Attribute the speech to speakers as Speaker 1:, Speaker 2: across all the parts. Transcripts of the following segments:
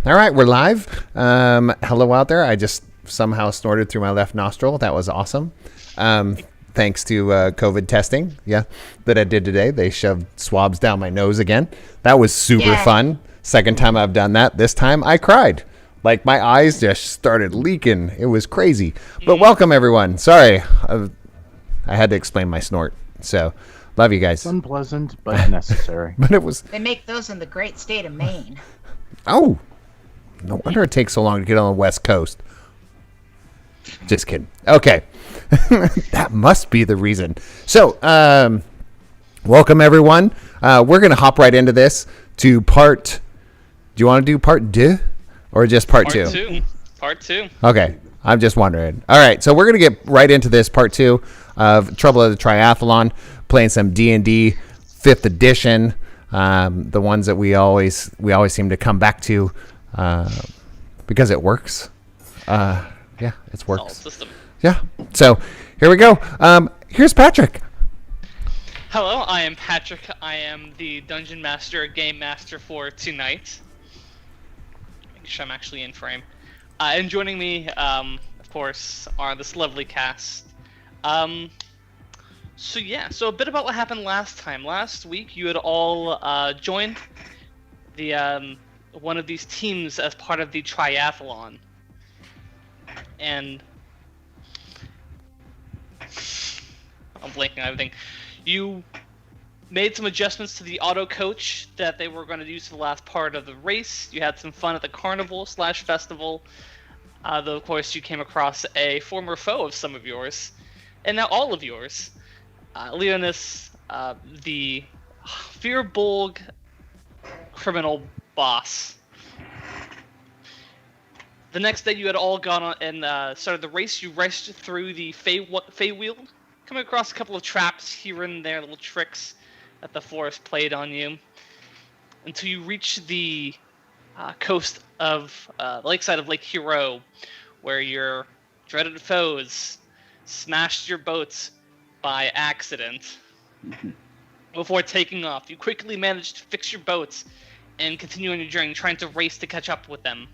Speaker 1: All right, we're live. Hello out there. I just somehow snorted through my left nostril. That was awesome. Thanks to COVID testing, that I did today. They shoved swabs down my nose again. That was super fun. Second time I've done that. This time I cried. Like my eyes just started leaking. It was crazy. But welcome everyone. Sorry, I had to explain my snort. So, love you guys.
Speaker 2: It's unpleasant, but necessary.
Speaker 1: But it was.
Speaker 3: They make those in the great state of Maine.
Speaker 1: Oh, no wonder it takes so long to get on the West Coast. Just kidding. Okay. That must be the reason. So, welcome everyone. We're going to hop right into this to part. Do you want to do part 2 or just part 2?
Speaker 4: Part 2.
Speaker 1: Okay. I'm just wondering. All right. So we're going to get right into this part 2 of Trouble at the Triathlon, playing some D&D 5th edition. The ones that we always seem to come back to because it works. Yeah, it works.
Speaker 4: Solid system.
Speaker 1: Yeah. So here we go. Here's Patrick.
Speaker 4: Hello, I am Patrick. I am the Dungeon Master, Game Master for tonight. Make sure I'm actually in frame. And joining me, of course, are this lovely cast. So a bit about what happened last time. Last week, you had all joined the one of these teams as part of the triathlon, and I'm blanking on everything. You made some adjustments to the auto coach that they were going to use for the last part of the race. You had some fun at the carnival/festival. Though, of course, you came across a former foe of some of yours, and now all of yours. Leonis, the Fearbolg criminal boss. The next day you had all gone on and started the race. You raced through the Feywield, coming across a couple of traps here and there, little tricks that the forest played on you, until you reached the coast of the lakeside of Lake Hero, where your dreaded foes smashed your boats by accident. Before taking off, you quickly managed to fix your boats and continue on your journey, trying to race to catch up with them.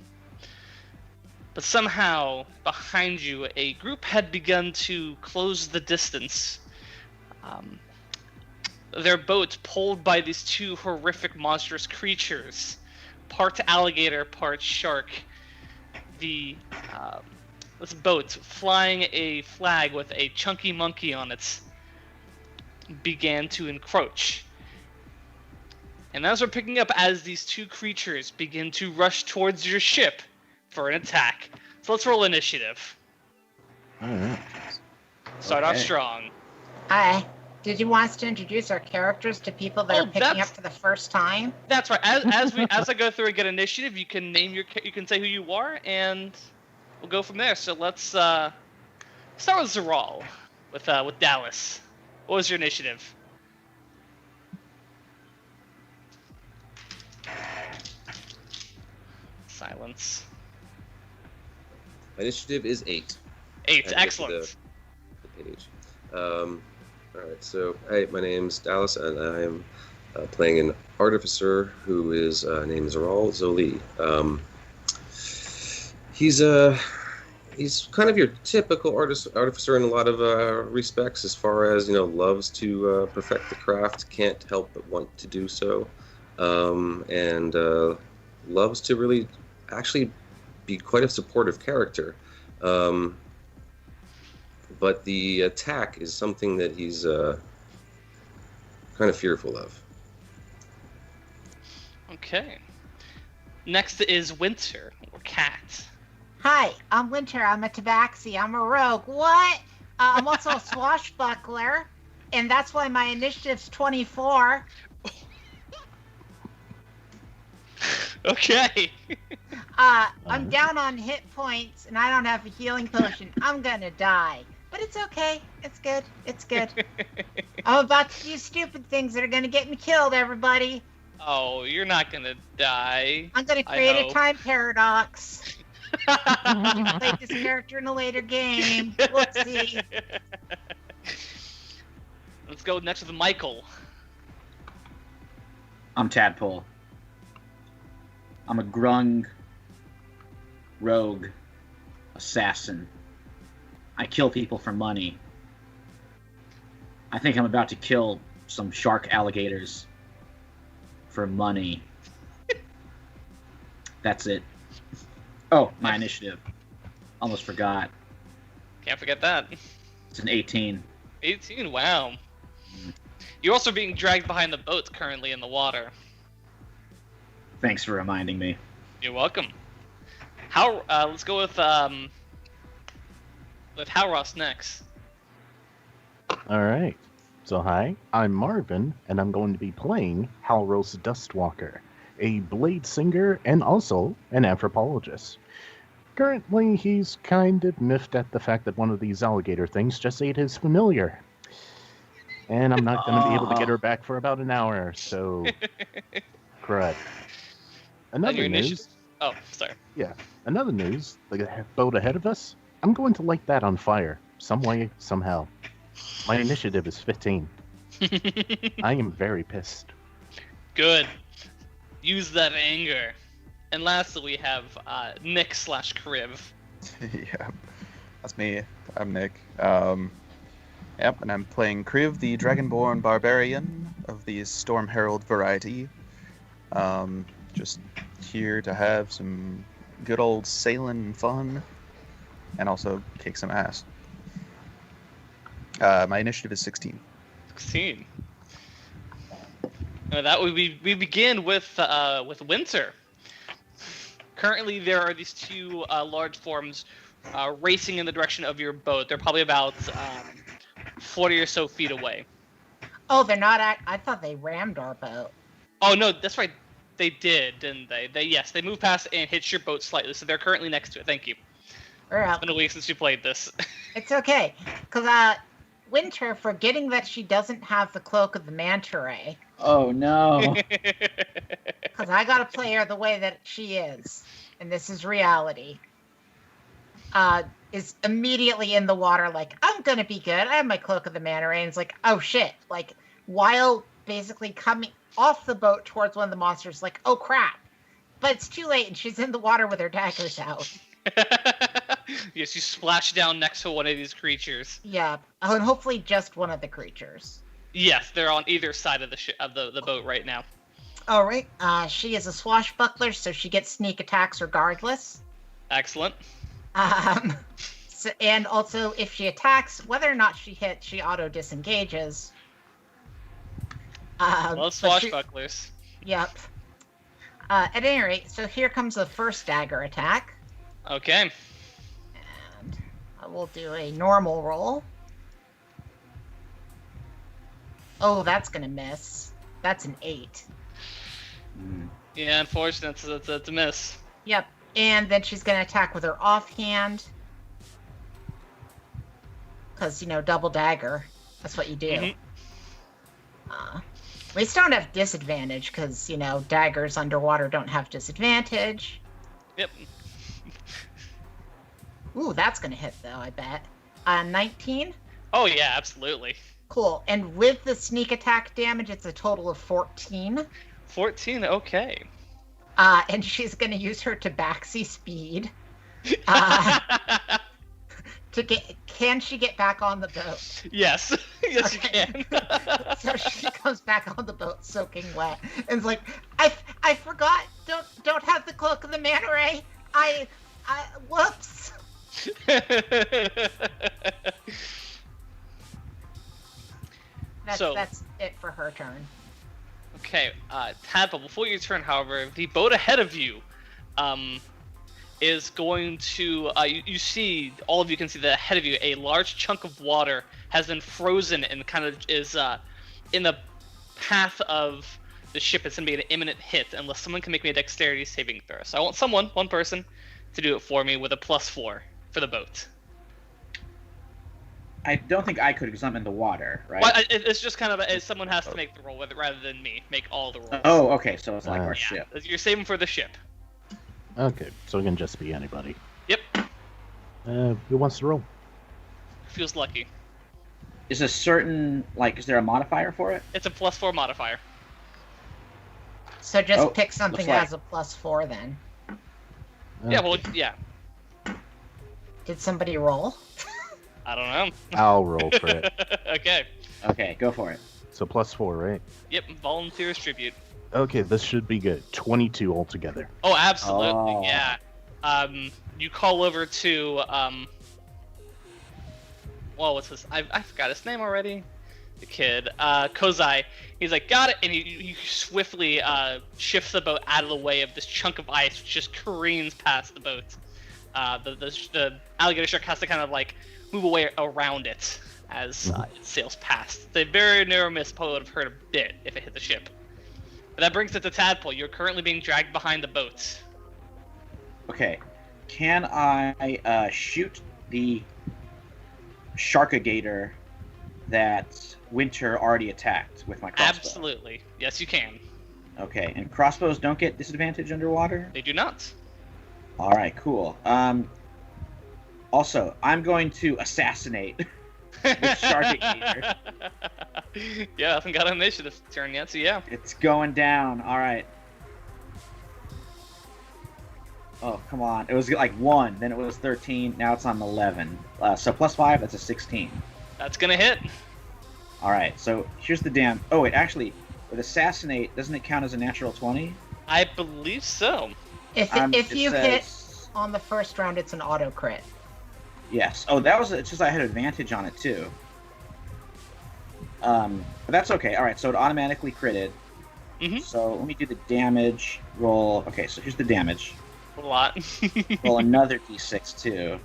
Speaker 4: But somehow, behind you, a group had begun to close the distance. Their boat pulled by these two horrific monstrous creatures, part alligator, part shark. This boat, flying a flag with a chunky monkey on it, began to encroach. And as we're picking up as these two creatures begin to rush towards your ship for an attack. So let's roll initiative.
Speaker 2: Alright.
Speaker 4: Start off strong.
Speaker 3: Hi. Did you want us to introduce our characters to people that are picking up for the first time?
Speaker 4: That's right. As I go through and get initiative, you can say who you are, and we'll go from there. So let's start with Zeral, with Dallas. What was your initiative? Silence.
Speaker 5: My initiative is 8.
Speaker 4: 8, excellent.
Speaker 5: The page. Alright, so, hi, my name's Dallas, and I am playing an artificer who is named Zeral Zoli. He's kind of your typical artificer in a lot of respects, as far as, loves to perfect the craft, can't help but want to do so, and loves to really actually be quite a supportive character. But the attack is something that he's kind of fearful of.
Speaker 4: Okay. Next is Winter, or Cat.
Speaker 3: Hi, I'm Winter. I'm a tabaxi. I'm a rogue. What? I'm also a swashbuckler, and that's why my initiative's 24.
Speaker 4: Okay.
Speaker 3: I'm down on hit points, and I don't have a healing potion. I'm gonna die. But it's okay. It's good. It's good. I'm about to do stupid things that are gonna get me killed, everybody.
Speaker 4: Oh, you're not gonna die.
Speaker 3: I'm gonna create a time paradox. Play this character in a later game. Whoopsie.
Speaker 4: Let's go next with Michael.
Speaker 6: I'm Tadpole. I'm a grung rogue, assassin. I kill people for money. I think I'm about to kill some shark alligators for money. That's it. Oh, my initiative. Almost forgot.
Speaker 4: Can't forget that.
Speaker 6: It's an 18.
Speaker 4: 18. Wow. You're also being dragged behind the boat currently in the water.
Speaker 6: Thanks for reminding me.
Speaker 4: You're welcome. How? Let's go with Halros next.
Speaker 2: All right. So hi, I'm Marvin, and I'm going to be playing Halros Dustwalker, a blade singer and also an anthropologist. Currently, he's kind of miffed at the fact that one of these alligator things just ate his familiar. And I'm not going to be able to get her back for about an hour, so... Crud. Another news...
Speaker 4: Oh, sorry.
Speaker 2: Yeah, another news, the boat ahead of us, I'm going to light that on fire, some way, somehow. My initiative is 15. I am very pissed.
Speaker 4: Good. Use that anger. And lastly, we have Nick / Kriv.
Speaker 7: Yeah, that's me. I'm Nick. Yep, and I'm playing Kriv, the Dragonborn Barbarian of the Storm Herald variety. Just here to have some good old sailing fun, and also kick some ass. My initiative is 16.
Speaker 4: 16. That we begin with Winter. Currently, there are these two large forms racing in the direction of your boat. They're probably about 40 or so feet away.
Speaker 3: Oh, they're not I thought they rammed our boat.
Speaker 4: Oh no, that's right. They did, didn't they? They moved past and hit your boat slightly, so they're currently next to it. Thank you. It's been a week since you played this.
Speaker 3: It's okay, because Winter, forgetting that she doesn't have the cloak of the manta ray.
Speaker 6: Oh no.
Speaker 3: Because I gotta play her the way that she is, and this is reality. Is immediately in the water like, I'm gonna be good. I have my cloak of the manta ray, and it's like, oh shit. Like, while basically coming off the boat towards one of the monsters, like, oh crap. But it's too late, and she's in the water with her daggers out.
Speaker 4: Yes, you splash down next to one of these creatures.
Speaker 3: Yeah, and hopefully just one of the creatures.
Speaker 4: Yes, they're on either side of the boat right now.
Speaker 3: All right. She is a swashbuckler, so she gets sneak attacks regardless.
Speaker 4: Excellent.
Speaker 3: So, and also, if she attacks, whether or not she hits, she auto disengages.
Speaker 4: Love swashbucklers.
Speaker 3: Yep. At any rate, so here comes the first dagger attack.
Speaker 4: Okay.
Speaker 3: And I will do a normal roll. Oh, that's gonna miss. That's an 8.
Speaker 4: Yeah, unfortunately, it's a miss.
Speaker 3: Yep. And then she's gonna attack with her offhand. Because, double dagger. That's what you do.
Speaker 4: Mm-hmm.
Speaker 3: We still don't have disadvantage, because, daggers underwater don't have disadvantage.
Speaker 4: Yep.
Speaker 3: Ooh, that's gonna hit, though, I bet. 19?
Speaker 4: Oh, yeah, absolutely.
Speaker 3: Cool. And with the sneak attack damage, it's a total of 14.
Speaker 4: 14, okay.
Speaker 3: And she's gonna use her tabaxi speed. Can she get back on the boat?
Speaker 4: Yes. Yes, okay. You can.
Speaker 3: So she comes back on the boat soaking wet. And it's like, I forgot. Don't have the cloak of the manta ray. Whoops. That's it for her turn.
Speaker 4: Okay, Tadpole, before your turn, however, the boat ahead of you is going to, you see, all of you can see that ahead of you, a large chunk of water has been frozen and kind of is in the path of the ship. It's going to be an imminent hit unless someone can make me a dexterity saving throw. So I want one person, to do it for me with a +4 for the boat.
Speaker 6: I don't think I could because I'm in the water, right?
Speaker 4: Well, it's just kind of someone has to make the roll rather than me make all the rolls.
Speaker 6: Oh, okay, so it's like our ship.
Speaker 4: You're saving for the ship.
Speaker 2: Okay, so it can just be anybody.
Speaker 4: Yep.
Speaker 2: Who wants to roll?
Speaker 4: Feels lucky.
Speaker 6: Is a certain, is there a modifier for it?
Speaker 4: It's a +4 modifier.
Speaker 3: So just pick something that has a +4 then.
Speaker 4: Okay. Yeah, well, yeah.
Speaker 3: Did somebody roll?
Speaker 4: I don't know.
Speaker 2: I'll roll for it.
Speaker 4: Okay.
Speaker 6: Okay, go for it.
Speaker 2: So +4, right?
Speaker 4: Yep, volunteer's tribute.
Speaker 2: Okay, this should be good. 22 altogether.
Speaker 4: Oh, absolutely,
Speaker 6: Oh.
Speaker 4: yeah. You call over to, well, what's his, I forgot his name already. The kid, Kozai. He's like, got it, and he swiftly shifts the boat out of the way of this chunk of ice, which just careens past the boat. The alligator shark has to kind of like move away around it as it sails past. It's a very narrow miss. Probably would have hurt a bit if it hit the ship. But that brings it to Tadpole. You're currently being dragged behind the boat.
Speaker 6: Okay. Can I shoot the sharkagator that Winter already attacked with my crossbow?
Speaker 4: Absolutely. Yes, you can.
Speaker 6: Okay, and crossbows don't get disadvantage underwater?
Speaker 4: They do not.
Speaker 6: Alright, cool. Also, I'm going to assassinate the sharkagator.
Speaker 4: Yeah, I haven't got an initiative turn yet, so yeah.
Speaker 6: It's going down. Alright. Oh, come on. It was like 1, then it was 13, now it's on 11. So +5, that's a 16.
Speaker 4: That's gonna hit.
Speaker 6: Alright, so here's the damn... Oh, wait, actually, with assassinate, doesn't it count as a natural 20?
Speaker 4: I believe so.
Speaker 3: If
Speaker 6: It
Speaker 3: you hit
Speaker 6: says-
Speaker 3: on the first round, it's an auto crit.
Speaker 6: Yes. Oh, that was... It's just I had advantage on it, too. But that's okay. Alright, so it automatically critted.
Speaker 4: Mhm.
Speaker 6: So let me do the damage roll. Okay, so here's the damage.
Speaker 4: A lot.
Speaker 6: Roll another d6, too.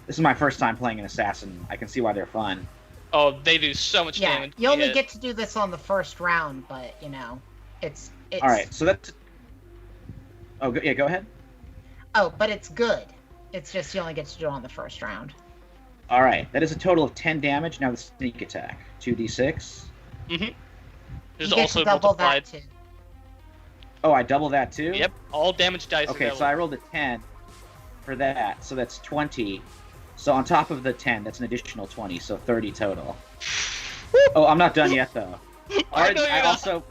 Speaker 6: This is my first time playing an assassin. I can see why they're fun.
Speaker 4: Oh, they do so much
Speaker 3: Yeah,
Speaker 4: damage.
Speaker 3: you only
Speaker 4: Yeah.
Speaker 3: get to do this on the first round, but it's.
Speaker 6: Alright, so that's... Oh, yeah, go ahead.
Speaker 3: Oh, but it's good. It's just you only get to do it on the first round.
Speaker 6: Alright, that is a total of 10 damage. Now the sneak attack. 2d6.
Speaker 4: Mhm. There's
Speaker 3: You get
Speaker 4: also
Speaker 3: to double
Speaker 4: multiplied.
Speaker 3: that too.
Speaker 6: Oh, I double that too?
Speaker 4: Yep, all damage dice.
Speaker 6: Okay,
Speaker 4: are
Speaker 6: so I rolled a 10 for that, so that's 20. So on top of the 10, that's an additional 20, so 30 total. Oh, I'm not done yet though.
Speaker 4: I know you're
Speaker 6: I
Speaker 4: not.
Speaker 6: also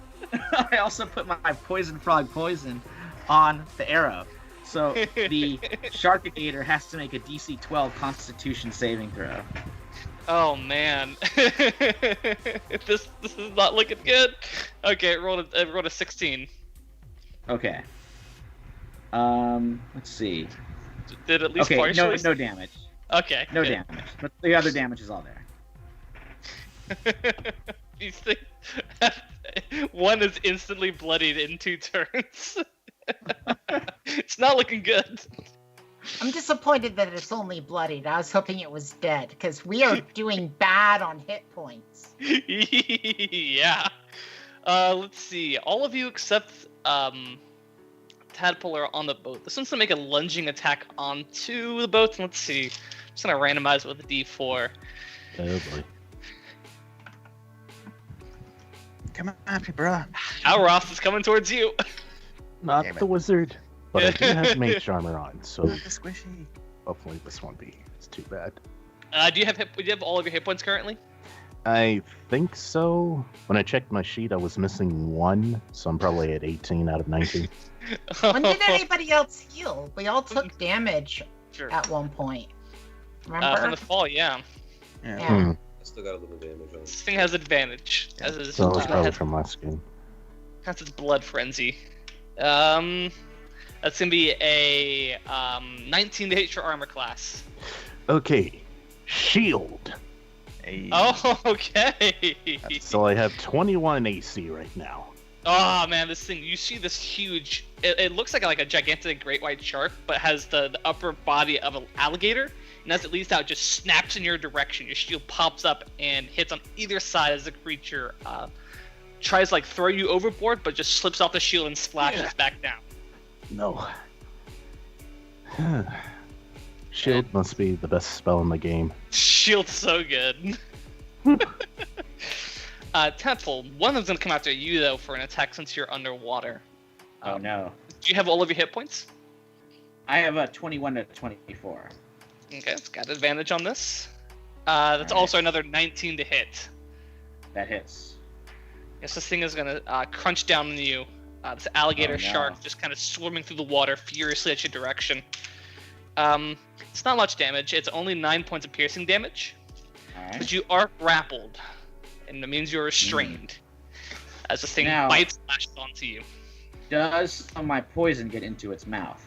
Speaker 6: I also put my poison frog poison on the arrow. So the sharkagator has to make a DC 12 Constitution saving throw.
Speaker 4: Oh man, this is not looking good. Okay, it rolled a 16.
Speaker 6: Okay. Let's see.
Speaker 4: Did at least
Speaker 6: Okay,
Speaker 4: partially.
Speaker 6: no damage.
Speaker 4: Okay.
Speaker 6: No
Speaker 4: good.
Speaker 6: damage. But the other damage is all there.
Speaker 4: These things. One is instantly bloodied in 2 turns. It's not looking good.
Speaker 3: I'm disappointed that it's only bloodied. I was hoping it was dead because we are doing bad on hit points.
Speaker 4: Yeah. Let's see. All of you except Tadpole are on the boat. This one's gonna make a lunging attack onto the boat. Let's see. I'm just gonna randomize it with a D4.
Speaker 2: Oh boy.
Speaker 7: Come on, me, bruh.
Speaker 4: Al Ross is coming towards you.
Speaker 2: Not
Speaker 7: Damn it.
Speaker 2: the wizard, but I do have mage armor on, so
Speaker 7: Not the squishy.
Speaker 2: hopefully this won't be too bad.
Speaker 4: Do you have all of your hit points currently?
Speaker 2: I think so. When I checked my sheet, I was missing 1, so I'm probably at 18 out of 19.
Speaker 3: When did anybody else heal? We all took damage
Speaker 4: Sure.
Speaker 3: at one point. Remember?
Speaker 4: From the fall, yeah.
Speaker 7: Yeah.
Speaker 3: Yeah.
Speaker 5: I still got a little damage on it.
Speaker 4: This thing has advantage.
Speaker 7: Yeah,
Speaker 4: As is,
Speaker 2: So it was probably
Speaker 4: has,
Speaker 2: from last game.
Speaker 4: has its blood frenzy. That's gonna be a 19 to hit your armor class.
Speaker 2: Okay, shield.
Speaker 7: Hey.
Speaker 4: Oh, okay.
Speaker 2: So I have 21 AC right now.
Speaker 4: Oh man, this thing, you see this huge, it looks like a gigantic great white shark, but has the upper body of an alligator, and as it leads out, just snaps in your direction. Your shield pops up and hits on either side as the creature tries to throw you overboard, but just slips off the shield and splashes back down.
Speaker 2: No. Shield must be the best spell in the game.
Speaker 4: Shield's so good. Tadpole, one of them's gonna come after you though for an attack since you're underwater.
Speaker 6: Oh no.
Speaker 4: Do you have all of your hit points?
Speaker 6: I have a 21 to 24.
Speaker 4: Okay, it's got advantage on this. That's
Speaker 6: Alright.
Speaker 4: also another 19 to hit.
Speaker 6: That hits.
Speaker 4: Yes, this thing is gonna crunch down on you. This alligator
Speaker 6: Oh, no.
Speaker 4: shark just kind of swimming through the water furiously at your direction. It's not much damage. It's only 9 points of piercing damage.
Speaker 6: Alright.
Speaker 4: But you are grappled, and that means you're restrained. As this thing
Speaker 6: Now-
Speaker 4: bites lashes onto you.
Speaker 6: Does some of my poison get into its mouth?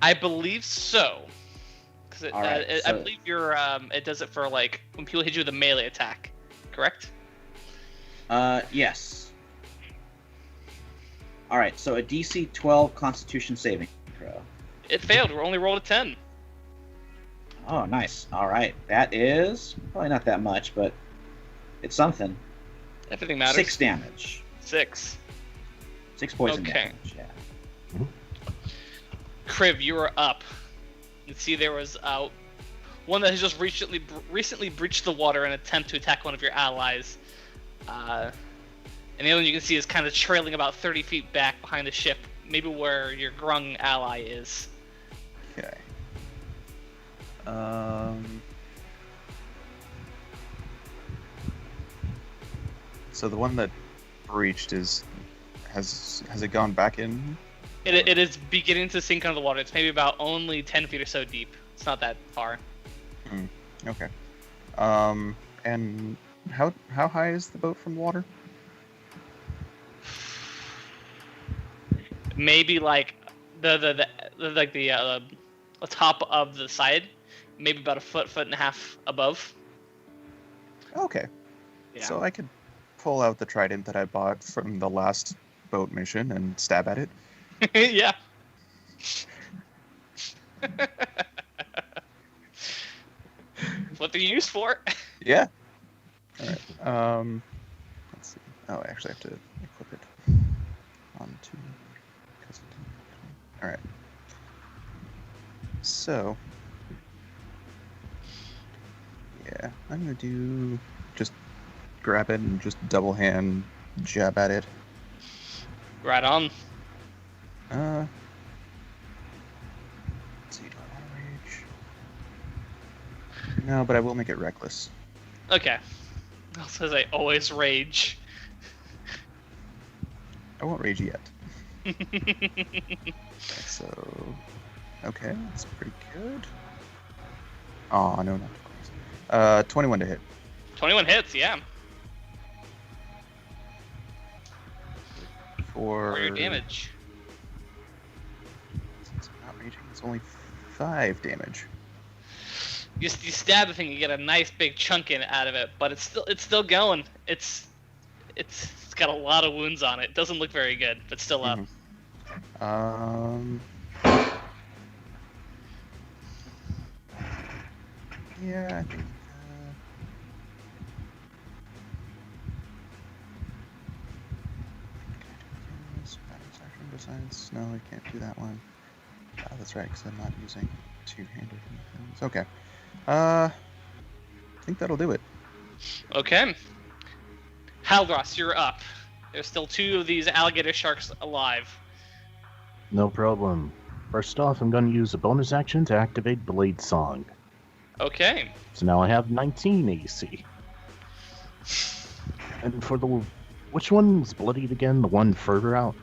Speaker 4: I believe so. Because
Speaker 6: Alright,
Speaker 4: I
Speaker 6: so-
Speaker 4: believe your it does it for like when people hit you with a melee attack, correct?
Speaker 6: Yes. Alright, so a DC 12 Constitution saving throw.
Speaker 4: It failed. We only rolled a 10.
Speaker 6: Oh, nice. Alright, that is probably not that much, but it's something.
Speaker 4: Everything matters.
Speaker 6: 6 damage.
Speaker 4: 6.
Speaker 6: 6 poison
Speaker 4: Okay.
Speaker 6: damage, yeah.
Speaker 4: Kriv, you are up. You can see there was one that has just recently breached the water in an attempt to attack one of your allies. And the other one you can see is kind of trailing about 30 feet back behind the ship, maybe where your grung ally is.
Speaker 7: Okay. So the one that breached has it gone back in?
Speaker 4: It is beginning to sink under the water. It's maybe about only 10 feet or so deep. It's not that far.
Speaker 7: Okay. And how high is the boat from water?
Speaker 4: Maybe like the top of the side, maybe about a foot and a half above.
Speaker 7: Okay.
Speaker 4: Yeah.
Speaker 7: So I could pull out the trident that I bought from the last boat mission and stab at it.
Speaker 4: Yeah. What they're used for.
Speaker 7: Yeah. All right. Let's see. Oh, I actually have to equip it onto. All right. So. Yeah, I'm gonna do just grab it and just double hand jab at it.
Speaker 4: Right on.
Speaker 7: Let's see, do I want to rage? No, but I will make it reckless.
Speaker 4: Okay. Also, as I always rage.
Speaker 7: I won't rage yet. So, okay, that's pretty good. Oh no, not close. 21 to hit.
Speaker 4: 21 hits, yeah.
Speaker 7: For
Speaker 4: your damage.
Speaker 7: Since I'm not raging, it's only 5 damage.
Speaker 4: You stab the thing, you get a nice big chunk out of it, but it's still going. It's got a lot of wounds on it. Doesn't look very good, but still up.
Speaker 7: Yeah, I think. Besides, no, I can't do that one. Oh, that's right, because I'm not using two-handed weapons. Okay. I think that'll do it.
Speaker 4: Okay. Haldros, you're up. There's still 2 of these alligator sharks alive.
Speaker 2: No problem. First off, I'm going to use a bonus action to activate Blade Song.
Speaker 4: Okay.
Speaker 2: So now I have 19 AC. And for the... Which one's bloodied again? The one further out?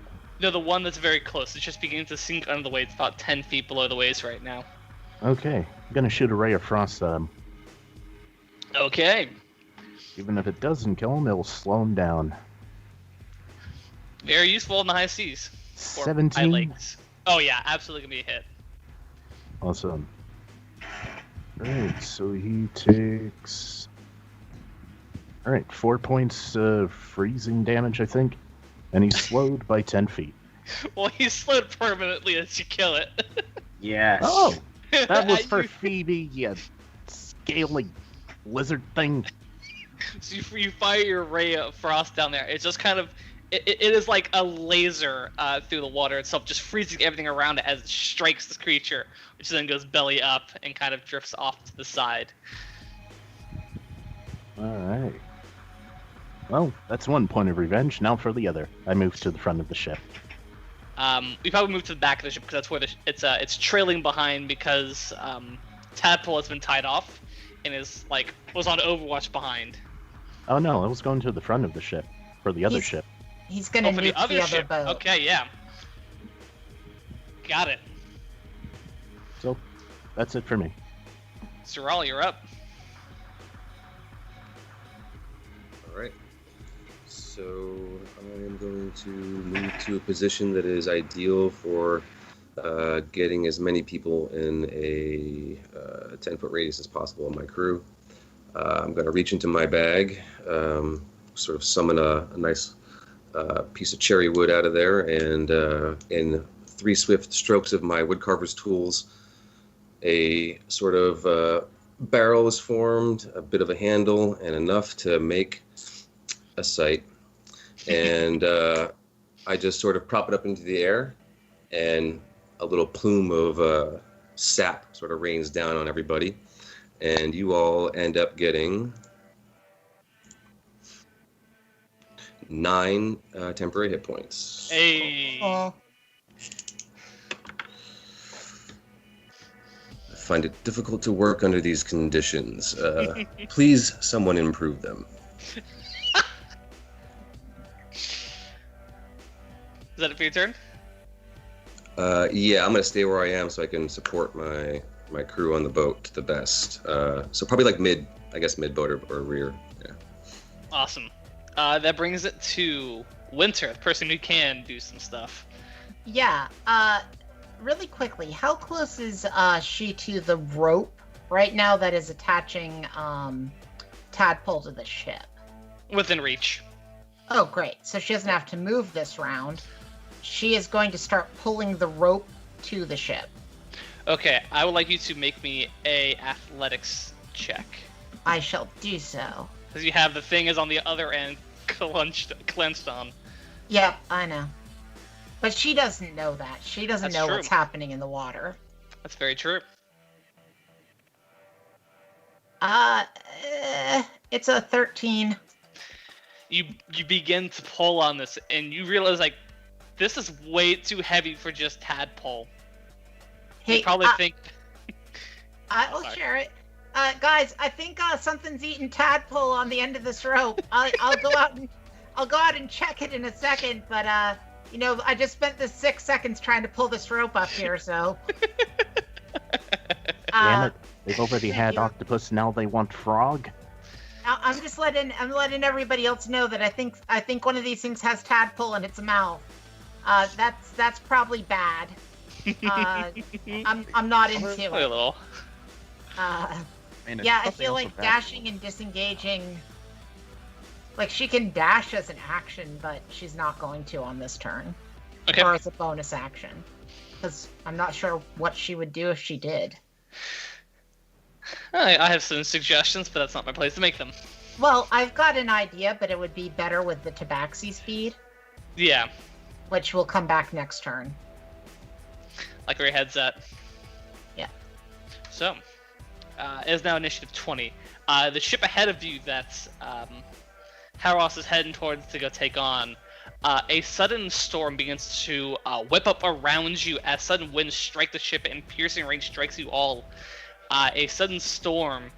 Speaker 4: No, the one that's very close. It's just beginning to sink under the waves. It's about 10 feet below the waves right now.
Speaker 2: Okay. I'm going to shoot a ray of frost at him.
Speaker 4: Okay.
Speaker 2: Even if it doesn't kill him, it'll slow him down.
Speaker 4: Very useful in the high seas. Or high
Speaker 2: 17?
Speaker 4: lakes. Oh yeah, absolutely gonna be a hit.
Speaker 2: Awesome. Alright, so he takes... Alright, 4 points of freezing damage, I think. And he's slowed by 10 feet.
Speaker 4: Well, he's slowed permanently as you kill it.
Speaker 6: Yes.
Speaker 2: Oh! That was for
Speaker 4: You-
Speaker 2: Phoebe, you scaly lizard thing.
Speaker 4: So you fire your ray of frost down there. It's just kind of, it is like a laser through the water itself, just freezing everything around it as it strikes this creature, which then goes belly up and kind of drifts off to the side.
Speaker 2: Alright. Well, that's one point of revenge. Now for the other. I moved to the front of the ship.
Speaker 4: We probably move to the back of the ship because that's where it's trailing behind because Tadpole has been tied off and was on Overwatch behind.
Speaker 2: Oh no, I was going to the front of the ship. For the other ship.
Speaker 3: He's gonna
Speaker 4: For
Speaker 3: nuke
Speaker 4: the other ship.
Speaker 3: boat.
Speaker 4: Okay, yeah. Got it.
Speaker 2: So, That's it for me.
Speaker 4: Zeral, you're up.
Speaker 5: All right. So I am going to move to a position that is ideal for getting as many people in a 10-foot radius as possible in my crew. I'm going to reach into my bag, sort of summon a nice piece of cherry wood out of there, and in 3 swift strokes of my woodcarver's tools, a sort of barrel is formed, a bit of a handle, and enough to make a sight. And I just sort of prop it up into the air, and a little plume of sap sort of rains down on everybody. And you all end up getting 9 temporary hit points.
Speaker 4: Hey.
Speaker 3: Oh,
Speaker 5: I find it difficult to work under these conditions. Please, someone improve them.
Speaker 4: Is that it for your turn?
Speaker 5: Yeah, I'm gonna stay where I am so I can support my crew on the boat the best. So probably like mid boat or rear. Yeah.
Speaker 4: Awesome. That brings it to Winter, the person who can do some stuff.
Speaker 3: yeah. Really quickly, how close is she to the rope right now that is attaching Tadpole to the ship?
Speaker 4: Within reach.
Speaker 3: Oh, great. So she doesn't have to move this round. She is going to start pulling the rope to the ship.
Speaker 4: Okay, I would like you to make me a athletics check.
Speaker 3: I shall do so.
Speaker 4: Because you have the thing is on the other end clenched on.
Speaker 3: Yep, I know. But she doesn't know that. She doesn't
Speaker 4: That's
Speaker 3: know
Speaker 4: true.
Speaker 3: what's happening in the water.
Speaker 4: That's very true.
Speaker 3: It's a 13.
Speaker 4: You begin to pull on this, and you realize, like, this is way too heavy for just Tadpole.
Speaker 3: Hey,
Speaker 4: You probably think...
Speaker 3: I'll
Speaker 4: Sorry.
Speaker 3: share it. Guys, I think something's eating Tadpole on the end of this rope. I'll go out and check it in a second, but I just spent the 6 seconds trying to pull this rope up here, so.
Speaker 2: Damn it! They've already
Speaker 3: thank
Speaker 2: had
Speaker 3: you.
Speaker 2: octopus. Now they want frog.
Speaker 3: I'm just letting everybody else know that I think one of these things has Tadpole in its mouth. That's probably bad. I'm not into
Speaker 4: Wait a
Speaker 3: it.
Speaker 4: little.
Speaker 7: I mean, it's
Speaker 3: Yeah, I
Speaker 7: something
Speaker 3: feel
Speaker 7: else
Speaker 3: like
Speaker 7: with that.
Speaker 3: dashing and disengaging. Like she can dash as an action, but she's not going to on this turn,
Speaker 4: Okay.
Speaker 3: or as a bonus action, because I'm not sure what she would do if she did.
Speaker 4: I have some suggestions, but that's not my place to make them.
Speaker 3: Well, I've got an idea, but it would be better with the Tabaxi speed,
Speaker 4: Yeah,
Speaker 3: which will come back next turn.
Speaker 4: like where your head's at.
Speaker 3: Yeah.
Speaker 4: So, it is now initiative 20. The ship ahead of you that Haros is heading towards to go take on, a sudden storm begins to whip up around you as sudden winds strike the ship and piercing rain strikes you all. A sudden storm,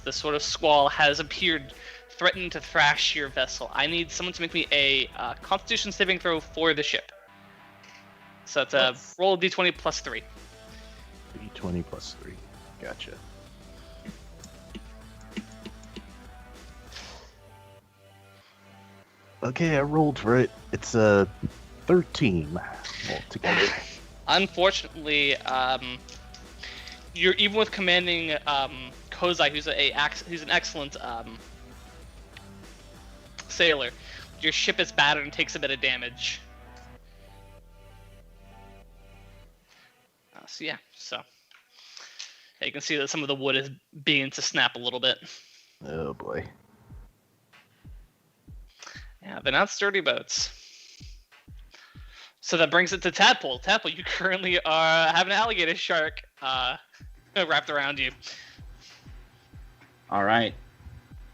Speaker 4: this sort of squall, has appeared, threatening to thrash your vessel. I need someone to make me a Constitution saving throw for the ship. So it's a roll of d20 plus 3.
Speaker 2: D20 plus 3. Gotcha. Okay, I rolled for it. It's a 13 altogether.
Speaker 4: Unfortunately, you're even with commanding Kozai, who's an excellent sailor. Your ship is battered and takes a bit of damage. Yeah, you can see that some of the wood is beginning to snap a little bit.
Speaker 2: Oh boy.
Speaker 4: Yeah, they're not sturdy boats. So that brings it to Tadpole. Tadpole, you currently have an alligator shark wrapped around you.
Speaker 6: All right.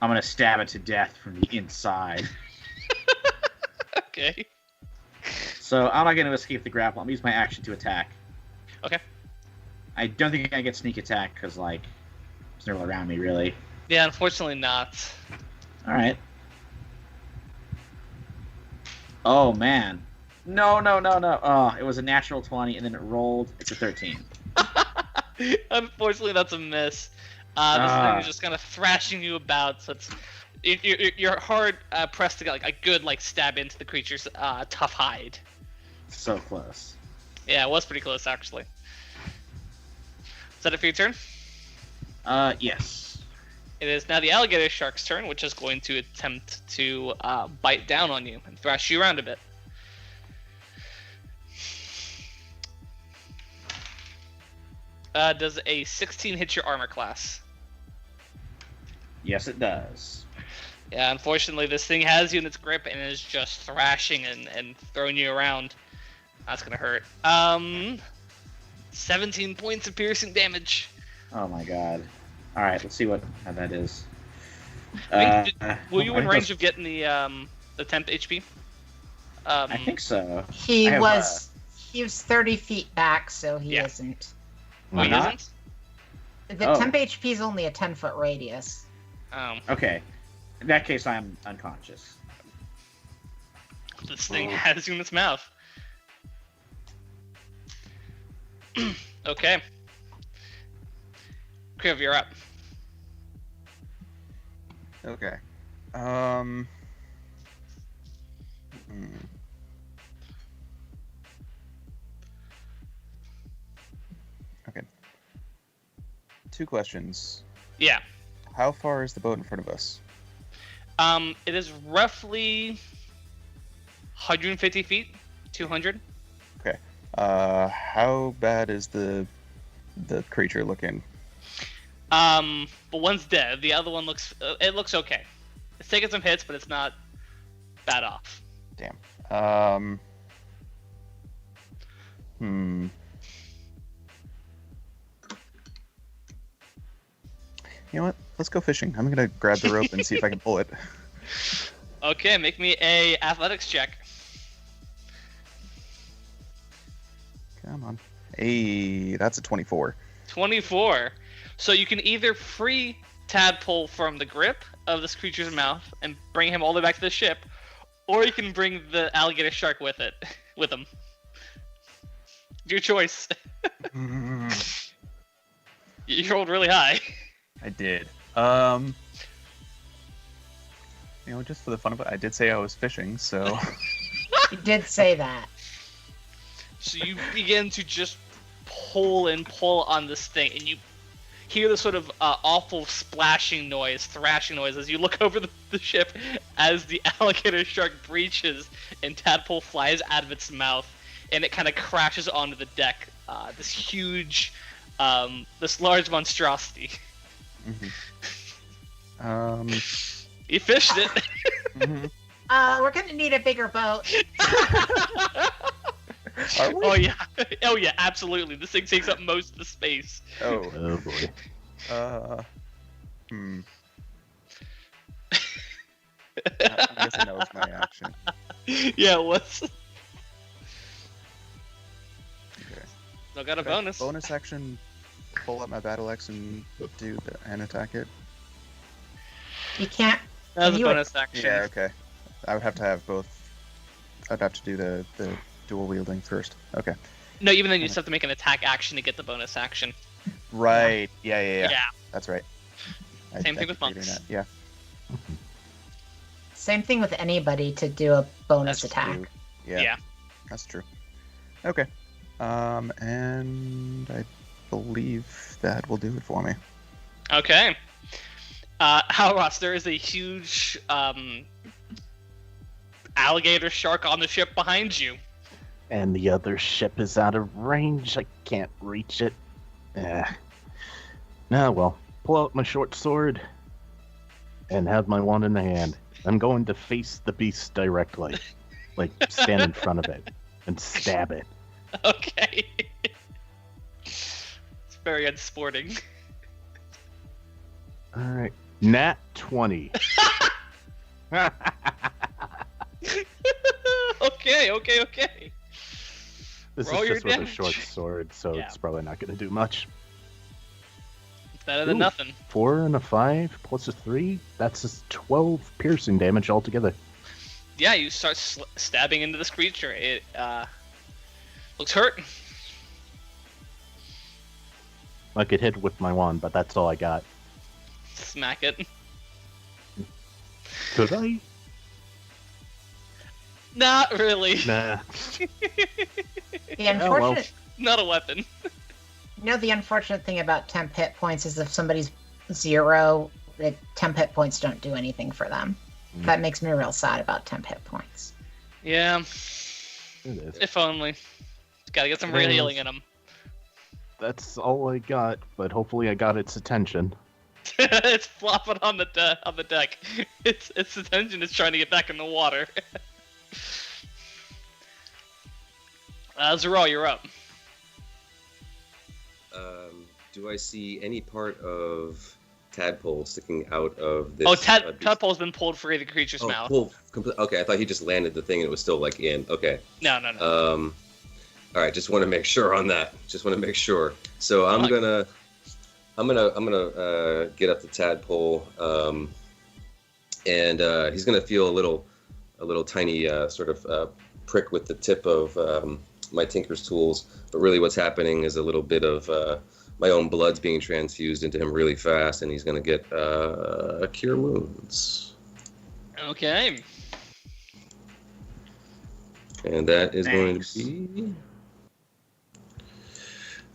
Speaker 6: I'm going to stab it to death from the inside.
Speaker 4: Okay.
Speaker 6: So I'm not going to escape the grapple. I'm going to use my action to attack.
Speaker 4: Okay.
Speaker 6: I don't think I get sneak attack because, like, there's no one around me, really.
Speaker 4: Yeah, unfortunately not.
Speaker 6: All right. Oh, man. No. Oh, it was a natural 20, and then it rolled. It's a 13.
Speaker 4: Unfortunately, that's a miss. This thing is just kind of thrashing you about, so you're hard pressed to get like a good stab into the creature's tough hide.
Speaker 6: So close.
Speaker 4: Yeah, it was pretty close actually. Is that it for your turn?
Speaker 6: Yes.
Speaker 4: It is now the alligator shark's turn, which is going to attempt to bite down on you and thrash you around a bit. Does a 16 hit your armor class?
Speaker 6: Yes, it does.
Speaker 4: Yeah, unfortunately, this thing has you in its grip and is just thrashing and throwing you around. That's gonna hurt. 17 points of piercing damage.
Speaker 6: Oh my god. All right, let's see how that is.
Speaker 4: Were you in range of getting the temp HP?
Speaker 6: I think so.
Speaker 3: He was 30 feet back, so he isn't.
Speaker 4: Oh, he isn't?
Speaker 3: The temp HP is only a 10-foot radius.
Speaker 4: Oh.
Speaker 6: Okay. In that case, I'm unconscious.
Speaker 4: This thing has you in its mouth. Okay. Kriv, you're up.
Speaker 7: Okay. Okay. 2 questions.
Speaker 4: Yeah.
Speaker 7: How far is the boat in front of us?
Speaker 4: It is roughly 150 feet, 200.
Speaker 7: Okay. How bad is the creature looking?
Speaker 4: But one's dead. The other one looks okay. It's taking some hits, but it's not bad off.
Speaker 7: Damn. You know what? Let's go fishing. I'm gonna grab the rope and see if I can pull it.
Speaker 4: Okay, make me a athletics check.
Speaker 7: Come on. Hey, that's a 24.
Speaker 4: 24. So you can either free Tadpole from the grip of this creature's mouth and bring him all the way back to the ship, or you can bring the alligator shark with him. Your choice. You rolled really high.
Speaker 7: I did. Just for the fun of it, I did say I was fishing, so.
Speaker 3: You did say that.
Speaker 4: So you begin to just pull on this thing, and you hear the sort of awful splashing noise, thrashing noise as you look over the ship as the alligator shark breaches and Tadpole flies out of its mouth, and it kind of crashes onto the deck. This huge, this large monstrosity.
Speaker 7: Mm-hmm.
Speaker 4: You fished it.
Speaker 7: Mm-hmm.
Speaker 3: We're gonna need a bigger boat.
Speaker 7: Are we?
Speaker 4: Oh yeah, absolutely. This thing takes up most of the space.
Speaker 7: Oh
Speaker 2: boy.
Speaker 7: I'm guessing that was my action.
Speaker 4: Yeah, it was.
Speaker 7: Okay.
Speaker 4: I got a
Speaker 7: Okay,
Speaker 4: bonus.
Speaker 7: Bonus action. Pull up my battle axe and attack it.
Speaker 3: You can't.
Speaker 4: That was a
Speaker 3: you
Speaker 4: bonus action.
Speaker 7: Yeah. Okay. I would have to have both. I'd have to do the dual wielding first. Okay.
Speaker 4: No, even then you just have to make an attack action to get the bonus action.
Speaker 7: Right. Yeah.
Speaker 4: Yeah.
Speaker 7: That's right.
Speaker 4: Same thing with
Speaker 7: keep reading
Speaker 4: monks.
Speaker 7: that. Yeah.
Speaker 3: Same thing with anybody to do a bonus
Speaker 4: That's
Speaker 3: attack.
Speaker 7: True. Yeah. That's true. Okay. And I believe that will do it for me.
Speaker 4: Okay. Halros, there is a huge alligator shark on the ship behind you.
Speaker 2: And the other ship is out of range. I can't reach it. Well, pull out my short sword and have my wand in the hand. I'm going to face the beast directly. Like, stand in front of it and stab it.
Speaker 4: Okay. It's very unsporting.
Speaker 2: Alright. Nat 20.
Speaker 4: Okay.
Speaker 2: This
Speaker 4: Roll
Speaker 2: is
Speaker 4: your
Speaker 2: just with a
Speaker 4: damage.
Speaker 2: short sword, so
Speaker 4: Yeah.
Speaker 2: it's probably not going to do much.
Speaker 4: It's better than
Speaker 2: Ooh.
Speaker 4: nothing.
Speaker 2: 4 and a 5 plus a 3. That's just 12 piercing damage altogether.
Speaker 4: Yeah, you start stabbing into this creature. It looks hurt.
Speaker 2: I could hit with my wand, but that's all I got.
Speaker 4: Smack it.
Speaker 2: Could I?
Speaker 4: Not really.
Speaker 2: Nah.
Speaker 3: The unfortunate,
Speaker 4: Not a weapon.
Speaker 3: the unfortunate thing about temp hit points is if somebody's 0, the temp hit points don't do anything for them. That makes me real sad about temp hit points.
Speaker 4: Yeah.
Speaker 2: It is.
Speaker 4: If only. Gotta get some real healing in them.
Speaker 2: That's all I got, but hopefully I got its attention.
Speaker 4: It's flopping on the deck. Its attention is trying to get back in the water. Zero, you're up.
Speaker 5: Do I see any part of tadpole sticking out of this?
Speaker 4: Oh, tadpole's been pulled free of the creature's mouth.
Speaker 5: Okay, I thought he just landed the thing and it was still like in. Okay.
Speaker 4: No.
Speaker 5: All right, just want to make sure on that. Just want to make sure. So I'm gonna get up the tadpole, and he's gonna feel a little tiny sort of prick with the tip of my Tinker's tools. But really, what's happening is a little bit of my own blood's being transfused into him really fast, and he's gonna get cure wounds.
Speaker 4: Okay.
Speaker 5: And that is going to be.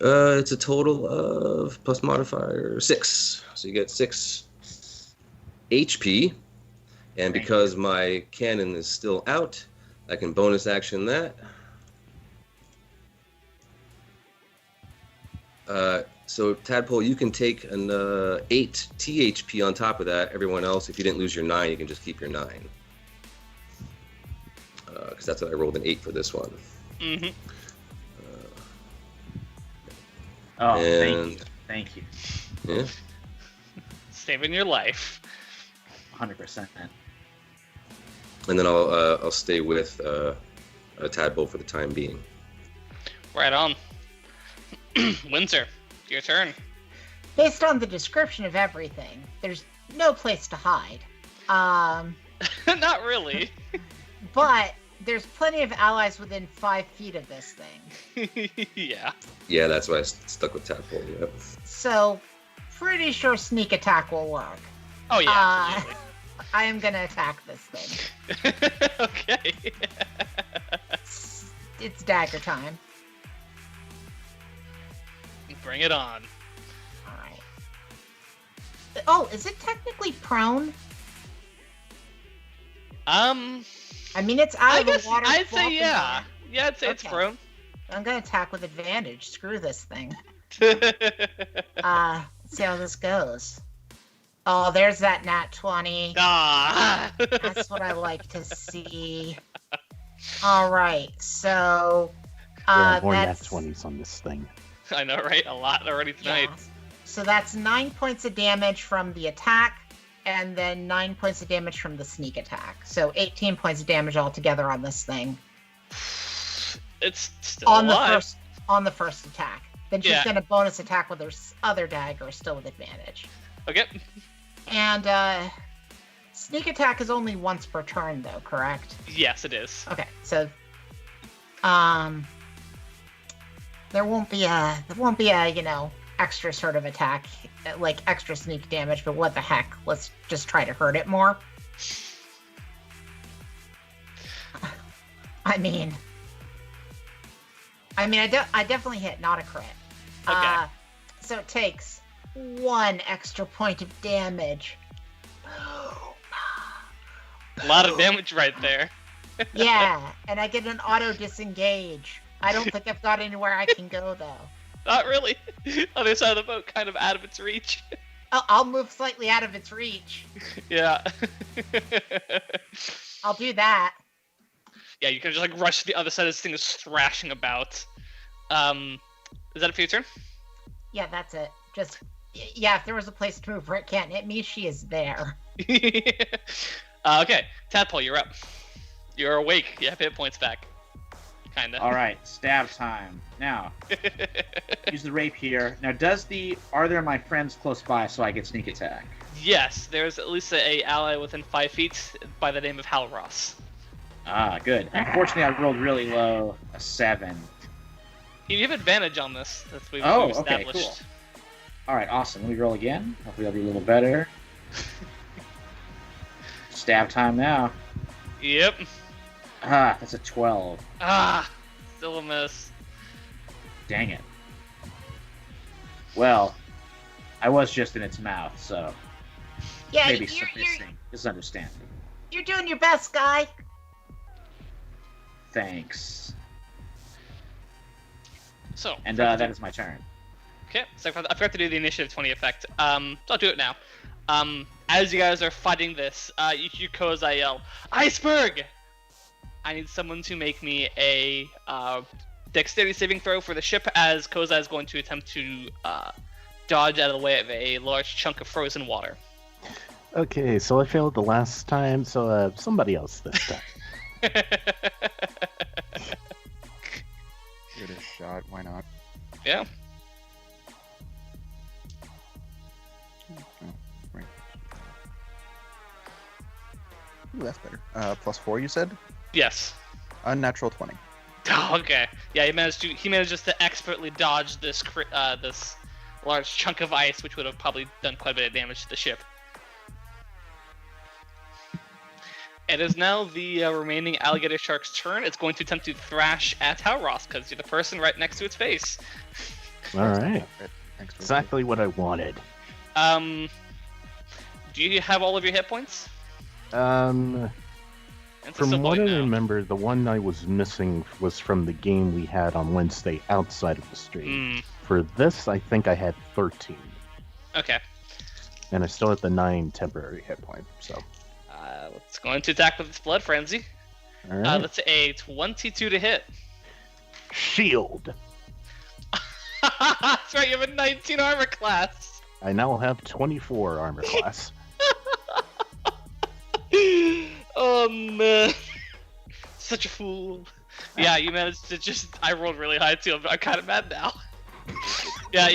Speaker 5: It's a total of plus modifier 6. So you get 6 HP. And because my cannon is still out, I can bonus action that. So Tadpole, you can take an 8 THP on top of that. Everyone else, if you didn't lose your 9, you can just keep your 9. Because that's what I rolled, an 8 for this one.
Speaker 4: Mm-hmm.
Speaker 6: Thank you.
Speaker 5: Yeah.
Speaker 4: Saving your life.
Speaker 6: 100%.
Speaker 5: And then I'll stay with a Tadpole for the time being.
Speaker 4: Right on. Windsor, your turn.
Speaker 3: Based on the description of everything, there's no place to hide.
Speaker 4: Not really.
Speaker 3: But there's plenty of allies within 5 feet of this thing.
Speaker 4: Yeah.
Speaker 5: Yeah, that's why I stuck with Tadpole. Yep.
Speaker 3: So, pretty sure sneak attack will work.
Speaker 4: Oh yeah, absolutely.
Speaker 3: I am gonna attack this thing.
Speaker 4: Okay.
Speaker 3: It's dagger time.
Speaker 4: Bring it on.
Speaker 3: Alright. Oh, is it technically prone?
Speaker 4: I
Speaker 3: mean, it's out of
Speaker 4: guess
Speaker 3: the water.
Speaker 4: I'd say
Speaker 3: flopping
Speaker 4: yeah.
Speaker 3: around.
Speaker 4: Yeah, I'd say it's
Speaker 3: Okay.
Speaker 4: prone.
Speaker 3: I'm gonna attack with advantage. Screw this thing. Let's see how this goes. Oh, there's that nat 20.
Speaker 4: Ah.
Speaker 3: That's what I like to see. Alright, so...
Speaker 2: More
Speaker 3: that's...
Speaker 2: nat 20s on this thing.
Speaker 4: I know, right? A lot already tonight.
Speaker 3: Yeah. So that's 9 points of damage from the attack, and then 9 points of damage from the sneak attack. So 18 points of damage altogether on this thing.
Speaker 4: It's still
Speaker 3: On
Speaker 4: alive.
Speaker 3: the first attack. Then she's gonna bonus attack with her other dagger, still with advantage.
Speaker 4: Okay.
Speaker 3: And sneak attack is only once per turn, though, correct?
Speaker 4: Yes, it is.
Speaker 3: Okay, so there won't be a extra sort of attack, like extra sneak damage. But what the heck? Let's just try to hurt it more. I mean, I definitely hit, not a crit.
Speaker 4: Okay.
Speaker 3: So it takes 1 extra point of damage.
Speaker 4: A lot of damage right there.
Speaker 3: Yeah, and I get an auto disengage. I don't think I've got anywhere I can go though.
Speaker 4: Not really. Other side of the boat, kind of out of its reach.
Speaker 3: I'll move slightly out of its reach.
Speaker 4: Yeah.
Speaker 3: I'll do that.
Speaker 4: Yeah, you can just like rush to the other side. This thing is thrashing about. Is that it for your turn?
Speaker 3: Yeah, that's it. Just, yeah, if there was a place to move where it can't hit me, she is there.
Speaker 4: Okay, Tadpole, you're up. You're awake. You have hit points back. Kinda.
Speaker 6: All right, stab time. Now, use the rapier. Now, are there my friends close by so I get sneak attack?
Speaker 4: Yes, there's at least a ally within 5 feet by the name of Halros.
Speaker 6: Ah, good. Unfortunately, I rolled really low, a 7.
Speaker 4: You have advantage on this. That's we've
Speaker 6: Okay,
Speaker 4: established.
Speaker 6: cool. All right, awesome. Let me roll again. Hopefully, I'll be a little better. Stab time now.
Speaker 4: Yep.
Speaker 6: Ah, that's a 12.
Speaker 4: Ah, still a miss.
Speaker 6: Dang it. Well, I was just in its mouth, so
Speaker 3: Yeah,
Speaker 6: maybe
Speaker 3: you're,
Speaker 6: some missing is understanding.
Speaker 3: you're doing your best, guy.
Speaker 6: Thanks.
Speaker 4: So.
Speaker 6: And that is my turn.
Speaker 4: Okay, so I forgot to do the initiative 20 effect. So I'll do it now. As you guys are fighting this, you hear Koza yell, "Iceberg!" I need someone to make me a dexterity saving throw for the ship, as Koza is going to attempt to dodge out of the way of a large chunk of frozen water.
Speaker 2: Okay, so I failed the last time, so somebody else this time.
Speaker 7: Give it a shot. Why not?
Speaker 4: Yeah.
Speaker 7: Right. Ooh, that's better. +4, you said?
Speaker 4: Yes.
Speaker 7: Unnatural 20.
Speaker 4: Oh, okay. Yeah, he manages to expertly dodge this this large chunk of ice, which would have probably done quite a bit of damage to the ship. It is now the remaining alligator shark's turn. It's going to attempt to thrash at Halros, because you're the person right next to its face.
Speaker 2: All right.
Speaker 7: Thanks for
Speaker 2: Exactly what I wanted.
Speaker 4: Do you have all of your hit points? It's
Speaker 2: From
Speaker 4: still
Speaker 2: what I
Speaker 4: going now.
Speaker 2: remember, the one I was missing was from the game we had on Wednesday outside of the stream.
Speaker 4: Mm,
Speaker 2: For this, I think I had 13,
Speaker 4: okay.
Speaker 2: and I still have the 9 temporary hit point. So,
Speaker 4: Let's go into attack with its blood frenzy.
Speaker 2: all right.
Speaker 4: That's a 22 to hit.
Speaker 2: Shield.
Speaker 4: That's right, you have a 19 armor class.
Speaker 2: I now have 24 armor class.
Speaker 4: Oh man, such a fool. Yeah, you managed to I rolled really high too. I'm kind of mad now. Yeah,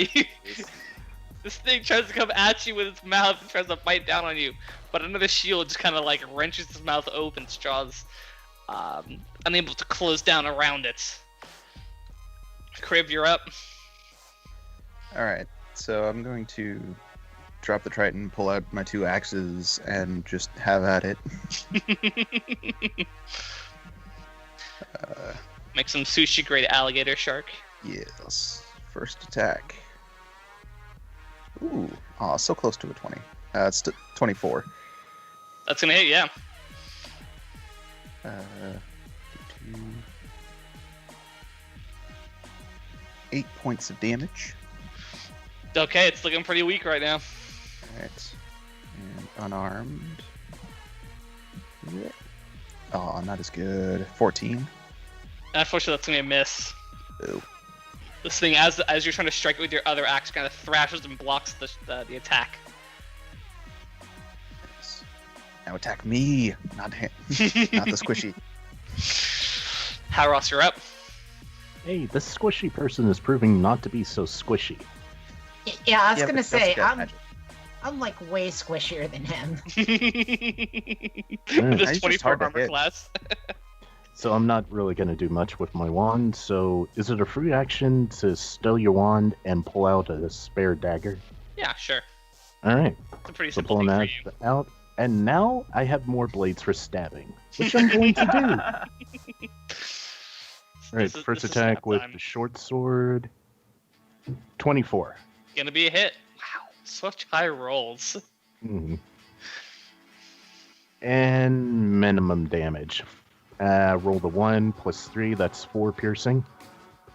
Speaker 4: this thing tries to come at you with its mouth and tries to bite down on you, but another shield just kind of like wrenches its mouth open, straws unable to close down around it. Crib, you're up.
Speaker 7: All right. So I'm going to drop the Triton, pull out my 2 axes, and just have at it.
Speaker 4: Make some sushi grade alligator shark.
Speaker 7: Yes. First attack. Ooh. Oh, so close to a 20. It's 24.
Speaker 4: That's gonna hit, yeah.
Speaker 7: 8 points of damage.
Speaker 4: Okay, it's looking pretty weak right now.
Speaker 7: Alright. And unarmed. Yeah. Oh, not as good. 14.
Speaker 4: Unfortunately, that's gonna be a miss.
Speaker 7: Ooh.
Speaker 4: This thing, as you're trying to strike it with your other axe, kind of thrashes and blocks the attack.
Speaker 7: Nice. Now attack me, not him. Not the squishy.
Speaker 4: Halros, you're up.
Speaker 2: Hey, this squishy person is proving not to be so squishy.
Speaker 3: Yeah, I was
Speaker 7: Yeah,
Speaker 3: gonna
Speaker 7: but
Speaker 3: say,
Speaker 7: that's magic.
Speaker 3: I'm like way squishier than him.
Speaker 4: With
Speaker 7: He's
Speaker 4: this
Speaker 7: just
Speaker 4: 24
Speaker 7: hard to
Speaker 4: armor
Speaker 7: hit.
Speaker 4: class.
Speaker 2: So I'm not really going to do much with my wand. So is it a free action to stow your wand and pull out a spare dagger?
Speaker 4: Yeah, sure.
Speaker 2: All right.
Speaker 4: It's a pretty
Speaker 2: So
Speaker 4: simple
Speaker 2: pulling
Speaker 4: thing for
Speaker 2: that
Speaker 4: you.
Speaker 2: out. And now I have more blades for stabbing, which I'm going to do. All right,
Speaker 4: This is-
Speaker 2: first
Speaker 4: this is
Speaker 2: attack
Speaker 4: nap
Speaker 2: with
Speaker 4: time.
Speaker 2: the short sword. 24.
Speaker 4: Gonna be a hit. Wow, such high rolls.
Speaker 2: Mhm. And minimum damage. Roll the 1 plus 3, that's 4 piercing.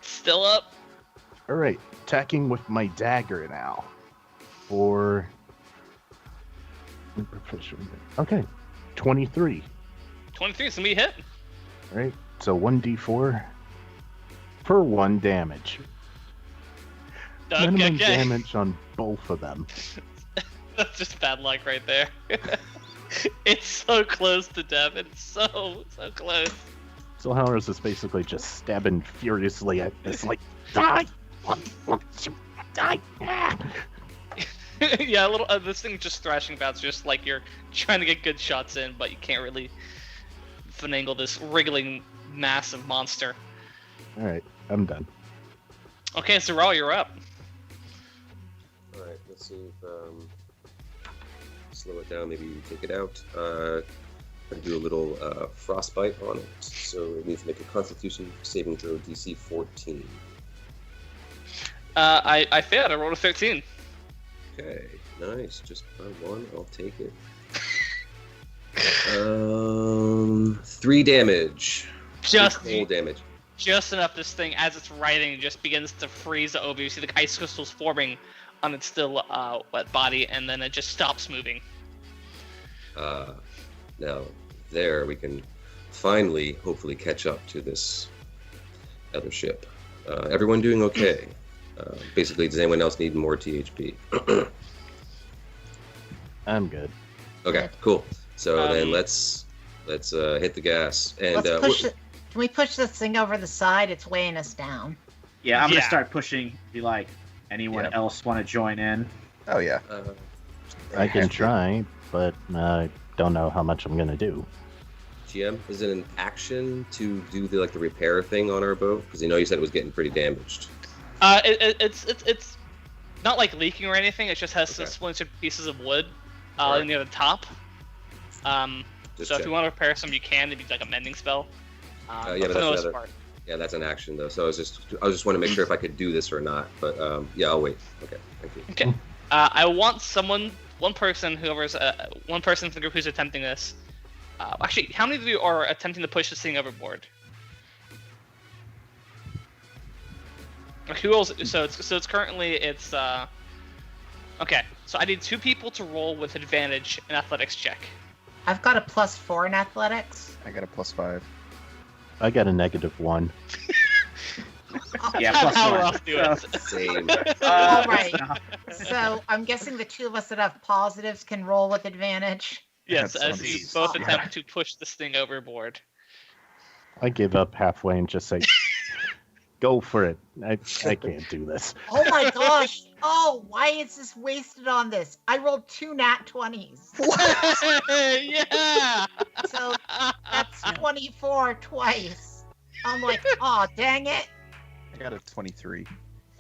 Speaker 4: Still up.
Speaker 2: All right, attacking with my dagger now. For okay, 23.
Speaker 4: 23 is gonna be a hit.
Speaker 2: All right, so 1d4 for 1 damage. Minimum
Speaker 4: Okay.
Speaker 2: damage on both of them.
Speaker 4: That's just bad luck right there. It's so close to death. It's so close.
Speaker 2: So Halros is basically just stabbing furiously at this, like, die! Die! Ah!
Speaker 4: Yeah, a little. This thing just thrashing about, just like you're trying to get good shots in, but you can't really finagle this wriggling massive monster.
Speaker 2: All right, I'm done.
Speaker 4: Okay, so Raul, you're up.
Speaker 5: Alright. let's see if slow it down. Maybe you take it out. Do a little frostbite on it. So it needs to make a Constitution saving throw DC 14.
Speaker 4: I failed. I rolled a 13.
Speaker 5: Okay, nice. Just by one, I'll take it. 3 damage.
Speaker 4: Just
Speaker 5: full damage.
Speaker 4: Just enough. This thing, as it's writhing, just begins to freeze over. You see the ice crystals forming on its still wet body, and then it just stops moving.
Speaker 5: Now, there we can finally, hopefully, catch up to this other ship. Everyone doing okay? Basically, does anyone else need more THP?
Speaker 2: I'm good.
Speaker 5: Okay, cool. So then let's hit the gas and
Speaker 3: Let's push it. Can we push this thing over the side? It's weighing us down.
Speaker 6: Yeah, I'm gonna
Speaker 4: Yeah.
Speaker 6: start pushing. Be like, anyone
Speaker 7: Yeah.
Speaker 6: else want to join in?
Speaker 7: Oh yeah.
Speaker 2: I can try, but I don't know how much I'm gonna do.
Speaker 5: GM, is it an action to do the repair thing on our boat? Because you said it was getting pretty damaged.
Speaker 4: It's not like leaking or anything. It just has some
Speaker 5: Okay.
Speaker 4: splintered pieces of wood
Speaker 5: Alright.
Speaker 4: near the top.
Speaker 5: Just
Speaker 4: So if
Speaker 5: check.
Speaker 4: you want to repair some, you can. It'd be like a mending spell.
Speaker 5: Yeah,
Speaker 4: But
Speaker 5: but
Speaker 4: for
Speaker 5: that's
Speaker 4: the most
Speaker 5: another-
Speaker 4: part,
Speaker 5: Yeah, that's an action though. So I just want to make sure if I could do this or not. But yeah, I'll wait. Okay, thank you.
Speaker 4: okay. I want one person in the group who's attempting this. Actually, how many of you are attempting to push this thing overboard? Like, who else? So it's currently okay. So I need 2 people to roll with advantage in athletics check.
Speaker 3: I've got a +4 in athletics.
Speaker 7: I got a +5.
Speaker 2: I got a -1.
Speaker 6: Yeah,
Speaker 4: How
Speaker 6: +1.
Speaker 4: else do it?
Speaker 5: Same.
Speaker 3: All right. So I'm guessing the 2 of us that have positives can roll with advantage.
Speaker 4: Yes,
Speaker 7: That
Speaker 4: as
Speaker 7: sounds-
Speaker 4: you both
Speaker 3: Yeah.
Speaker 4: attempt to push this thing overboard.
Speaker 2: I give up halfway and just say, "Go for it." I can't do this.
Speaker 3: Oh my gosh! Oh, why is this wasted on this? I rolled 2 nat 20s,
Speaker 4: Yeah.
Speaker 3: so that's 24 twice. I'm like, oh dang it!
Speaker 7: I got a 23.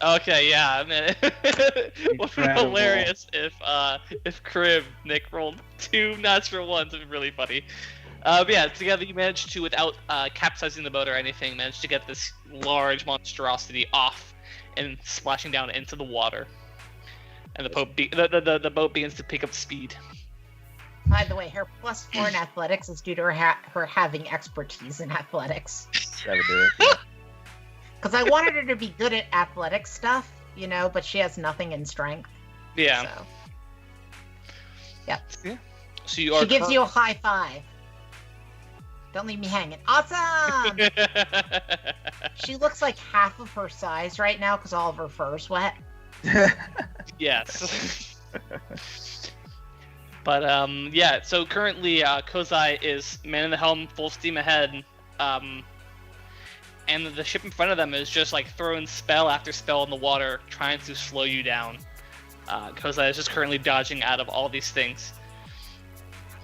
Speaker 4: Okay, yeah. I mean, would be
Speaker 6: Incredible.
Speaker 4: hilarious if Crib Nick rolled 2 natural ones. It'd be really funny. But yeah, together you managed to, without capsizing the boat or anything, managed to get this large monstrosity off and splashing down into the water. And the boat begins to pick up speed.
Speaker 3: By the way, her +4 in athletics is due to her having expertise in athletics.
Speaker 7: That'll do it. Yeah.
Speaker 3: Because I wanted her to be good at athletic stuff, but she has nothing in strength.
Speaker 4: Yeah.
Speaker 3: So.
Speaker 4: So you are.
Speaker 3: She gives you a high five. Don't leave me hanging. Awesome! She looks like half of her size right now because all of her fur's wet.
Speaker 4: Yes. But yeah. So currently, Kozai is manning the helm, full steam ahead. And the ship in front of them is just throwing spell after spell in the water, trying to slow you down. Kozai is just currently dodging out of all these things.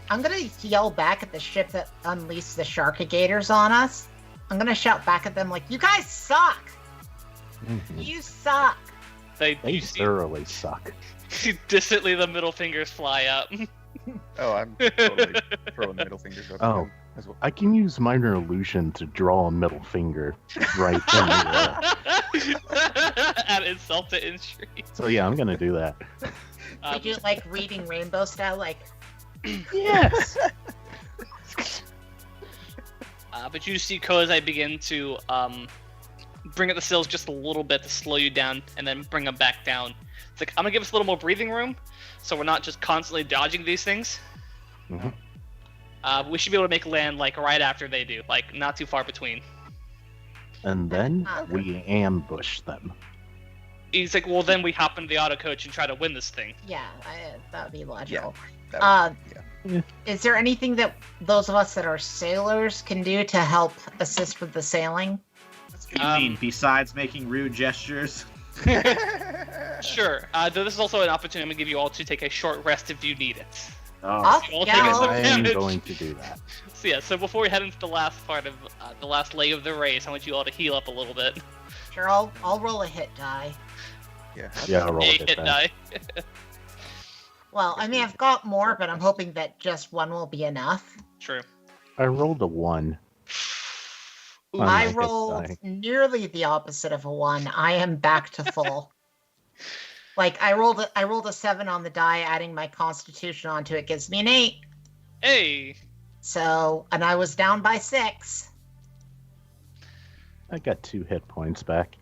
Speaker 3: I'm gonna yell back at the ship that unleashed the Sharkigators on us. I'm gonna shout back at them like, "You guys suck! You suck!"
Speaker 2: They
Speaker 4: You see
Speaker 2: thoroughly suck.
Speaker 4: distantly the middle fingers fly up.
Speaker 7: Oh, I'm totally throwing middle fingers up.
Speaker 2: Oh.
Speaker 7: As well.
Speaker 2: I can use minor illusion to draw a middle finger right in the air.
Speaker 4: Add insult to injury.
Speaker 2: So yeah, I'm gonna do that.
Speaker 3: Did you like reading Rainbow style? Like,
Speaker 2: Yes.
Speaker 4: But you see Kozai begin to bring up the sails just a little bit to slow you down, and then bring them back down. It's like, I'm gonna give us a little more breathing room, so we're not just constantly dodging these things.
Speaker 2: Mhm.
Speaker 4: We should be able to make land right after they do, not too far between.
Speaker 2: And then we ambush them.
Speaker 4: He's like, well, then we hop into the auto coach and try to win this thing.
Speaker 3: yeah, that would be logical.
Speaker 7: That would-
Speaker 3: Is there anything that those of us that are sailors can do to help assist with the sailing?
Speaker 6: What do you mean? Besides making rude gestures?
Speaker 4: Sure. Though this is also an opportunity. I'm gonna give you all to take a short rest if you need it.
Speaker 6: Oh,
Speaker 3: I'll
Speaker 4: You'll take
Speaker 3: go.
Speaker 4: some
Speaker 2: I am
Speaker 4: damage.
Speaker 2: going to do that.
Speaker 4: So yeah. So before we head into the last part of the last leg of the race, I want you all to heal up a little bit.
Speaker 3: Sure, I'll roll a hit die.
Speaker 7: Yeah.
Speaker 2: Yeah, I'll roll a
Speaker 4: A
Speaker 2: hit
Speaker 4: hit
Speaker 2: die.
Speaker 4: die.
Speaker 3: Well, I mean, I've got more, but I'm hoping that just one will be enough.
Speaker 4: True.
Speaker 2: I rolled a 1.
Speaker 4: Ooh,
Speaker 2: On my
Speaker 3: I
Speaker 2: hit
Speaker 3: rolled
Speaker 2: die.
Speaker 3: nearly the opposite of a 1. I am back to full. Like I rolled a 7 on the die, adding my constitution onto it gives me an 8.
Speaker 4: hey.
Speaker 3: So, and I was down by 6.
Speaker 2: I got 2 hit points back.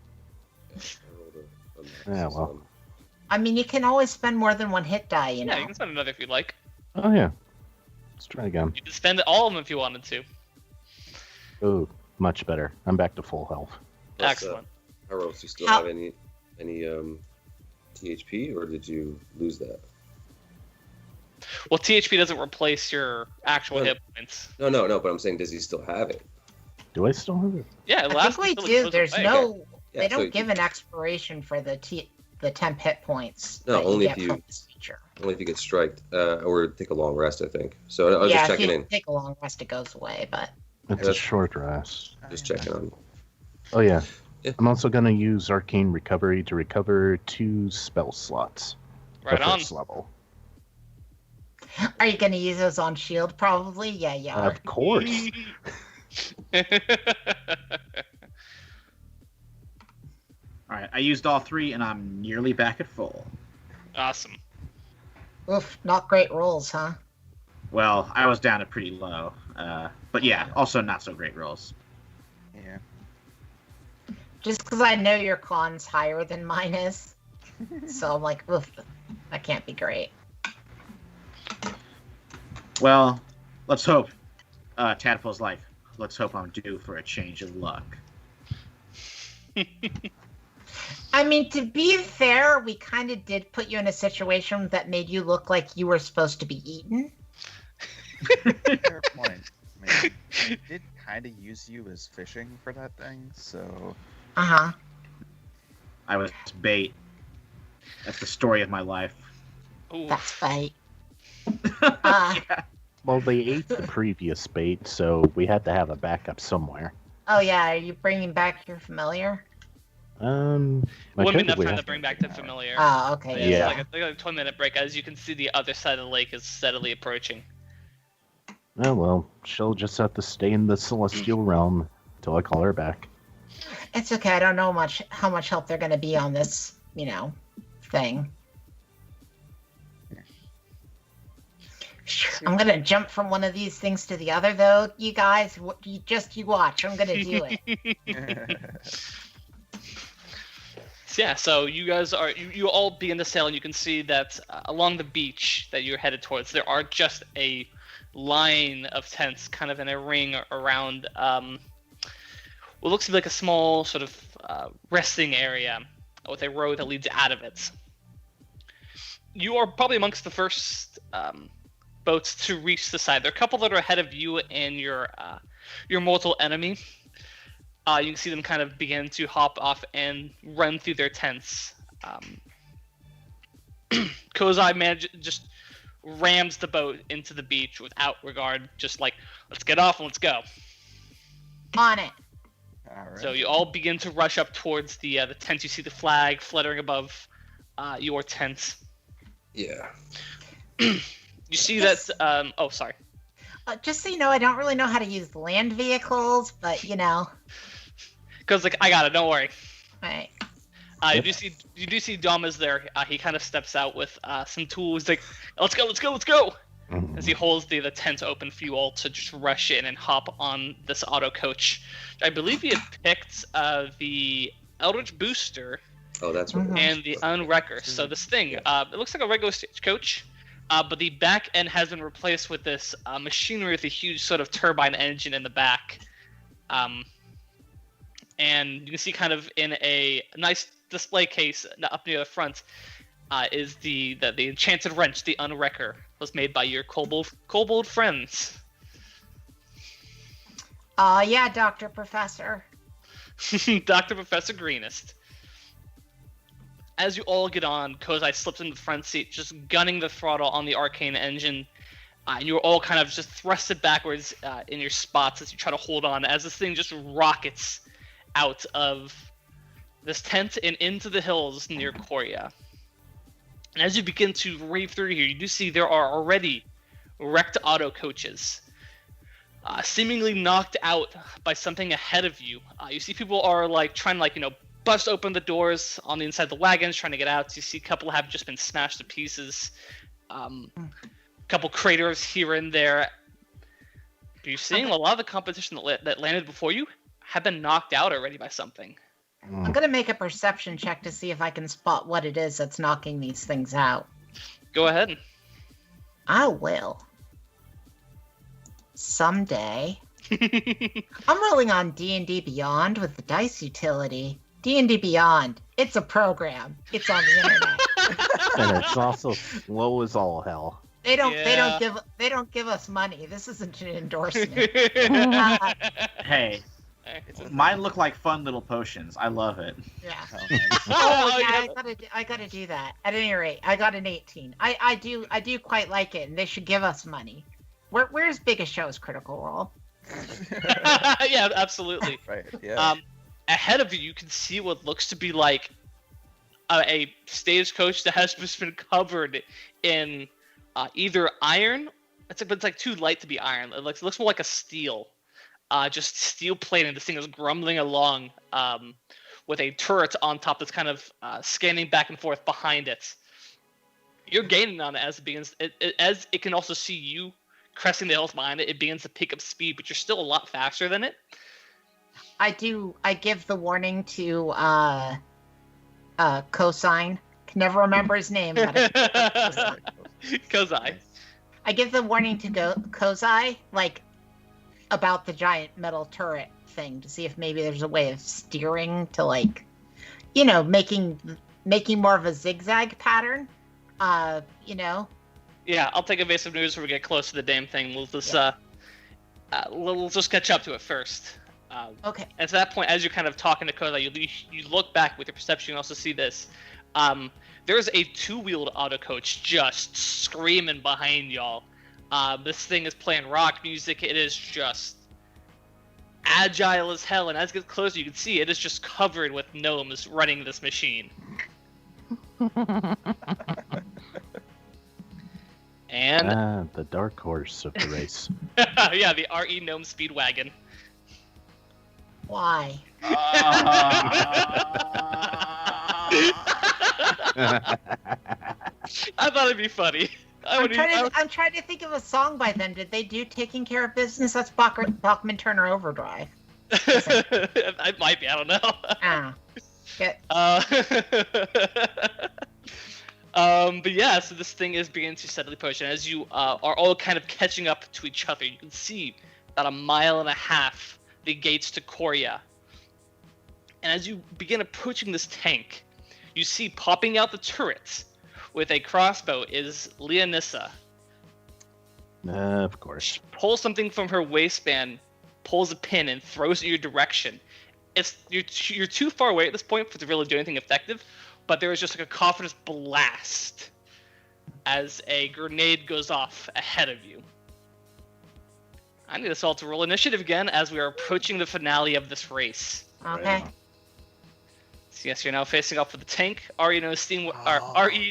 Speaker 5: I rolled a max
Speaker 2: Yeah,
Speaker 5: of
Speaker 2: well.
Speaker 5: 1.
Speaker 3: I mean, you can always spend more than 1 hit die, you
Speaker 4: Yeah,
Speaker 3: know.
Speaker 4: you can spend another if you like.
Speaker 2: Oh yeah. Let's try again.
Speaker 4: You can spend all of them if you wanted to.
Speaker 2: Ooh, much better. I'm back to full health.
Speaker 5: Plus,
Speaker 4: Excellent.
Speaker 5: Haros, do you still
Speaker 3: How-
Speaker 5: have any THP, or did you lose that?
Speaker 4: Well, THP doesn't replace your actual
Speaker 5: Well,
Speaker 4: hit points.
Speaker 5: No, but I'm saying, does he still have it?
Speaker 2: Do I still have it?
Speaker 4: Yeah, it
Speaker 3: I
Speaker 4: lasts
Speaker 3: think we
Speaker 4: until it
Speaker 3: do.
Speaker 4: goes
Speaker 3: There's
Speaker 4: away.
Speaker 3: no.
Speaker 5: Yeah,
Speaker 3: They
Speaker 5: so
Speaker 3: don't give an expiration for the temp hit points.
Speaker 5: No,
Speaker 3: that you
Speaker 5: only
Speaker 3: get
Speaker 5: if you-
Speaker 3: from this feature.
Speaker 5: Only if you get striked, or take a long rest, I think. So I was
Speaker 3: Yeah,
Speaker 5: just
Speaker 3: if
Speaker 5: checking
Speaker 3: you
Speaker 5: in.
Speaker 3: take a long rest, it goes away. But
Speaker 2: It's a
Speaker 5: that's-
Speaker 2: short rest.
Speaker 5: Just checking on.
Speaker 2: Oh yeah.
Speaker 5: Yeah.
Speaker 2: I'm also gonna use Arcane Recovery to recover 2 spell slots.
Speaker 4: Right
Speaker 2: the
Speaker 4: on.
Speaker 2: first level.
Speaker 3: are you going to use those on shield? Probably. Yeah, you are.
Speaker 2: Of course.
Speaker 6: All right, I used all 3, and I'm nearly back at full.
Speaker 4: Awesome.
Speaker 3: Oof, not great rolls, huh?
Speaker 6: Well, I was down at pretty low, but yeah, also not so great rolls.
Speaker 7: Yeah.
Speaker 3: Just because I know your con's higher than mine is, so I'm like, oof, that can't be great.
Speaker 6: Well, let's hope. Tadpole's like, let's hope I'm due for a change of luck.
Speaker 3: I mean, to be fair, we kind of did put you in a situation that made you look like you were supposed to be eaten.
Speaker 7: Fair point. I mean, I did kind of use you as fishing for that thing, so
Speaker 3: Uh-huh.
Speaker 6: I was bait. That's the story of my life.
Speaker 4: Ooh.
Speaker 3: That's fine. Uh,
Speaker 2: Well, they ate the previous bait, so we had to have a backup somewhere.
Speaker 3: oh yeah, are you bringing back your familiar?
Speaker 2: I
Speaker 4: Wouldn't be
Speaker 2: think
Speaker 4: enough
Speaker 2: we
Speaker 4: time
Speaker 2: have
Speaker 4: to bring back the familiar.
Speaker 3: Oh, okay.
Speaker 2: Yeah.
Speaker 4: Like a 20-minute break. As you can see, the other side of the lake is steadily approaching.
Speaker 2: Oh well, she'll just have to stay in the celestial realm until I call her back.
Speaker 3: It's okay. I don't know how much help they're going to be on this, thing. I'm going to jump from one of these things to the other, though. You guys, you watch. I'm going to do it.
Speaker 4: So, yeah, so you guys are you all begin to sail, and you can see that along the beach that you're headed towards, there are just a line of tents, kind of in a ring around what looks to be like a small sort of resting area with a road that leads out of it. You are probably amongst the first boats to reach the side. There are a couple that are ahead of you and your mortal enemy. You can see them kind of begin to hop off and run through their tents. Kozai just rams the boat into the beach without regard, just like, let's get off and let's go.
Speaker 3: On it.
Speaker 7: all right.
Speaker 4: So you all begin to rush up towards the tent. You see the flag fluttering above your tent.
Speaker 5: Yeah.
Speaker 4: You see that. Oh, sorry.
Speaker 3: Just so you know, I don't really know how to use land vehicles, but
Speaker 4: Because like I got it. Don't worry.
Speaker 3: Right.
Speaker 4: You do see Dom is there. He kind of steps out with some tools. Like, let's go.
Speaker 2: Mhm.
Speaker 4: As he holds the tent open for you all to just rush in and hop on this auto coach. I believe he had picked the Eldritch Booster
Speaker 5: Oh, that's what.
Speaker 3: Mhm.
Speaker 4: and the Unwrecker. So this thing, it looks like a regular stagecoach, but the back end has been replaced with this machinery with a huge sort of turbine engine in the back. And you can see kind of in a nice display case up near the front is the enchanted wrench, the Unwrecker, was made by your kobold friends.
Speaker 3: Yeah, Dr. Professor.
Speaker 4: Dr. Professor Greenest. As you all get on, Kozai slips into the front seat, just gunning the throttle on the arcane engine. And you're all kind of just thrusted backwards in your spots as you try to hold on, as this thing just rockets out of this tent and into the hills near Korea. And as you begin to rave through here, you do see there are already wrecked auto coaches, seemingly knocked out by something ahead of you. You see people are like trying to bust open the doors on the inside of the wagons, trying to get out. You see a couple have just been smashed to pieces. Couple craters here and there. But you're seeing a lot of the competition that landed before you have been knocked out already by something.
Speaker 3: I'm gonna make a perception check to see if I can spot what it is that's knocking these things out.
Speaker 4: Go ahead.
Speaker 3: I will. Someday. I'm rolling on D&D Beyond with the dice utility. D&D Beyond. It's a program. It's on the internet.
Speaker 2: And it's also slow as all hell.
Speaker 3: They don't give us money. This isn't an endorsement.
Speaker 6: Hey, mine look like fun little potions. I love it.
Speaker 3: Yeah.
Speaker 7: Oh, nice.
Speaker 3: Oh yeah, I gotta do that. At any rate, I got an 18. I do quite like it, and they should give us money. Where's biggest show's Critical Role?
Speaker 4: Yeah, absolutely.
Speaker 7: Right. Yeah.
Speaker 4: Ahead of you, you can see what looks to be like a stagecoach that has just been covered in either iron. But it's like too light to be iron. It looks more like a steel. Just steel plating. This thing is grumbling along with a turret on top that's kind of scanning back and forth behind it. You're gaining on it as it begins. As it can also see you cresting the hills behind it, it begins to pick up speed, but you're still a lot faster than it.
Speaker 3: I give the warning to Cosine. Can never remember his name. But
Speaker 4: Kozai.
Speaker 3: I give the warning to Kozai, like, about the giant metal turret thing, to see if maybe there's a way of steering to, like, making more of a zigzag pattern.
Speaker 4: Yeah, I'll take evasive news when we get close to the damn thing. We'll just catch up to it first.
Speaker 3: Okay.
Speaker 4: And to that point, as you're kind of talking to Kozai, you look back with your perception. You also see this. There's a two-wheeled auto coach just screaming behind y'all. This thing is playing rock music. It is just agile as hell, and as it gets closer, you can see it is just covered with gnomes running this machine. And
Speaker 2: the dark horse of the race.
Speaker 4: yeah, the RE Gnome Speedwagon.
Speaker 3: Why?
Speaker 4: I thought it'd be funny.
Speaker 3: I'm trying to think of a song by them. Did they do "Taking Care of Business"? That's Bachman Turner Overdrive.
Speaker 4: It might be. I don't know. But yeah, so this thing is beginning to steadily push, and as you are all kind of catching up to each other, you can see about 1.5 miles the gates to Korea. And as you begin approaching this tank, you see popping out the turrets with a crossbow is Leonissa.
Speaker 2: Of course.
Speaker 4: Pulls something from her waistband, pulls a pin, and throws it in your direction. You're too far away at this point for it to really do anything effective, but there is just like a cacophonous blast as a grenade goes off ahead of you. I need us all to roll initiative again as we are approaching the finale of this race.
Speaker 3: Okay.
Speaker 4: So yes, you're now facing off with the tank, RE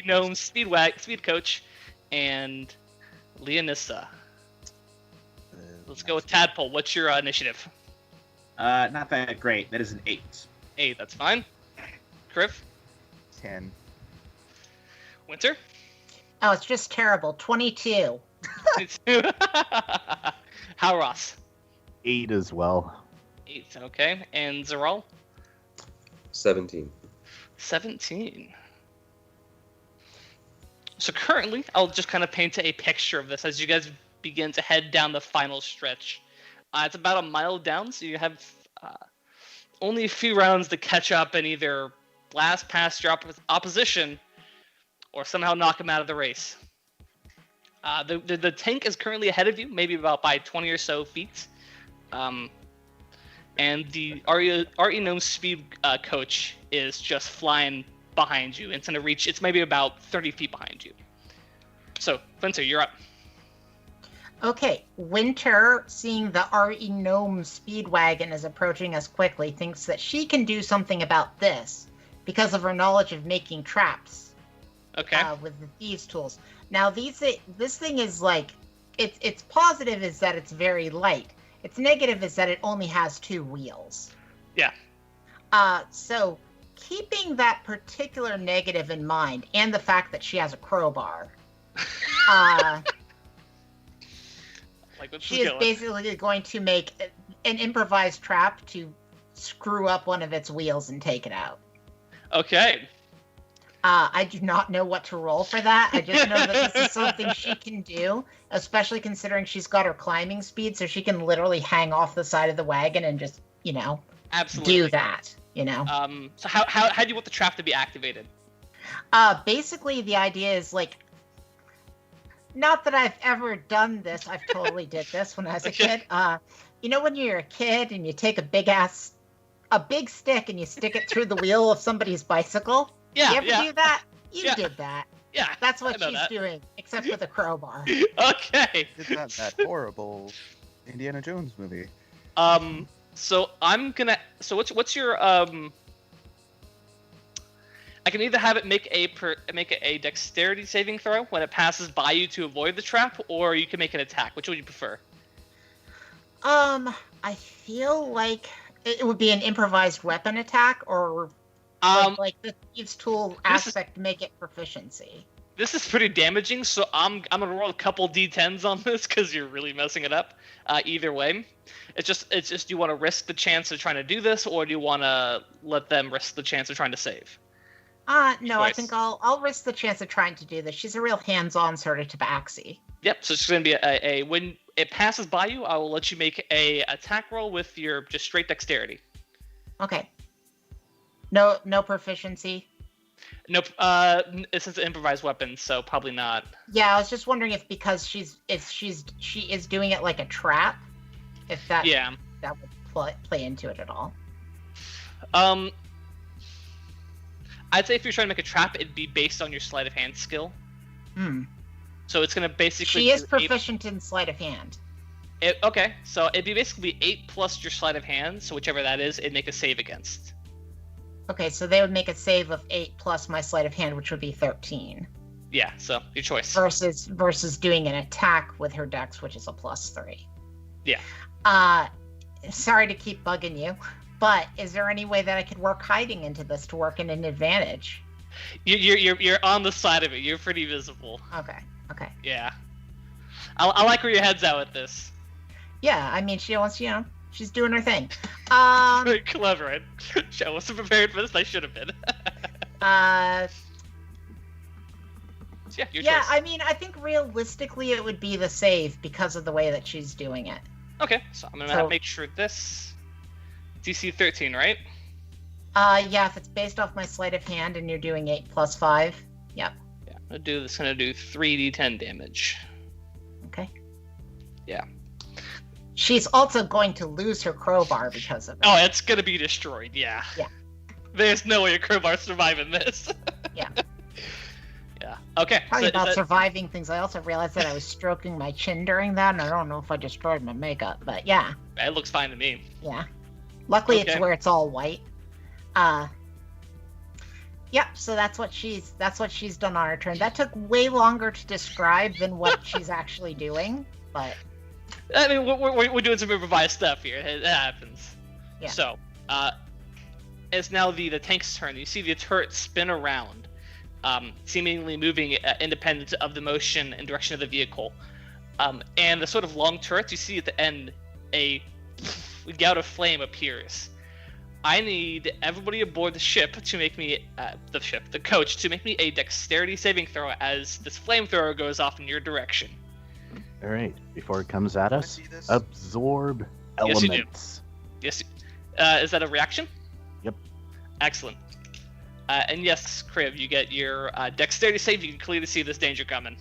Speaker 4: Gnome Speed Coach, and Leonissa. Let's go with Tadpole. What's your initiative?
Speaker 6: Not that great. That is an 8.
Speaker 4: 8, that's fine. Criff?
Speaker 7: 10.
Speaker 4: Winter?
Speaker 3: Oh, it's just terrible. 22.
Speaker 4: How, Ross?
Speaker 2: 8 as well.
Speaker 4: 8, okay. And Zeral?
Speaker 5: 17.
Speaker 4: 17. So currently, I'll just kind of paint a picture of this as you guys begin to head down the final stretch. It's about 1 mile down, so you have only a few rounds to catch up and either blast past your opposition or somehow knock them out of the race. The tank is currently ahead of you, maybe about by 20 or so feet. And the RE Gnome Speed Coach is just flying behind you. It's going to reach, it's maybe about 30 feet behind you. So, Flinter, you're up.
Speaker 3: Okay, Winter, seeing the RE Gnome Speedwagon is approaching us quickly, thinks that she can do something about this because of her knowledge of making traps
Speaker 4: Okay.
Speaker 3: with the thieves' tools. Now, this thing is like, its positive is that it's very light. Its negative is that it only has 2 wheels.
Speaker 4: Yeah.
Speaker 3: So keeping that particular negative in mind, and the fact that she has a crowbar,
Speaker 4: Like, what's
Speaker 3: she is basically going to make an improvised trap to screw up one of its wheels and take it out.
Speaker 4: Okay.
Speaker 3: I do not know what to roll for that. I just know that this is something she can do, especially considering she's got her climbing speed, so she can literally hang off the side of the wagon and just,
Speaker 4: Absolutely.
Speaker 3: do that,
Speaker 4: So how do you want the trap to be activated?
Speaker 3: Basically, the idea is, like, not that I've ever done this. I've totally did this when I was a kid. When you're a kid and you take a big stick and you stick it through the wheel of somebody's bicycle?
Speaker 4: Yeah,
Speaker 3: You ever do that? You
Speaker 4: Yeah.
Speaker 3: did that.
Speaker 4: Yeah.
Speaker 3: That's what
Speaker 4: I know
Speaker 3: she's
Speaker 4: that.
Speaker 3: doing, except with a crowbar.
Speaker 4: Okay.
Speaker 7: It's not that horrible Indiana Jones movie.
Speaker 4: So I'm gonna. So what's your I can either have it make a dexterity saving throw when it passes by you to avoid the trap, or you can make an attack. Which would you prefer?
Speaker 3: I feel like it would be an improvised weapon attack, or like the thieves' tool aspect make it proficiency.
Speaker 4: This is pretty damaging, so I'm gonna roll a couple d10s on this because you're really messing it up. Either way, it's just do you want to risk the chance of trying to do this, or do you want to let them risk the chance of trying to save?
Speaker 3: No, I
Speaker 4: Choice.
Speaker 3: think I'll risk the chance of trying to do this. She's a real hands-on sort of tabaxi.
Speaker 4: Yep. So it's gonna be a when it passes by you, I will let you make a attack roll with your just straight dexterity.
Speaker 3: Okay. No proficiency.
Speaker 4: Nope. It's an improvised weapon, so probably not.
Speaker 3: Yeah, I was just wondering if because she is doing it like a trap, if that would play into it at all.
Speaker 4: I'd say if you're trying to make a trap, it'd be based on your sleight of hand skill. So it's gonna basically.
Speaker 3: She is
Speaker 4: do
Speaker 3: proficient in sleight of hand.
Speaker 4: Okay, so it'd be basically 8 plus your sleight of hand. So whichever that is, it'd make a save against.
Speaker 3: Okay, so they would make a save of 8 plus my sleight of hand, which would be 13.
Speaker 4: Yeah. So your choice.
Speaker 3: Versus doing an attack with her dex, which is a +3.
Speaker 4: Yeah.
Speaker 3: Sorry to keep bugging you, but is there any way that I could work hiding into this to work in an advantage?
Speaker 4: You're on the side of it. You're pretty visible.
Speaker 3: Okay.
Speaker 4: Yeah. I like where your head's at with this.
Speaker 3: Yeah, I mean, she wants, she's doing her thing.
Speaker 4: Very clever. I wasn't prepared for this. I should have been. Yeah, your choice.
Speaker 3: I mean, I think realistically it would be the save because of the way that she's doing it.
Speaker 4: Okay, so I'm gonna make sure this DC 13, right?
Speaker 3: Yeah, if it's based off my sleight of hand and you're doing 8 plus 5, yep.
Speaker 4: Yeah, I'm gonna do 3d10 damage.
Speaker 3: Okay.
Speaker 4: Yeah.
Speaker 3: She's also going to lose her crowbar because of it.
Speaker 4: Oh, it's gonna be destroyed. Yeah.
Speaker 3: Yeah.
Speaker 4: There's no way your crowbar's surviving this.
Speaker 3: Yeah.
Speaker 4: Yeah. Okay.
Speaker 3: Talking
Speaker 4: so
Speaker 3: about
Speaker 4: is that-
Speaker 3: surviving things, I also realized that I was stroking my chin during that, and I don't know if I destroyed my makeup, but yeah.
Speaker 4: It looks fine to me.
Speaker 3: Yeah. Luckily, it's
Speaker 4: Okay.
Speaker 3: where it's all white. Yep. So that's what she's done on her turn. That took way longer to describe than what she's actually doing, but
Speaker 4: I mean, we're doing some improvised stuff here. It happens.
Speaker 3: Yeah.
Speaker 4: So, it's now the tank's turn. You see the turret spin around, seemingly moving independent of the motion and direction of the vehicle. And the sort of long turrets, you see at the end, a gout of flame appears. I need everybody aboard the ship to make me, the coach, to make me a dexterity saving throw as this flamethrower goes off in your direction.
Speaker 2: All right, before it comes at
Speaker 7: Can I
Speaker 2: us,
Speaker 7: see this?
Speaker 2: absorb
Speaker 4: Yes, you do.
Speaker 2: elements.
Speaker 4: Yes. Is that a reaction?
Speaker 2: Yep.
Speaker 4: Excellent. And yes, Crib, you get your dexterity save. You can clearly see this danger coming.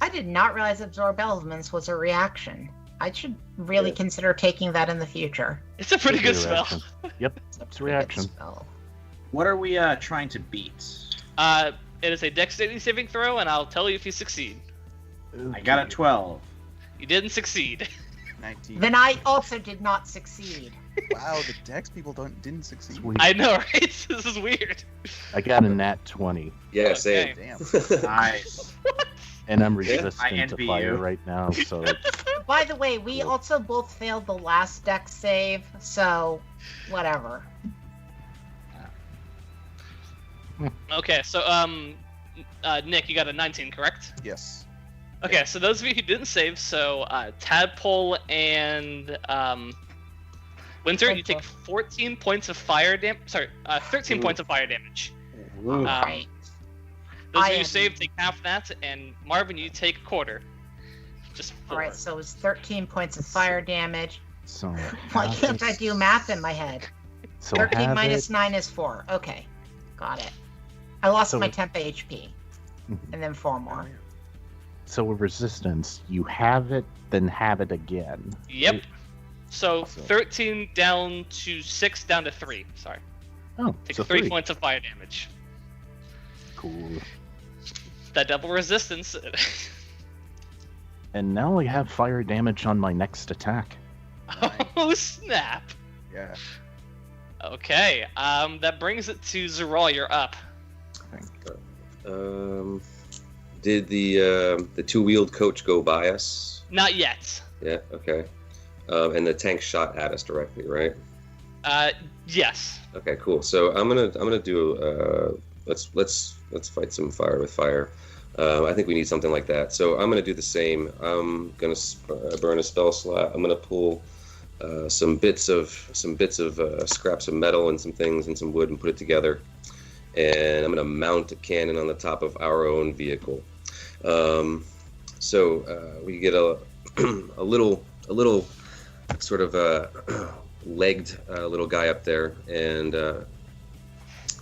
Speaker 3: I did not realize absorb elements was a reaction. I should really consider taking that in the future.
Speaker 4: It's a pretty good
Speaker 2: It's a
Speaker 4: spell.
Speaker 2: reaction. Yep, it's a
Speaker 3: Pretty good
Speaker 2: reaction.
Speaker 3: spell.
Speaker 6: What are we trying to beat?
Speaker 4: It is a dexterity saving throw, and I'll tell you if you succeed.
Speaker 6: I got a 12.
Speaker 4: You didn't succeed.
Speaker 7: 19.
Speaker 3: Then I also did not succeed.
Speaker 7: Wow, the Dex people didn't succeed.
Speaker 2: Sweet.
Speaker 4: I know, right? This is weird.
Speaker 2: I got a nat 20,
Speaker 5: Yeah, same.
Speaker 7: Damn.
Speaker 6: Nice.
Speaker 2: and I'm
Speaker 5: Yeah.
Speaker 2: resistant
Speaker 6: I
Speaker 2: to
Speaker 6: envy
Speaker 2: fire
Speaker 6: you.
Speaker 2: right now, so it's
Speaker 3: By the way, we also both failed the last deck save, so whatever.
Speaker 4: Okay, so Nick, you got a 19, correct?
Speaker 7: Yes.
Speaker 4: Okay, so those of you who didn't save, so Tadpole and Winter, you take 14 points of fire damage. Sorry, 13 points of fire damage.
Speaker 3: Right.
Speaker 4: Those
Speaker 3: I
Speaker 4: of you who
Speaker 3: am-
Speaker 4: saved take half that, and Marvin, you take a quarter. Just 4.
Speaker 3: Alright, so it's 13 points of fire damage.
Speaker 2: so.
Speaker 3: Why
Speaker 2: half
Speaker 3: can't I
Speaker 2: is-
Speaker 3: do math in my head?
Speaker 2: So
Speaker 3: 13
Speaker 2: have
Speaker 3: minus
Speaker 2: it-
Speaker 3: 9 is 4. Okay. Got it. I lost
Speaker 2: So
Speaker 3: my
Speaker 2: it-
Speaker 3: temp HP. And then 4 more.
Speaker 2: So with resistance, you have it, then have it again.
Speaker 4: Yep.
Speaker 2: Right?
Speaker 4: So
Speaker 2: So-
Speaker 4: 13 down to 6 down to 3. Sorry.
Speaker 2: Oh,
Speaker 4: Take
Speaker 2: so
Speaker 4: 3 points of fire damage.
Speaker 2: Cool.
Speaker 4: That double resistance.
Speaker 2: And now I have fire damage on my next attack.
Speaker 4: Oh snap!
Speaker 7: Yeah.
Speaker 4: Okay, that brings it to Zeral. You're up.
Speaker 5: Did the two-wheeled coach go by us?
Speaker 4: Not yet.
Speaker 5: Yeah. Okay. And the tank shot at us directly, right?
Speaker 4: Yes.
Speaker 5: Okay. Cool. So I'm gonna do let's fight some fire with fire. I think we need something like that. So I'm gonna do the same. I'm gonna burn a spell slot. I'm gonna pull some bits of scraps of metal and some things and some wood and put it together. And I'm gonna mount a cannon on the top of our own vehicle. So we get a little sort of legged little guy up there, and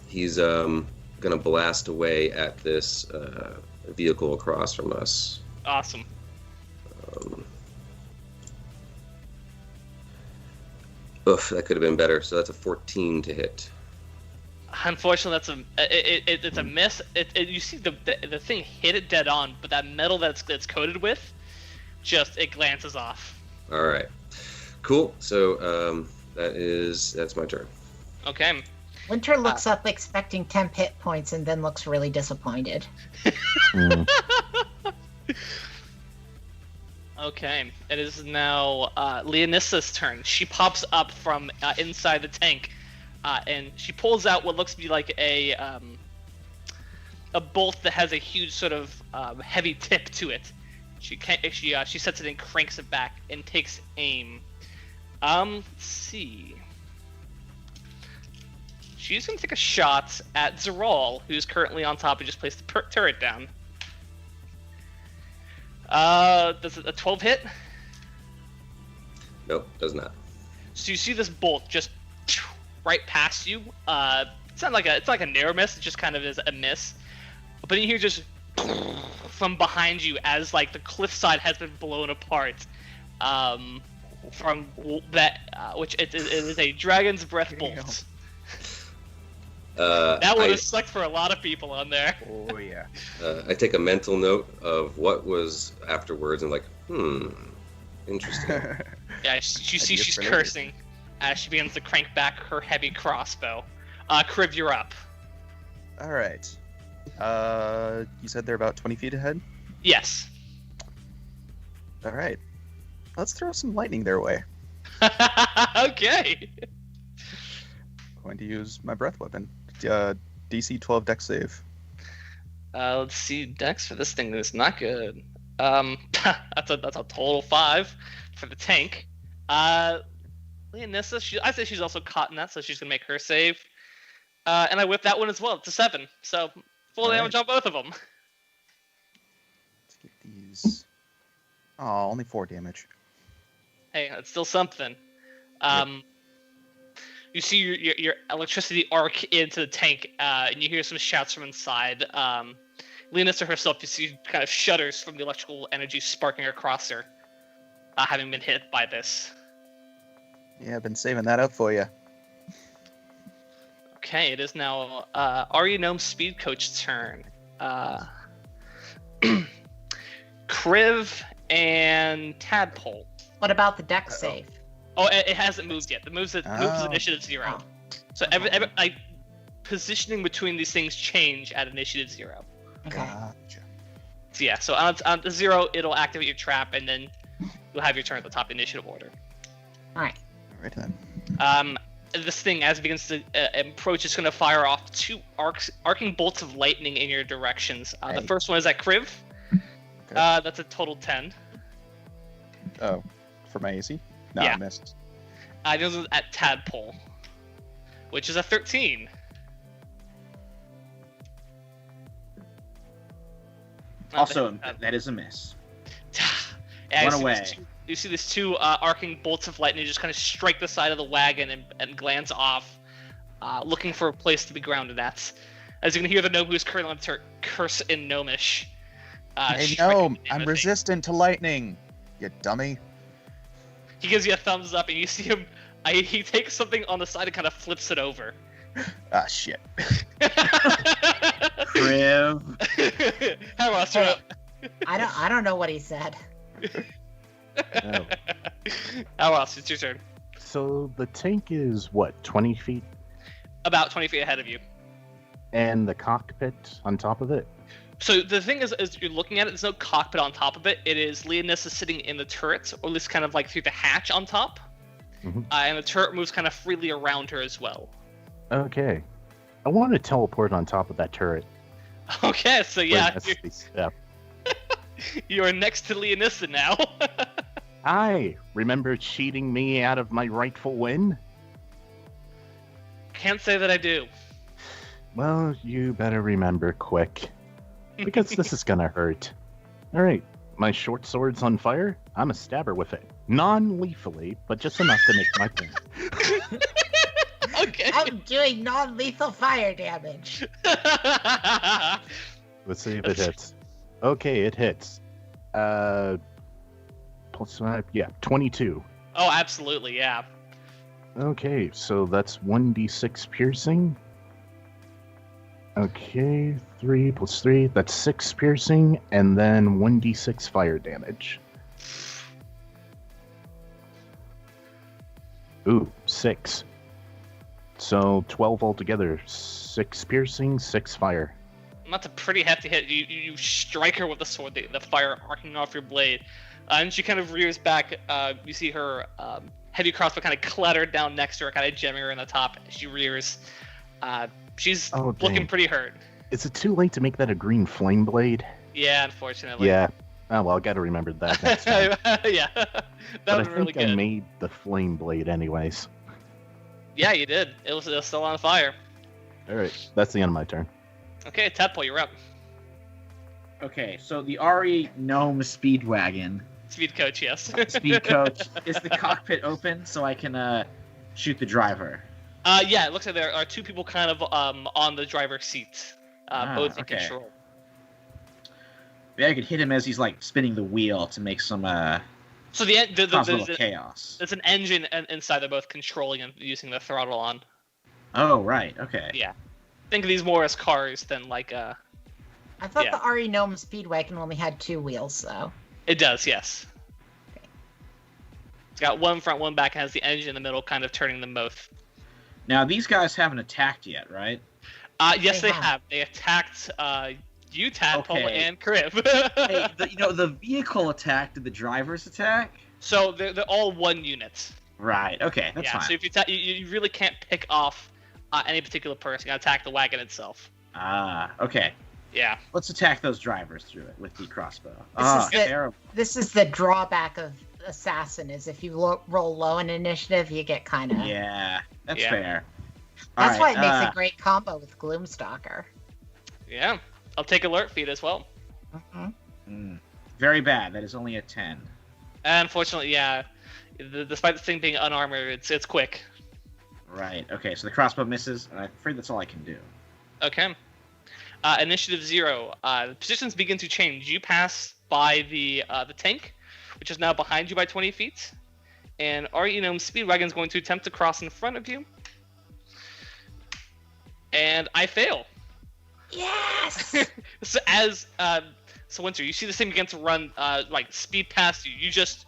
Speaker 5: he's gonna blast away at this vehicle across from us.
Speaker 4: Awesome.
Speaker 5: Oof, that could have been better. So that's a 14 to hit.
Speaker 4: Unfortunately, it's a miss. You see the thing hit it dead on, but that metal that's coated with, it glances off.
Speaker 5: All right, cool. So that's my turn.
Speaker 4: Okay.
Speaker 3: Winter looks up expecting temp hit points and then looks really disappointed.
Speaker 2: Mm.
Speaker 4: Okay. It is now Leonissa's turn. She pops up from inside the tank, and she pulls out what looks to be like a bolt that has a huge sort of heavy tip to it. She sets it and cranks it back and takes aim. Let's see. She's gonna take a shot at Zeral, who's currently on top and just placed the turret down. Does a 12 hit?
Speaker 5: Nope, does not.
Speaker 4: So you see this bolt just right past you. It's not like a narrow miss. It just kind of is a miss. But you hear just from behind you as like the cliffside has been blown apart. From that, which it is a dragon's breath bolt. That would have sucked for a lot of people on there.
Speaker 7: Oh yeah.
Speaker 5: I take a mental note of what was afterwards and like, interesting.
Speaker 4: Yeah, you see
Speaker 7: Idea
Speaker 4: she's
Speaker 7: for later.
Speaker 4: cursing as she begins to crank back her heavy crossbow. Kriv, you're up.
Speaker 7: All right. You said they're about 20 feet ahead.
Speaker 4: Yes.
Speaker 7: All right. Let's throw some lightning their way.
Speaker 4: Okay.
Speaker 7: Going to use my breath weapon. DC 12 dex save.
Speaker 4: Let's see. Dex for this thing is not good. That's a total 5 for the tank. Leonissa, I say she's also caught in that, so she's gonna make her save. And I whip that one as well. It's a 7, so full
Speaker 7: All
Speaker 4: damage on both of them.
Speaker 7: Let's get these. Oh, only 4 damage.
Speaker 4: Hey, that's still something. You see your electricity arc into the tank, and you hear some shouts from inside. Leonissa herself, you see, kind of shudders from the electrical energy sparking across her, having been hit by this.
Speaker 7: Yeah, I've been saving that up for you.
Speaker 4: Okay, it is now Arya Gnome Speed Coach's turn. Kriv, and Tadpole.
Speaker 3: What about the deck save?
Speaker 4: Oh, it hasn't moved yet. The moves is initiative 0.
Speaker 3: Oh.
Speaker 4: So positioning between these things change at initiative 0.
Speaker 3: Okay.
Speaker 7: Gotcha.
Speaker 4: So yeah, so on the 0, it'll activate your trap, and then you'll have your turn at the top of the initiative order.
Speaker 3: All right.
Speaker 7: All right then.
Speaker 4: This thing, as it begins to approach, is going to fire off 2 arcing bolts of lightning in your directions. The first one is at Kriv.
Speaker 7: Okay.
Speaker 4: That's a total 10.
Speaker 7: Oh, for my AC? No,
Speaker 4: Yeah.
Speaker 7: I missed.
Speaker 4: This is at Tadpole, which is a 13.
Speaker 6: Also, that is a miss.
Speaker 4: Yeah,
Speaker 6: Run away.
Speaker 4: You see these 2 arcing bolts of lightning just kind of strike the side of the wagon and glance off, looking for a place to be grounded at. As you can hear the gnome who's currently on turret curse in Gnomish.
Speaker 7: Hey,
Speaker 4: striking
Speaker 7: gnome,
Speaker 4: the
Speaker 7: I'm
Speaker 4: thing.
Speaker 7: resistant to lightning. You dummy.
Speaker 4: He gives you a thumbs up, and you see him. He takes something on the side and kind of flips it over.
Speaker 7: Ah, shit.
Speaker 6: Kriv.
Speaker 4: How else? You're up.
Speaker 3: I don't know what he said.
Speaker 2: Oh.
Speaker 4: How else? It's your turn.
Speaker 2: So the tank is what, 20 feet,
Speaker 4: About 20 feet ahead of you.
Speaker 2: and the cockpit on top of it.
Speaker 4: So the thing is, as you're looking at it, there's no cockpit on top of it. It is Leonidas is sitting in the turret, or at least kind of like through the hatch on top.
Speaker 2: Mhm.
Speaker 4: And the turret moves kind of freely around her as well.
Speaker 2: Okay, I want to teleport on top of that turret.
Speaker 4: Okay, so yeah,
Speaker 2: Wait, yeah.
Speaker 4: you're next to Leonissa now.
Speaker 2: I remember cheating me out of my rightful win.
Speaker 4: Can't say that I do.
Speaker 2: Well, you better remember quick, because this is gonna hurt. All right, my short sword's on fire. I'm a stabber with it, non-lethally, but just enough to make my point.
Speaker 4: Okay.
Speaker 3: I'm doing non-lethal fire damage.
Speaker 2: Let's see if it hits. Okay, it hits. +5, yeah, 22.
Speaker 4: Oh, absolutely, yeah.
Speaker 2: Okay, so that's 1d6 piercing. Okay, 3 + 3, that's 6 piercing, and then 1d6 fire damage. Ooh, 6. So 12 altogether. 6 piercing, 6 fire.
Speaker 4: That's a pretty hefty hit. You strike her with the sword, the fire arcing off your blade. And she kind of rears back. You see her heavy crossbow kind of clattered down next to her, kind of jamming her in the top. She rears. She's
Speaker 2: Oh,
Speaker 4: looking
Speaker 2: dang.
Speaker 4: pretty hurt.
Speaker 2: Is it too late to make that a green flame blade?
Speaker 4: Yeah, unfortunately.
Speaker 2: Yeah. Oh, well, I gotta remember that next time.
Speaker 4: Yeah. That
Speaker 2: But
Speaker 4: was
Speaker 2: I
Speaker 4: really
Speaker 2: think I
Speaker 4: good.
Speaker 2: made the flame blade anyways.
Speaker 4: Yeah, you did. It was still on fire.
Speaker 2: Alright, that's the end of my turn.
Speaker 4: Okay, Tadpole, you're up.
Speaker 6: Okay, so the Ari Gnome Speedwagon,
Speaker 4: Speed coach, yes.
Speaker 6: Speed Coach, is the cockpit open so I can shoot the driver?
Speaker 4: Yeah, it looks like there are 2 people kind of on the driver's seat, both in
Speaker 6: okay.
Speaker 4: control.
Speaker 6: Maybe I could hit him as he's like spinning the wheel to make some
Speaker 4: So the
Speaker 6: cause a little chaos.
Speaker 4: there's an engine inside. They're both controlling and using the throttle on.
Speaker 6: Oh right, okay.
Speaker 4: Yeah. Think of these more as cars than like
Speaker 3: I thought
Speaker 4: Yeah.
Speaker 3: the RE Gnome Speedwagon only had 2 wheels, though.
Speaker 4: It does, yes. It's got one front, one back, and has the engine in the middle, kind of turning them both.
Speaker 6: Now these guys haven't attacked yet, right?
Speaker 4: Yes,
Speaker 3: They
Speaker 4: they
Speaker 3: have.
Speaker 4: have. They attacked you, Tadpole,
Speaker 6: Okay.
Speaker 4: and Crib.
Speaker 6: Hey, the vehicle attack. Did the drivers attack?
Speaker 4: So they're all one unit.
Speaker 6: Right. Okay, that's
Speaker 4: yeah.
Speaker 6: fine.
Speaker 4: So if you really can't pick off any particular person. You gotta attack the wagon itself.
Speaker 6: Okay.
Speaker 4: Yeah.
Speaker 6: Let's attack those drivers through it with the crossbow.
Speaker 3: This is the-
Speaker 6: Terrible.
Speaker 3: This is the drawback of Assassin, is if you roll low in initiative, you get kind of...
Speaker 6: Yeah, that's
Speaker 4: Yeah.
Speaker 6: fair.
Speaker 3: That's why
Speaker 6: Alright,
Speaker 3: it makes a great combo with Gloomstalker.
Speaker 4: Yeah. I'll take alert feed as well.
Speaker 6: Very bad. That is only a 10.
Speaker 4: Unfortunately, yeah. Despite the thing being unarmored, it's quick.
Speaker 6: Right. Okay, so the crossbow misses. I'm afraid that's all I can do.
Speaker 4: Okay. Initiative 0. Positions begin to change. You pass by the tank, which is now behind you by 20 feet. And Speedwagon is going to attempt to cross in front of you. And I fail.
Speaker 3: Yes!
Speaker 4: So as So Winter, you see this thing begin to run, like speed past you. You just,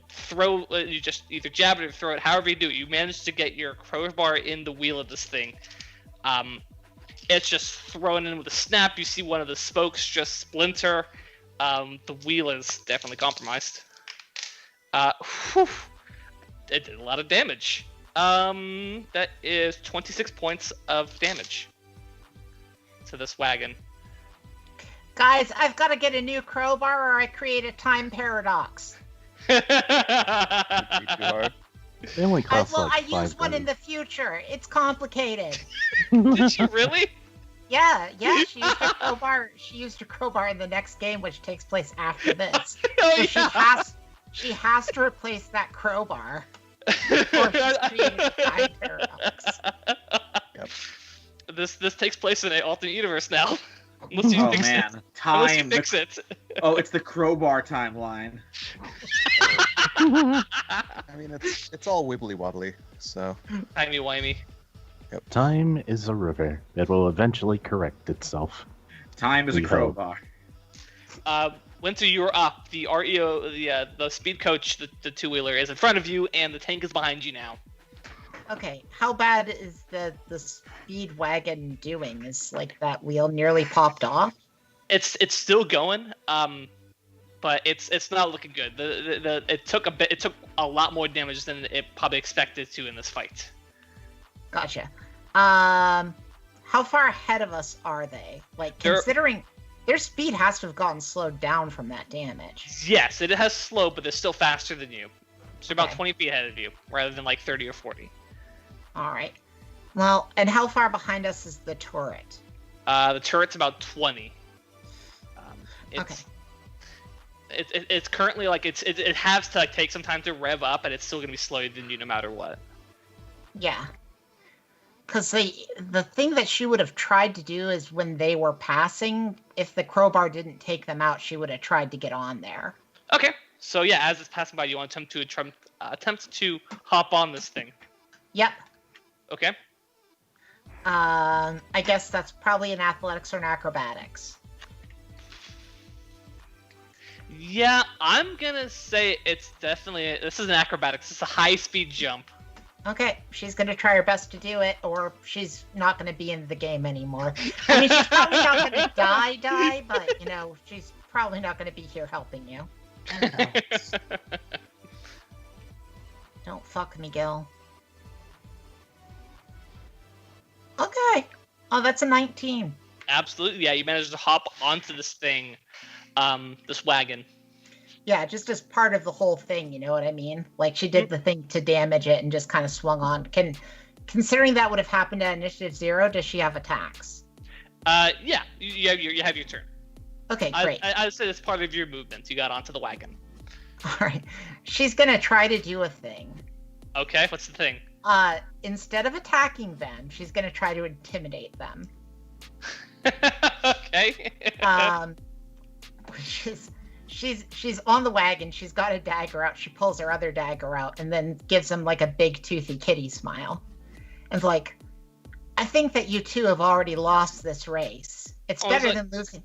Speaker 4: throw. You just either jab it or throw it. However you do it, you manage to get your crowbar in the wheel of this thing. It's just thrown in with a snap. You see one of the spokes just splinter. The wheel is definitely compromised. Whew. It did a lot of damage. That is 26 points of damage to this wagon.
Speaker 3: Guys, I've got to get a new crowbar or I create a time paradox.
Speaker 7: Too hard.
Speaker 2: They only cost
Speaker 3: I
Speaker 2: like
Speaker 3: use one in the future. It's complicated.
Speaker 4: Did you really?
Speaker 3: Yeah, she used a crowbar. She used a crowbar in the next game, which takes place after this.
Speaker 4: Oh,
Speaker 3: So
Speaker 4: yeah.
Speaker 3: she has to replace that crowbar. Or she's creating a time paradox.
Speaker 7: Yep.
Speaker 4: This takes place in an alternate universe now. Unless you
Speaker 6: Oh
Speaker 4: fix
Speaker 6: man,
Speaker 4: it. Unless you
Speaker 6: time.
Speaker 4: fix it.
Speaker 6: Oh, it's the crowbar timeline.
Speaker 7: I mean, it's all wibbly wobbly. So
Speaker 4: Timey-wimey.
Speaker 2: Time is a river. It will eventually correct itself.
Speaker 6: Time is a
Speaker 2: We hope.
Speaker 6: crowbar.
Speaker 4: Winter, you're up. The REO, the speed coach, the two-wheeler is in front of you, and the tank is behind you now.
Speaker 3: Okay, how bad is the speed wagon doing? Is like that wheel nearly popped off?
Speaker 4: It's still going, but it's not looking good. It took a lot more damage than it probably expected to in this fight.
Speaker 3: Gotcha. How far ahead of us are they? Like, considering their speed has to have gotten slowed down from that damage.
Speaker 4: Yes, it has slowed, but they're still faster than you. So about
Speaker 3: Okay.
Speaker 4: 20 feet ahead of you, rather than like 30 or 40.
Speaker 3: All right. Well, and how far behind us is the turret?
Speaker 4: The turret's about 20.
Speaker 3: Okay.
Speaker 4: It's currently like it has to like take some time to rev up, and it's still gonna be slower than you no matter what.
Speaker 3: Yeah. Because the thing that she would have tried to do is when they were passing, if the crowbar didn't take them out, she would have tried to get on there.
Speaker 4: Okay. So yeah, as it's passing by, you want to attempt to hop on this thing.
Speaker 3: Yep.
Speaker 4: Okay.
Speaker 3: I guess that's probably an athletics or an acrobatics.
Speaker 4: Yeah, I'm gonna say it's definitely this is an acrobatics. It's a high speed jump.
Speaker 3: Okay, she's going to try her best to do it, or she's not going to be in the game anymore. I mean, she's probably not going to die, but, she's probably not going to be here helping you. I don't know. Don't fuck me, Gil. Okay. Oh, that's a 19.
Speaker 4: Absolutely, yeah. You managed to hop onto this thing, this wagon.
Speaker 3: Yeah, just as part of the whole thing, you know what I mean? Like, she did the thing to damage it and just kind of swung on. Considering that would have happened at initiative 0, does she have attacks?
Speaker 4: Yeah, you have your turn.
Speaker 3: Okay, great.
Speaker 4: I'd say it's part of your movement. You got onto the wagon.
Speaker 3: All right. She's going to try to do a thing.
Speaker 4: Okay, what's the thing?
Speaker 3: Instead of attacking them, she's going to try to intimidate them.
Speaker 4: Okay.
Speaker 3: Which is... She's on the wagon. She's got a dagger out. She pulls her other dagger out and then gives him like a big toothy kitty smile. And like, I think that you two have already lost this race. It's better than losing.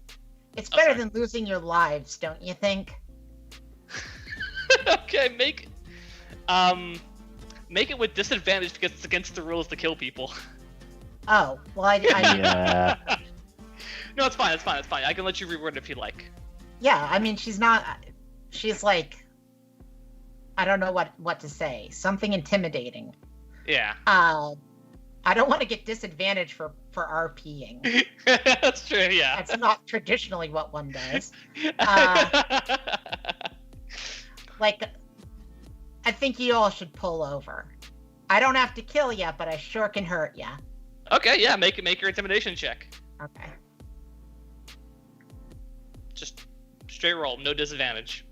Speaker 3: It's better than losing your lives, don't you think?
Speaker 4: Okay, make it with disadvantage because it's against the rules to kill people.
Speaker 3: Oh, well,
Speaker 2: Yeah.
Speaker 4: No, it's fine. It's fine. I can let you reword it if you like.
Speaker 3: Yeah, I mean, she's like, I don't know what to say. Something intimidating.
Speaker 4: Yeah.
Speaker 3: I don't want to get disadvantage for RPing.
Speaker 4: That's true, yeah.
Speaker 3: That's not traditionally what one does. Like, I think you all should pull over. I don't have to kill ya, but I sure can hurt ya.
Speaker 4: Okay, yeah, make your intimidation check.
Speaker 3: Okay.
Speaker 4: Just straight roll, no disadvantage.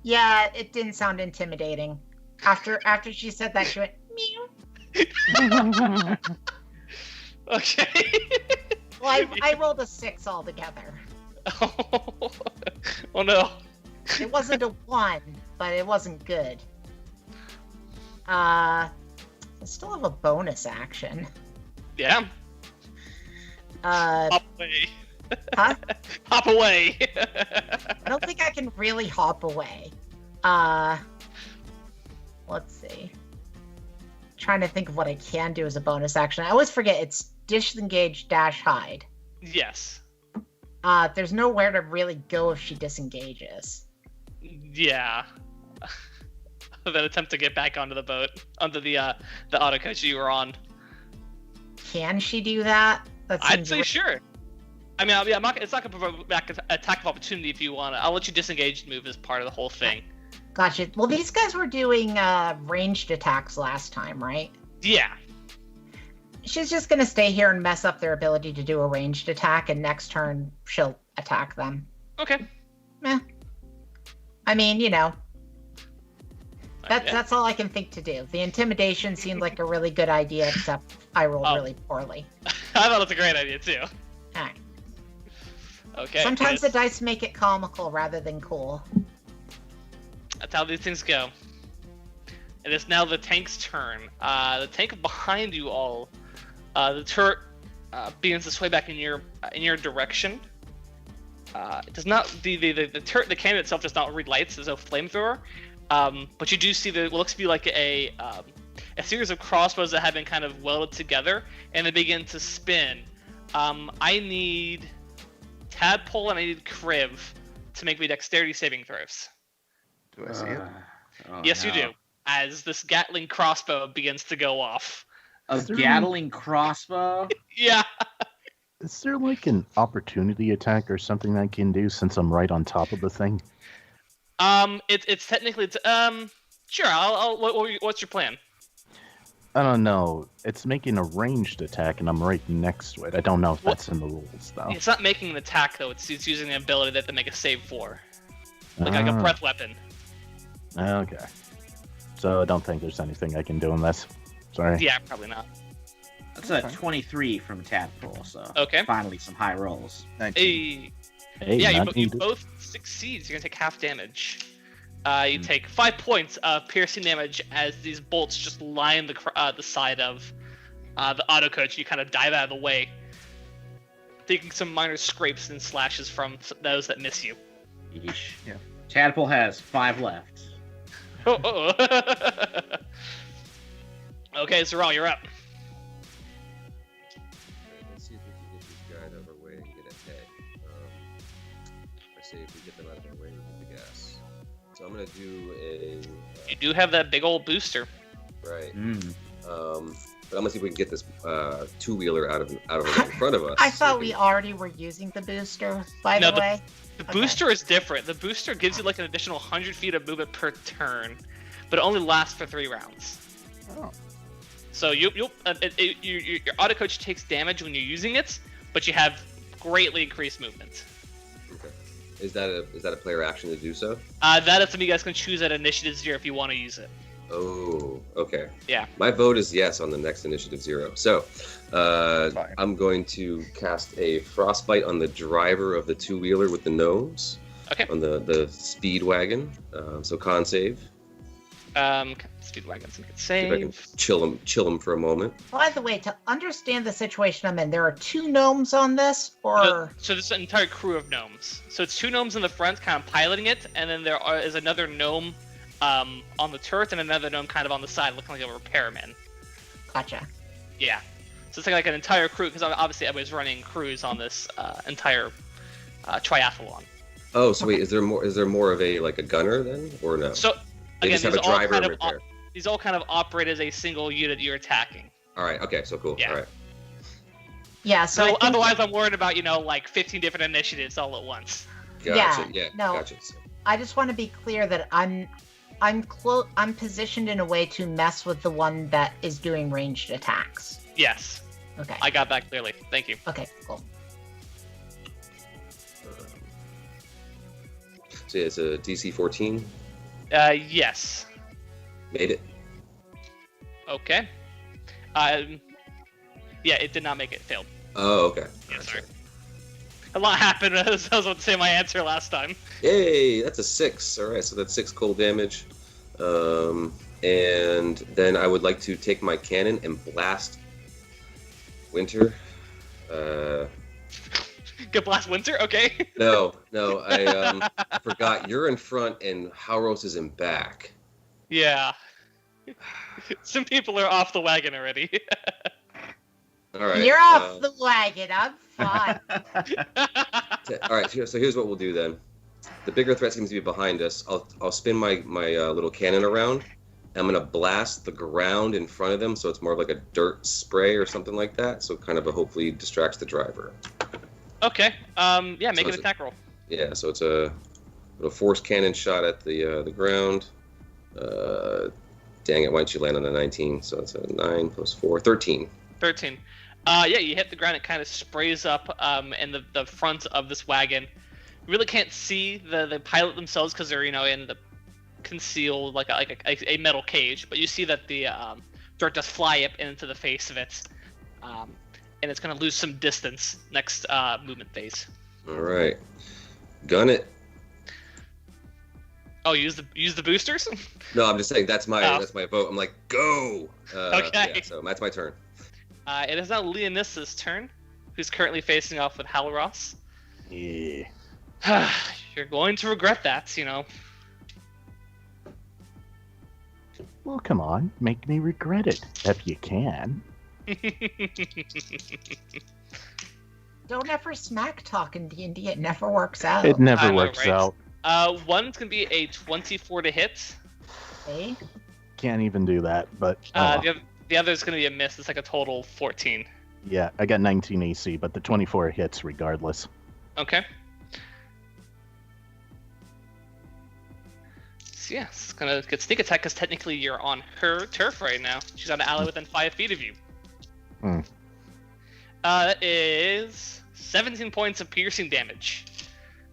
Speaker 3: Yeah, it didn't sound intimidating. After she said that, she went meow.
Speaker 4: Okay.
Speaker 3: Well, I rolled a 6 altogether.
Speaker 4: Oh no.
Speaker 3: It wasn't a 1, but it wasn't good. I still have a bonus action.
Speaker 4: Yeah.
Speaker 3: Uh,
Speaker 4: Up way.
Speaker 3: Huh?
Speaker 4: Hop away.
Speaker 3: I don't think I can really hop away. Let's see. Trying to think of what I can do as a bonus action. I always forget it's disengage dash hide.
Speaker 4: Yes.
Speaker 3: There's nowhere to really go if she disengages.
Speaker 4: Yeah. Then attempt to get back onto the boat, onto the auto coach you were on.
Speaker 3: Can she do that?
Speaker 4: I'd say sure. I mean, it's not gonna provoke back an attack of opportunity if you want to. I'll let you disengage move as part of the whole thing.
Speaker 3: Gotcha. Well, these guys were doing ranged attacks last time, right?
Speaker 4: Yeah.
Speaker 3: She's just gonna stay here and mess up their ability to do a ranged attack, and next turn she'll attack them.
Speaker 4: Okay.
Speaker 3: I mean,
Speaker 4: Yeah.
Speaker 3: that's all I can think to do. The intimidation seemed like a really good idea, except I rolled really poorly.
Speaker 4: I thought it was a great idea too.
Speaker 3: Alright.
Speaker 4: Okay.
Speaker 3: Sometimes the dice make it comical rather than cool.
Speaker 4: That's how these things go. It is now the tank's turn. The tank behind you all, the turret begins to sway back in your direction. It does not the turret, the cannon itself does not read lights. There's no flamethrower, but you do see what looks to be like a series of crossbows that have been kind of welded together, and they begin to spin. I need Tadpole and I need Kriv to make me dexterity saving throws.
Speaker 7: Do I see it?
Speaker 4: Yes, you do. As this Gatling crossbow begins to go off.
Speaker 6: A Gatling crossbow?
Speaker 4: Yeah.
Speaker 2: Is there like an opportunity attack or something I can do since I'm right on top of the thing?
Speaker 4: It's technically sure. What's your plan?
Speaker 2: I don't know. It's making a ranged attack, and I'm right next to it. I don't know if that's in the rules, though.
Speaker 4: It's not making an attack though. It's using an ability that they make a save for, like a breath weapon.
Speaker 2: Okay. So I don't think there's anything I can do in this. Sorry.
Speaker 4: Yeah, probably not.
Speaker 6: That's a 23 from Tadpole, so
Speaker 4: Okay.
Speaker 6: finally some high rolls.
Speaker 7: 19.
Speaker 2: Hey,
Speaker 4: Yeah, you
Speaker 2: 19
Speaker 4: both succeed. So you're gonna take half damage. You take 5 points of piercing damage as these bolts just line the side of the auto coach. You kind of dive out of the way, taking some minor scrapes and slashes from those that miss you.
Speaker 6: Yeesh.
Speaker 7: Yeah.
Speaker 6: Tadpole has 5 left.
Speaker 4: Oh. Okay, Zeral, you're up.
Speaker 5: Let's see if we can get these guys out of our way and get ahead. I say if we get them out of our way, we get the gas. So I'm gonna do
Speaker 4: You do have that big old booster.
Speaker 5: right.
Speaker 6: Mm.
Speaker 5: But I'm gonna see if we can get this two-wheeler out of in front of us.
Speaker 3: I thought we already were using the booster, by the way.
Speaker 4: The
Speaker 3: Okay.
Speaker 4: booster is different. The booster gives you like an additional 100 feet of movement per turn, but it only lasts for 3 rounds.
Speaker 7: Oh.
Speaker 4: So your auto coach takes damage when you're using it, but you have greatly increased movement.
Speaker 5: Okay. Is that a player action to do so?
Speaker 4: That is something you guys can choose at initiative 0 if you want to use it.
Speaker 5: Oh, okay.
Speaker 4: Yeah.
Speaker 5: My vote is yes on the next initiative 0. So,
Speaker 7: Fine.
Speaker 5: I'm going to cast a frostbite on the driver of the two-wheeler with the gnomes.
Speaker 4: Okay.
Speaker 5: On the speed wagon. So con save.
Speaker 4: Speedwagon's a good
Speaker 5: See if I can
Speaker 4: save.
Speaker 5: chill him for a moment.
Speaker 3: By the way, to understand the situation I'm in, there are 2 gnomes on this, or
Speaker 4: So there's an entire crew of gnomes. So it's 2 gnomes in the front, kind of piloting it, and then there is another gnome on the turret and another gnome kind of on the side, looking like a repairman.
Speaker 3: gotcha.
Speaker 4: Yeah. So it's like an entire crew, because obviously everybody's running crews on this entire triathlon.
Speaker 5: Oh, so wait, is there more of a gunner then, or no?
Speaker 4: So
Speaker 5: They
Speaker 4: again,
Speaker 5: just have a driver and repair.
Speaker 4: these all kind of operate as a single unit you're attacking.
Speaker 5: All right. Okay. So cool.
Speaker 4: Yeah.
Speaker 5: All right.
Speaker 3: Yeah, so I
Speaker 4: So
Speaker 3: think,
Speaker 4: otherwise, I'm worried about like 15 different initiatives all at once.
Speaker 5: Gotcha.
Speaker 3: Yeah,
Speaker 5: Yeah.
Speaker 3: no.
Speaker 5: Gotcha. So,
Speaker 3: I just want to be clear that I'm positioned in a way to mess with the one that is doing ranged attacks.
Speaker 4: Yes,
Speaker 3: Okay.
Speaker 4: I got that clearly. Thank you.
Speaker 3: Okay, cool.
Speaker 5: so yeah, it's a DC 14.
Speaker 4: Yes.
Speaker 5: Made it.
Speaker 4: Okay. Yeah, it did not make it. Failed.
Speaker 5: Oh, okay.
Speaker 4: Yeah,
Speaker 5: Gotcha.
Speaker 4: sorry. A lot happened. I was about to say my answer last time.
Speaker 5: Yay! That's a 6. All right. So that's 6 cold damage. And then I would like to take my cannon and blast Winter.
Speaker 4: Good blast winter. Okay.
Speaker 5: No, I forgot. You're in front and Howros is in back.
Speaker 4: Yeah. Some people are off the wagon already.
Speaker 5: All right.
Speaker 3: You're off the wagon. I'm fine.
Speaker 5: All right. So here's what we'll do then. The bigger threat seems to be behind us. I'll spin my little cannon around. I'm gonna blast the ground in front of them, so it's more of like a dirt spray or something like that. So kind of hopefully distracts the driver.
Speaker 4: Okay. Yeah. Make
Speaker 5: So
Speaker 4: an attack roll.
Speaker 5: Yeah. So it's a little force cannon shot at the ground. Dang it! Why don't you land on a 19? So it's a 9 plus 4, 13.
Speaker 4: 13. Yeah, you hit the ground. It kind of sprays up in the front of this wagon. You really can't see the pilot themselves because they're in the concealed like a metal cage. But you see that the dirt does fly up into the face of it, and it's gonna lose some distance next movement phase.
Speaker 5: All right. Gun it.
Speaker 4: Oh, use the boosters.
Speaker 5: No, I'm just saying that's my vote. I'm like, go.
Speaker 4: Okay.
Speaker 5: Yeah, so that's my turn.
Speaker 4: It is now Leonis's turn, who's currently facing off with Halros.
Speaker 2: Yeah.
Speaker 4: You're going to regret that,
Speaker 2: Well, come on, make me regret it if you can.
Speaker 3: Don't ever smack talk in D&D. It never works out.
Speaker 2: It never
Speaker 4: I know,
Speaker 2: works
Speaker 4: right?
Speaker 2: out.
Speaker 4: One's gonna be a 24 to hit.
Speaker 3: Okay.
Speaker 2: Can't even do that. But
Speaker 4: The other's gonna be a miss. It's like a total 14.
Speaker 2: yeah, I got 19 AC, but the 24 hits regardless.
Speaker 4: Okay. So yeah, it's gonna get sneak attack because technically you're on her turf right now. She's got an ally within 5 feet of you. That is 17 points of piercing damage.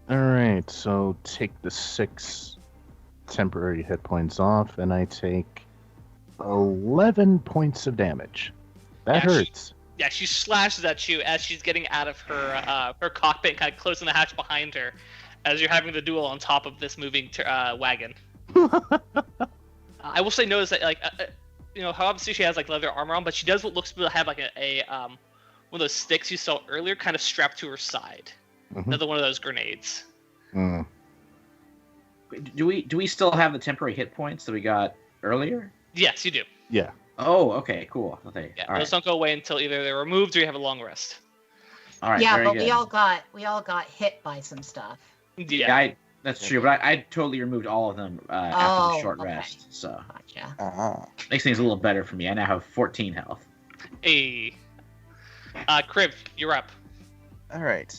Speaker 2: All right, so take the 6 temporary hit points off, and I take 11 points of damage. That hurts.
Speaker 4: She slashes at you as she's getting out of her cockpit, kind of closing the hatch behind her, as you're having the duel on top of this moving wagon. I will say, notice that how obviously she has like leather armor on, but she does what looks to have like a one of those sticks you saw earlier, kind of strapped to her side. Another one of those grenades.
Speaker 6: Do we still have the temporary hit points that we got earlier?
Speaker 4: Yes, you do.
Speaker 2: Yeah.
Speaker 6: Oh, okay, cool. Okay.
Speaker 4: Yeah,
Speaker 6: All
Speaker 4: those
Speaker 6: right.
Speaker 4: don't go away until either they're removed or you have a long rest.
Speaker 6: All right.
Speaker 3: Yeah,
Speaker 6: very
Speaker 3: but
Speaker 6: good.
Speaker 3: we all got hit by some stuff.
Speaker 6: Yeah, that's true. But I totally removed all of them after the short
Speaker 3: okay.
Speaker 6: rest. So
Speaker 3: Gotcha.
Speaker 6: makes things a little better for me. I now have 14 health.
Speaker 4: Hey. Crib, you're up.
Speaker 7: All right.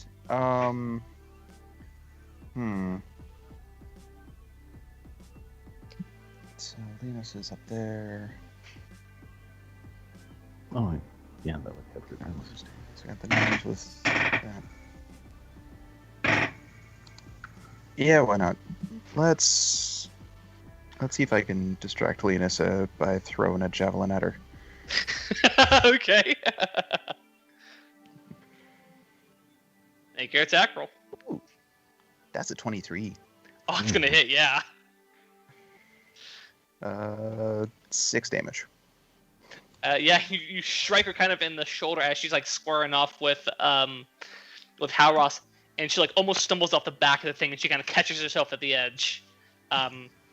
Speaker 7: So Linus is up there.
Speaker 2: Oh, yeah, that would hit regardless.
Speaker 7: So we got the damage with that. Yeah, why not? Let's see if I can distract Linus by throwing a javelin at her.
Speaker 4: Okay. Make your attack roll.
Speaker 7: Ooh, that's a 23.
Speaker 4: Oh, it's gonna hit, yeah.
Speaker 7: 6 damage.
Speaker 4: Yeah, you strike her kind of in the shoulder as she's like squaring off with Halros, and she like almost stumbles off the back of the thing, and she kind of catches herself at the edge.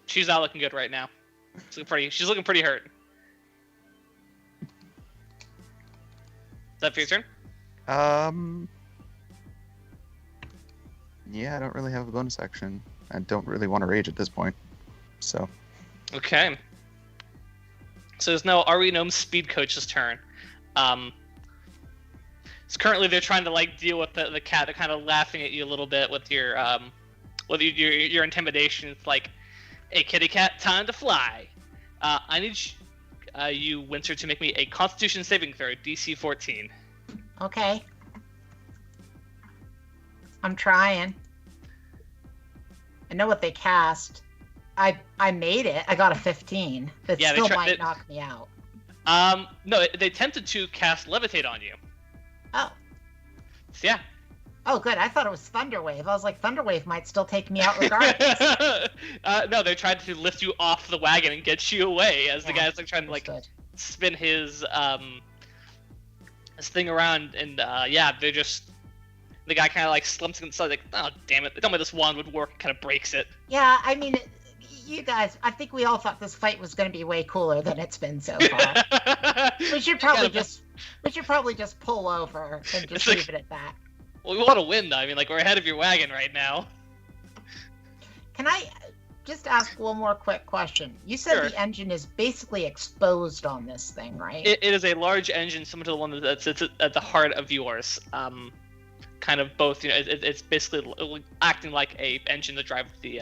Speaker 4: She's not looking good right now. She's looking pretty hurt. Is that for your turn?
Speaker 7: Yeah, I don't really have a bonus action. I don't really want to rage at this point. So.
Speaker 4: Okay. So there's no Ari Gnome Speed Coach's turn. So currently they're trying to like deal with the cat. They're kind of laughing at you a little bit with your intimidation. It's like, hey kitty cat, time to fly. I need you, Winter, to make me a Constitution saving throw, DC 14.
Speaker 3: Okay. I'm trying. I know what they cast. I made it. I got a 15. That
Speaker 4: Yeah,
Speaker 3: still might knock me out.
Speaker 4: No, they attempted to cast Levitate on you.
Speaker 3: Oh.
Speaker 4: So, yeah.
Speaker 3: Oh, good. I thought it was Thunderwave. I was like, Thunderwave might still take me out regardless.
Speaker 4: No, they tried to lift you off the wagon and get you away as the
Speaker 3: Yeah,
Speaker 4: guy's like trying to like
Speaker 3: understood.
Speaker 4: spin his thing around, and yeah, they're The guy kind of like slumps inside, like, oh damn it! Tell me this wand would work. Kind of breaks it.
Speaker 3: Yeah, I mean, you guys, I think we all thought this fight was going to be way cooler than it's been so far. we should probably just pull over and just leave it at that.
Speaker 4: Well, we want to win, though. I mean, like, we're ahead of your wagon right now.
Speaker 3: Can I just ask one more quick question? You said
Speaker 4: Sure.
Speaker 3: the engine is basically exposed on this thing, right?
Speaker 4: It is a large engine similar to the one that sits at the heart of yours. Kind of both, it's basically acting like a engine to drive the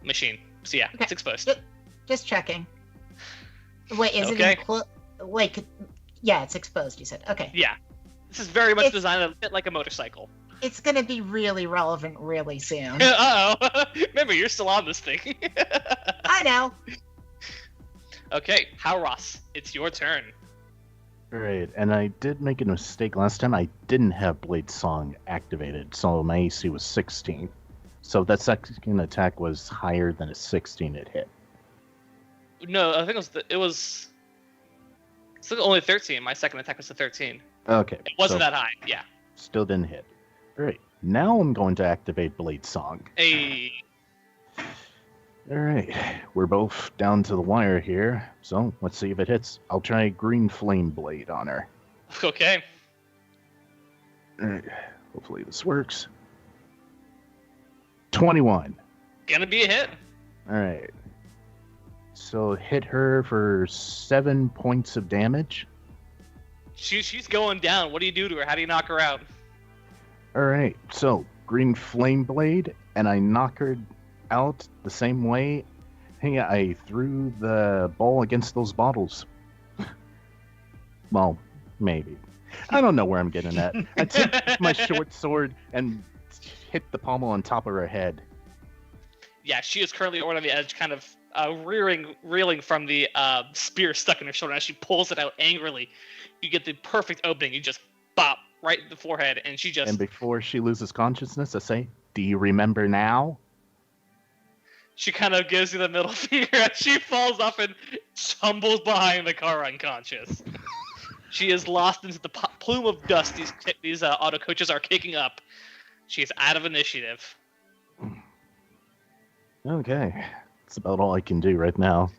Speaker 4: machine. So yeah,
Speaker 3: Okay.
Speaker 4: it's exposed.
Speaker 3: Just checking. Wait, is
Speaker 4: Okay.
Speaker 3: it yeah, it's exposed, you said. Okay.
Speaker 4: Yeah. This is very much
Speaker 3: It's-
Speaker 4: designed to fit like a motorcycle.
Speaker 3: It's going to be really relevant really soon.
Speaker 4: Uh-oh. Remember, you're still on this thing.
Speaker 3: I know.
Speaker 4: Okay, Ross, it's your turn.
Speaker 2: Great, and I did make a mistake last time. I didn't have Blade Song activated, so my AC was 16. So that second attack was higher than a 16 it hit.
Speaker 4: No, I think it was still only 13. My second attack was a 13.
Speaker 2: Okay.
Speaker 4: It wasn't
Speaker 2: so
Speaker 4: that high, yeah.
Speaker 2: Still didn't hit. Great. Now I'm going to activate Blade Song.
Speaker 4: Hey.
Speaker 2: Alright, we're both down to the wire here, so let's see if it hits. I'll try Green Flame Blade on her.
Speaker 4: Okay.
Speaker 2: Alright, hopefully this works. 21.
Speaker 4: Gonna be a hit.
Speaker 2: Alright. So hit her for 7 points of damage.
Speaker 4: She's going down. What do you do to her? How do you knock her out?
Speaker 2: Alright, so Green Flame Blade, and I knock her out the same way. Hey, I threw the ball against those bottles. Well, maybe. I don't know where I'm getting at. I took my short sword and hit the pommel on top of her head.
Speaker 4: Yeah, she is currently right on the edge, kind of reeling from the spear stuck in her shoulder. As she pulls it out angrily, you get the perfect opening. You just bop right in the forehead, and she just...
Speaker 2: And before she loses consciousness, I say, "Do you remember now?"
Speaker 4: She kind of gives you the middle finger as she falls up and tumbles behind the car unconscious. She is lost into the plume of dust these auto coaches are kicking up. She is out of initiative.
Speaker 2: Okay. That's about all I can do right now.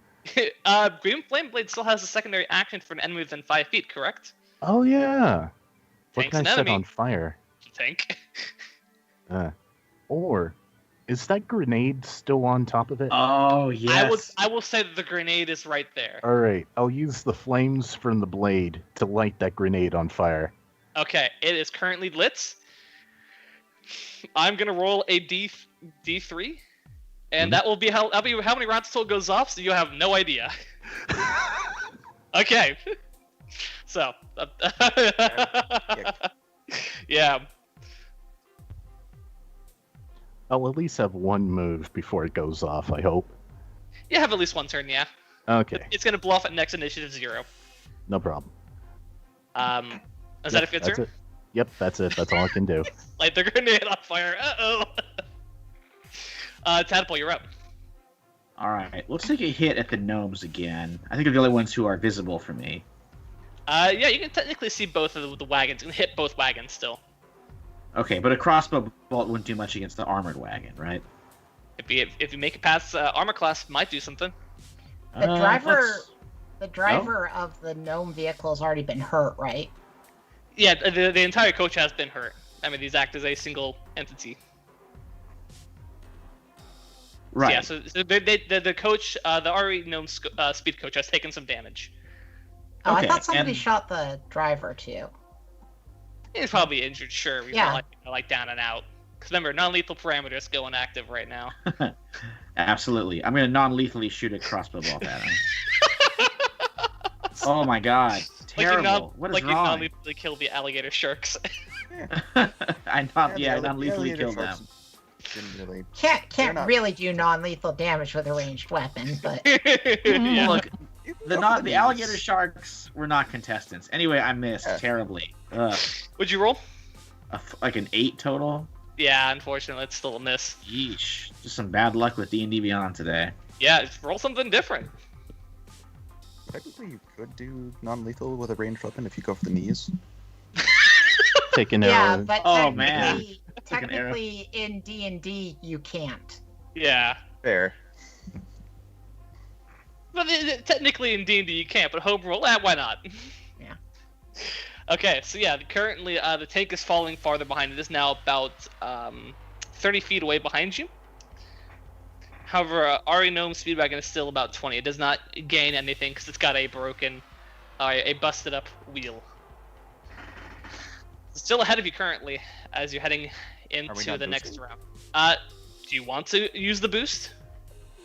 Speaker 4: Green Flame Blade still has a secondary action for an enemy within 5 feet, correct?
Speaker 2: Oh, yeah. What
Speaker 4: Tank's
Speaker 2: can
Speaker 4: an
Speaker 2: I set
Speaker 4: enemy.
Speaker 2: on fire?
Speaker 4: Tank.
Speaker 2: Or is that grenade still on top of it?
Speaker 6: Oh, yes.
Speaker 4: I will say that the grenade is right there.
Speaker 2: All right, I'll use the flames from the blade to light that grenade on fire.
Speaker 4: Okay, it is currently lit. I'm gonna roll a D3, and that'll be how many rounds until it goes off. So you have no idea. Okay, so yeah.
Speaker 2: I'll at least have one move before it goes off, I hope.
Speaker 4: You have at least one turn, yeah.
Speaker 2: Okay,
Speaker 4: It's gonna blow off at next initiative 0.
Speaker 2: no problem.
Speaker 4: Is that a fit
Speaker 2: That's
Speaker 4: turn?
Speaker 2: it. Yep, that's it. That's all I can do.
Speaker 4: Light the grenade on fire. Uh-oh. Tadpole, you're up.
Speaker 6: All right, let's take a hit at the gnomes again. I think they're the only ones who are visible for me.
Speaker 4: Yeah, you can technically see both of the wagons. You can hit both wagons still.
Speaker 6: Okay, but a crossbow bolt wouldn't do much against the armored wagon, right?
Speaker 4: If you make it past armor class, might do something.
Speaker 3: The driver,
Speaker 6: let's-
Speaker 3: the driver of the gnome vehicle has already been hurt, right?
Speaker 4: Yeah, the entire coach has been hurt. I mean, these act as a single entity.
Speaker 6: Right.
Speaker 4: Yeah, so the coach, the RE gnome speed coach, has taken some damage.
Speaker 3: Oh,
Speaker 6: Okay,
Speaker 3: I thought somebody
Speaker 6: and-
Speaker 3: shot the driver too.
Speaker 4: He's probably injured, sure. He's
Speaker 3: Yeah.
Speaker 4: not like down and out. Because remember, non-lethal parameters go inactive right now.
Speaker 6: Absolutely. I'm gonna non-lethally shoot a crossbow bolt at him. Oh my god. Terrible. What is
Speaker 4: like
Speaker 6: wrong?
Speaker 4: you non-lethally kill the alligator sharks.
Speaker 6: I non-lethally killed them.
Speaker 7: Didn't really.
Speaker 3: Can't
Speaker 7: not-
Speaker 3: really do non-lethal damage with a ranged weapon, but
Speaker 4: Yeah.
Speaker 6: Look, the
Speaker 7: Go for
Speaker 6: alligator
Speaker 7: these.
Speaker 6: sharks were not contestants. Anyway, I missed
Speaker 7: Yeah.
Speaker 6: terribly. Ugh.
Speaker 4: Would you roll?
Speaker 6: Like an 8 total.
Speaker 4: Yeah, unfortunately, it's still a miss.
Speaker 6: Yeesh. Just some bad luck with D&D Beyond today.
Speaker 4: Yeah, just roll something different.
Speaker 7: Technically, you could do non-lethal with a ranged weapon if you go for the knees.
Speaker 2: take an
Speaker 3: Yeah,
Speaker 2: arrow.
Speaker 3: but
Speaker 6: Oh, man.
Speaker 3: technically,
Speaker 6: Take an arrow.
Speaker 3: technically in D&D you can't.
Speaker 4: Yeah.
Speaker 7: Fair.
Speaker 4: But technically in D&D you can't, but home roll, why not?
Speaker 3: Yeah.
Speaker 4: Okay, so yeah, currently the tank is falling farther behind. It is now about 30 feet away behind you. However, Ari Gnome's speed wagon is still about 20. It does not gain anything because it's got a broken, a busted up wheel. It's still ahead of you currently as you're heading into
Speaker 7: not
Speaker 4: the next
Speaker 7: boosting?
Speaker 4: round. Do you want to use the boost?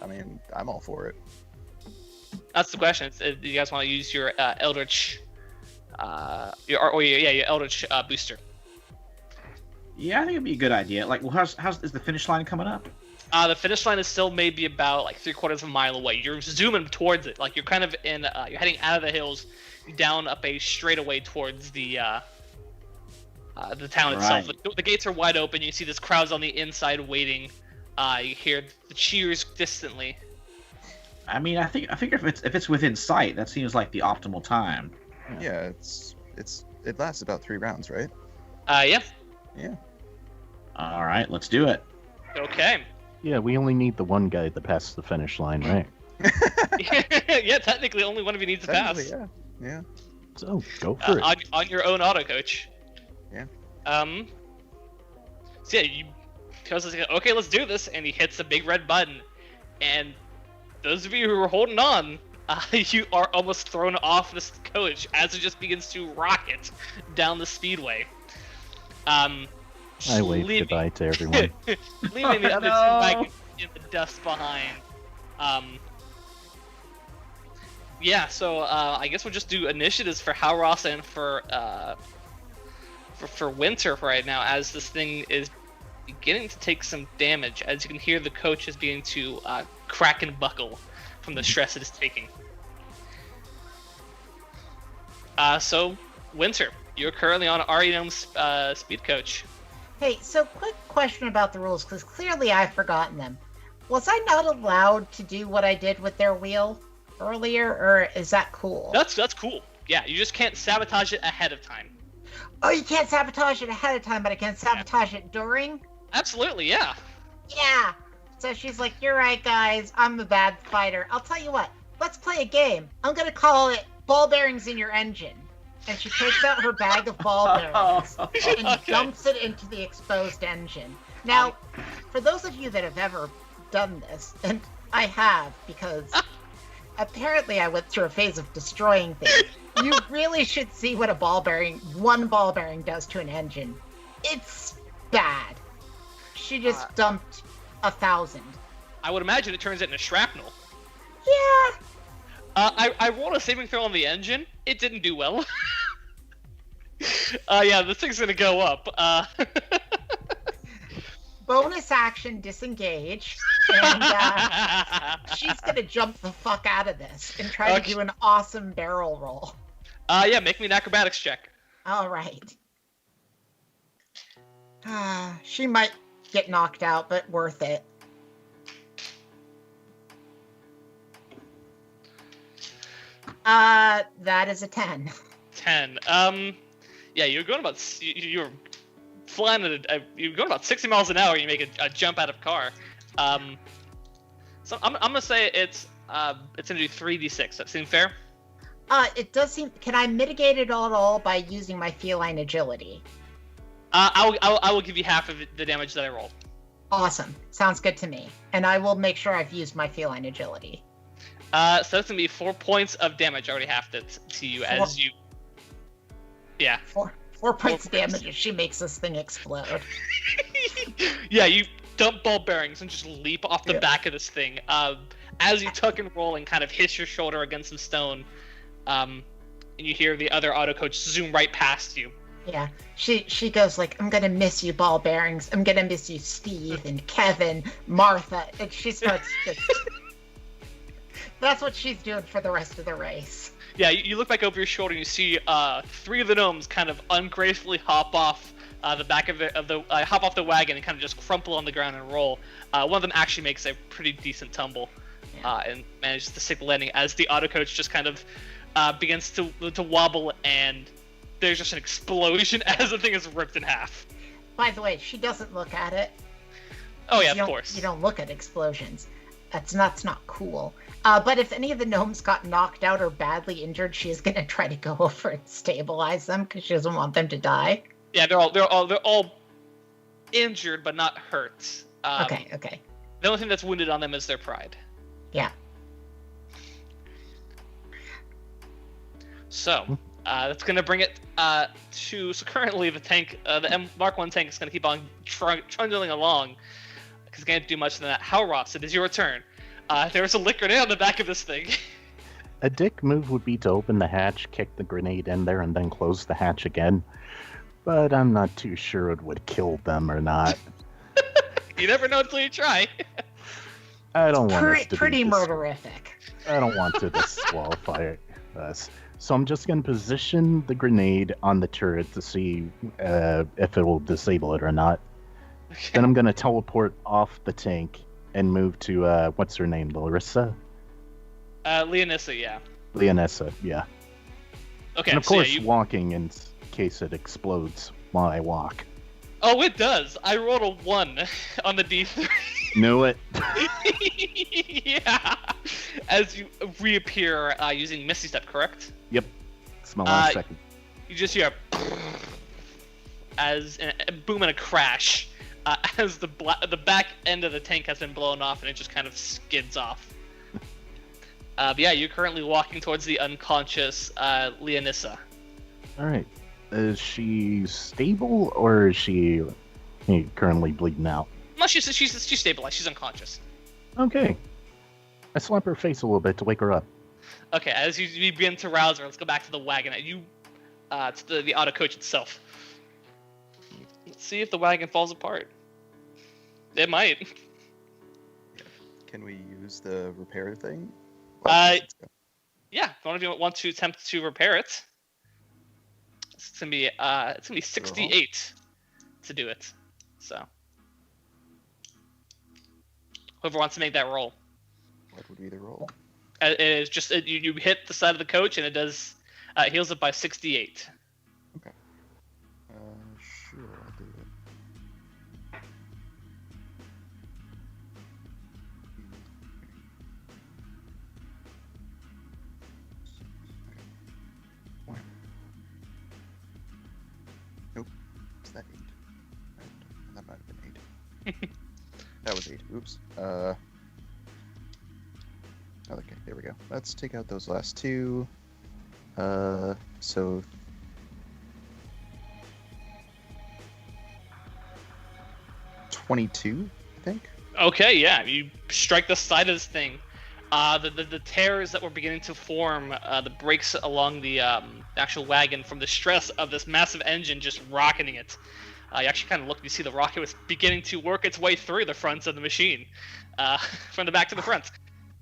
Speaker 7: I mean, I'm all for it.
Speaker 4: That's the question. Do you guys want to use your Eldritch, your Eldritch booster?
Speaker 6: Yeah, I think it'd be a good idea. Like, well, how's is the finish line coming up?
Speaker 4: The finish line is still maybe about like 3/4 of a mile away. You're zooming towards it, like you're kind of in. You're heading out of the hills, down up a straightaway towards the town itself.
Speaker 6: Right.
Speaker 4: The gates are wide open. You see this crowd's on the inside waiting. You hear the cheers distantly.
Speaker 6: I mean, I think if it's within sight, that seems like the optimal time.
Speaker 7: Yeah, it lasts about 3 rounds, right?
Speaker 4: Yeah.
Speaker 7: Yeah.
Speaker 6: All right, let's do it.
Speaker 4: Okay.
Speaker 2: Yeah, we only need the one guy that passes the finish line, right?
Speaker 4: Yeah, technically only one of you needs to pass.
Speaker 7: Technically, yeah.
Speaker 2: So go for it.
Speaker 4: On your own auto coach.
Speaker 7: Yeah.
Speaker 4: So yeah, you tells us, okay, let's do this, and he hits the big red button, and those of you who are holding on, you are almost thrown off this coach as it just begins to rocket down the speedway.
Speaker 2: I wave goodbye to everyone.
Speaker 4: Leaving the other two wagons in the dust behind. Yeah, so I guess we'll just do initiatives for Halros and for Winter right now, as this thing is beginning to take some damage. As you can hear, the coach is beginning to crack and buckle from the stress it is taking. So, Winter, you're currently on Arione's speed coach.
Speaker 3: Hey, so quick question about the rules, because clearly I've forgotten them. Was I not allowed to do what I did with their wheel earlier, or is that cool?
Speaker 4: That's cool. Yeah, you just can't sabotage it ahead of time.
Speaker 3: Oh, you can't sabotage it ahead of time, but I can sabotage it during?
Speaker 4: Absolutely, yeah.
Speaker 3: Yeah. So she's like, you're right, guys. I'm a bad fighter. I'll tell you what. Let's play a game. I'm going to call it Ball Bearings in Your Engine. And she takes out her bag of ball bearings and
Speaker 4: Okay.
Speaker 3: dumps it into the exposed engine. Now, for those of you that have ever done this, and I have, because apparently I went through a phase of destroying things, you really should see what one ball bearing does to an engine. It's bad. She just dumped 1,000.
Speaker 4: I would imagine it turns it into shrapnel.
Speaker 3: Yeah.
Speaker 4: I rolled a saving throw on the engine. It didn't do well. Yeah, this thing's gonna go up.
Speaker 3: Bonus action, disengage, and she's gonna jump the fuck out of this and try to do an awesome barrel roll.
Speaker 4: Yeah, make me an acrobatics check.
Speaker 3: All right. She might get knocked out, but worth it. That is a 10.
Speaker 4: 10. Yeah, you're going about. You're flying at. You're going about 60 miles an hour. And you make a jump out of car. So I'm gonna say it's gonna do 3d6. That seem fair?
Speaker 3: It does seem. Can I mitigate it at all by using my feline agility?
Speaker 4: I will give you half of the damage that I rolled.
Speaker 3: Awesome. Sounds good to me. And I will make sure I've used my feline agility.
Speaker 4: So that's gonna be 4 points of damage. I already have to you as you. Yeah.
Speaker 3: 4 points of damage if she makes this thing explode.
Speaker 4: Yeah, you dump ball bearings and just leap off the back of this thing. As you tuck and roll and kind of hit your shoulder against some stone, and you hear the other auto coach zoom right past you.
Speaker 3: Yeah, she goes like, I'm gonna miss you, ball bearings. I'm gonna miss you, Steve and Kevin, Martha, and she starts just. That's what she's doing for the rest of the race.
Speaker 4: Yeah, you look back over your shoulder and you see 3 of the gnomes kind of ungracefully hop off the back of the hop off the wagon and kind of just crumple on the ground and roll. One of them actually makes a pretty decent tumble and manages to stick the landing as the auto coach just kind of begins to wobble and there's just an explosion as the thing is ripped in half.
Speaker 3: By the way, she doesn't look at it.
Speaker 4: Oh yeah,
Speaker 3: You
Speaker 4: of
Speaker 3: don't-
Speaker 4: course.
Speaker 3: You don't look at explosions. That's not cool. But if any of the gnomes got knocked out or badly injured, she is gonna try to go over and stabilize them because she doesn't want them to die.
Speaker 4: Yeah, they're all injured but not hurt.
Speaker 3: Okay.
Speaker 4: The only thing that's wounded on them is their pride.
Speaker 3: Yeah.
Speaker 4: So, that's going to bring it to... So currently the tank, the Mark 1 tank is going to keep on trundling along. Because it can't do much than that. Halross, it is your turn. There's a lit grenade on the back of this thing.
Speaker 2: A dick move would be to open the hatch, kick the grenade in there, and then close the hatch again. But I'm not too sure it would kill them or not.
Speaker 4: You never know until you try.
Speaker 2: I don't want us to
Speaker 3: Pretty
Speaker 2: be
Speaker 3: murderific.
Speaker 2: I don't want to disqualify us. So I'm just going to position the grenade on the turret to see if it will disable it or not. Then I'm going to teleport off the tank and move to, what's her name, Larissa?
Speaker 4: Leonissa, yeah.
Speaker 2: Leonessa, yeah.
Speaker 4: Okay,
Speaker 2: And of
Speaker 4: so
Speaker 2: course,
Speaker 4: yeah, you...
Speaker 2: walking in case it explodes while I walk.
Speaker 4: Oh, it does. I rolled a 1 on the D3.
Speaker 2: Knew it.
Speaker 4: Yeah. As you reappear using Misty Step, correct?
Speaker 2: Yep. It's my last second.
Speaker 4: You just hear as a boom and a crash as the back end of the tank has been blown off and it just kind of skids off. But yeah, you're currently walking towards the unconscious Leonissa.
Speaker 2: All right. Is she stable or is she currently bleeding out?
Speaker 4: No, she's stabilized. She's unconscious.
Speaker 2: Okay. I slap her face a little bit to wake her up.
Speaker 4: Okay, as you begin to rouse her, let's go back to the wagon. To the auto coach itself. Let's see if the wagon falls apart. It might.
Speaker 7: Can we use the repair thing?
Speaker 4: Yeah, if one of you want to attempt to repair it, it's gonna be 68 to do it. So, whoever wants to make that roll.
Speaker 7: What would be the roll?
Speaker 4: It is just you hit the side of the coach and it does heals it by 68.
Speaker 7: Okay. Sure, I'll do it. One. Nope. Is that 8? That might have been 8. That was 8. Oops. Okay, there we go. Let's take out those last two. So 22, I think.
Speaker 4: Okay, yeah, you strike the side of this thing. The tears that were beginning to form, the breaks along the actual wagon from the stress of this massive engine just rocketing it. You actually kind of look, you see the rocket was beginning to work its way through the front of the machine, from the back to the front.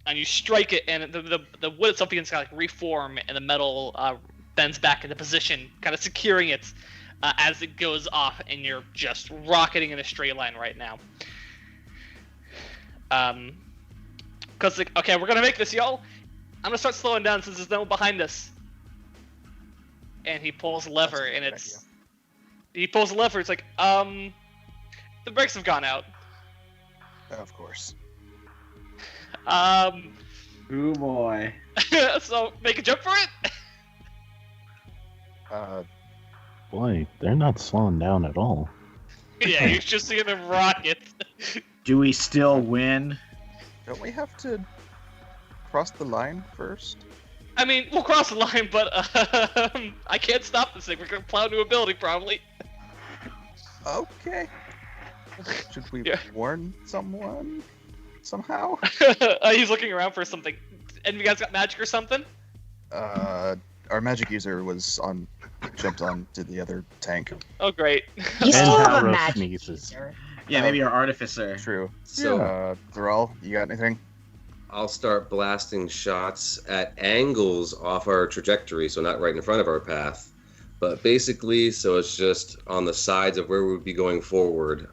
Speaker 4: And you strike it, and the wood itself begins to like reform, and the metal bends back into position, kind of securing it as it goes off, and you're just rocketing in a straight line right now. Because like, okay, we're gonna make this, y'all. I'm gonna start slowing down since there's no one behind us. And he pulls a lever, and it's he pulls a lever. It's like, the brakes have gone out.
Speaker 7: Of course.
Speaker 6: Oh boy.
Speaker 4: So make a jump for it.
Speaker 2: Boy, they're not slowing down at all.
Speaker 4: Yeah, you're just seeing them rocket.
Speaker 6: Do we still win?
Speaker 7: Don't we have to cross the line first?
Speaker 4: I mean, we'll cross the line, but I can't stop this thing. We're gonna plow into a building, probably.
Speaker 7: Okay. Should we
Speaker 4: Yeah.
Speaker 7: warn someone somehow?
Speaker 4: He's looking around for something. And you guys got magic or something?
Speaker 7: Our magic user jumped on to the other tank.
Speaker 4: Oh, great.
Speaker 3: You
Speaker 2: And
Speaker 3: still have a
Speaker 2: Halross
Speaker 3: magic
Speaker 2: sneezes.
Speaker 3: user.
Speaker 6: Yeah, maybe our artificer.
Speaker 7: True.
Speaker 5: So
Speaker 7: Thrall, you got anything?
Speaker 5: I'll start blasting shots at angles off our trajectory, so not right in front of our path. But basically, so it's just on the sides of where we would be going forward.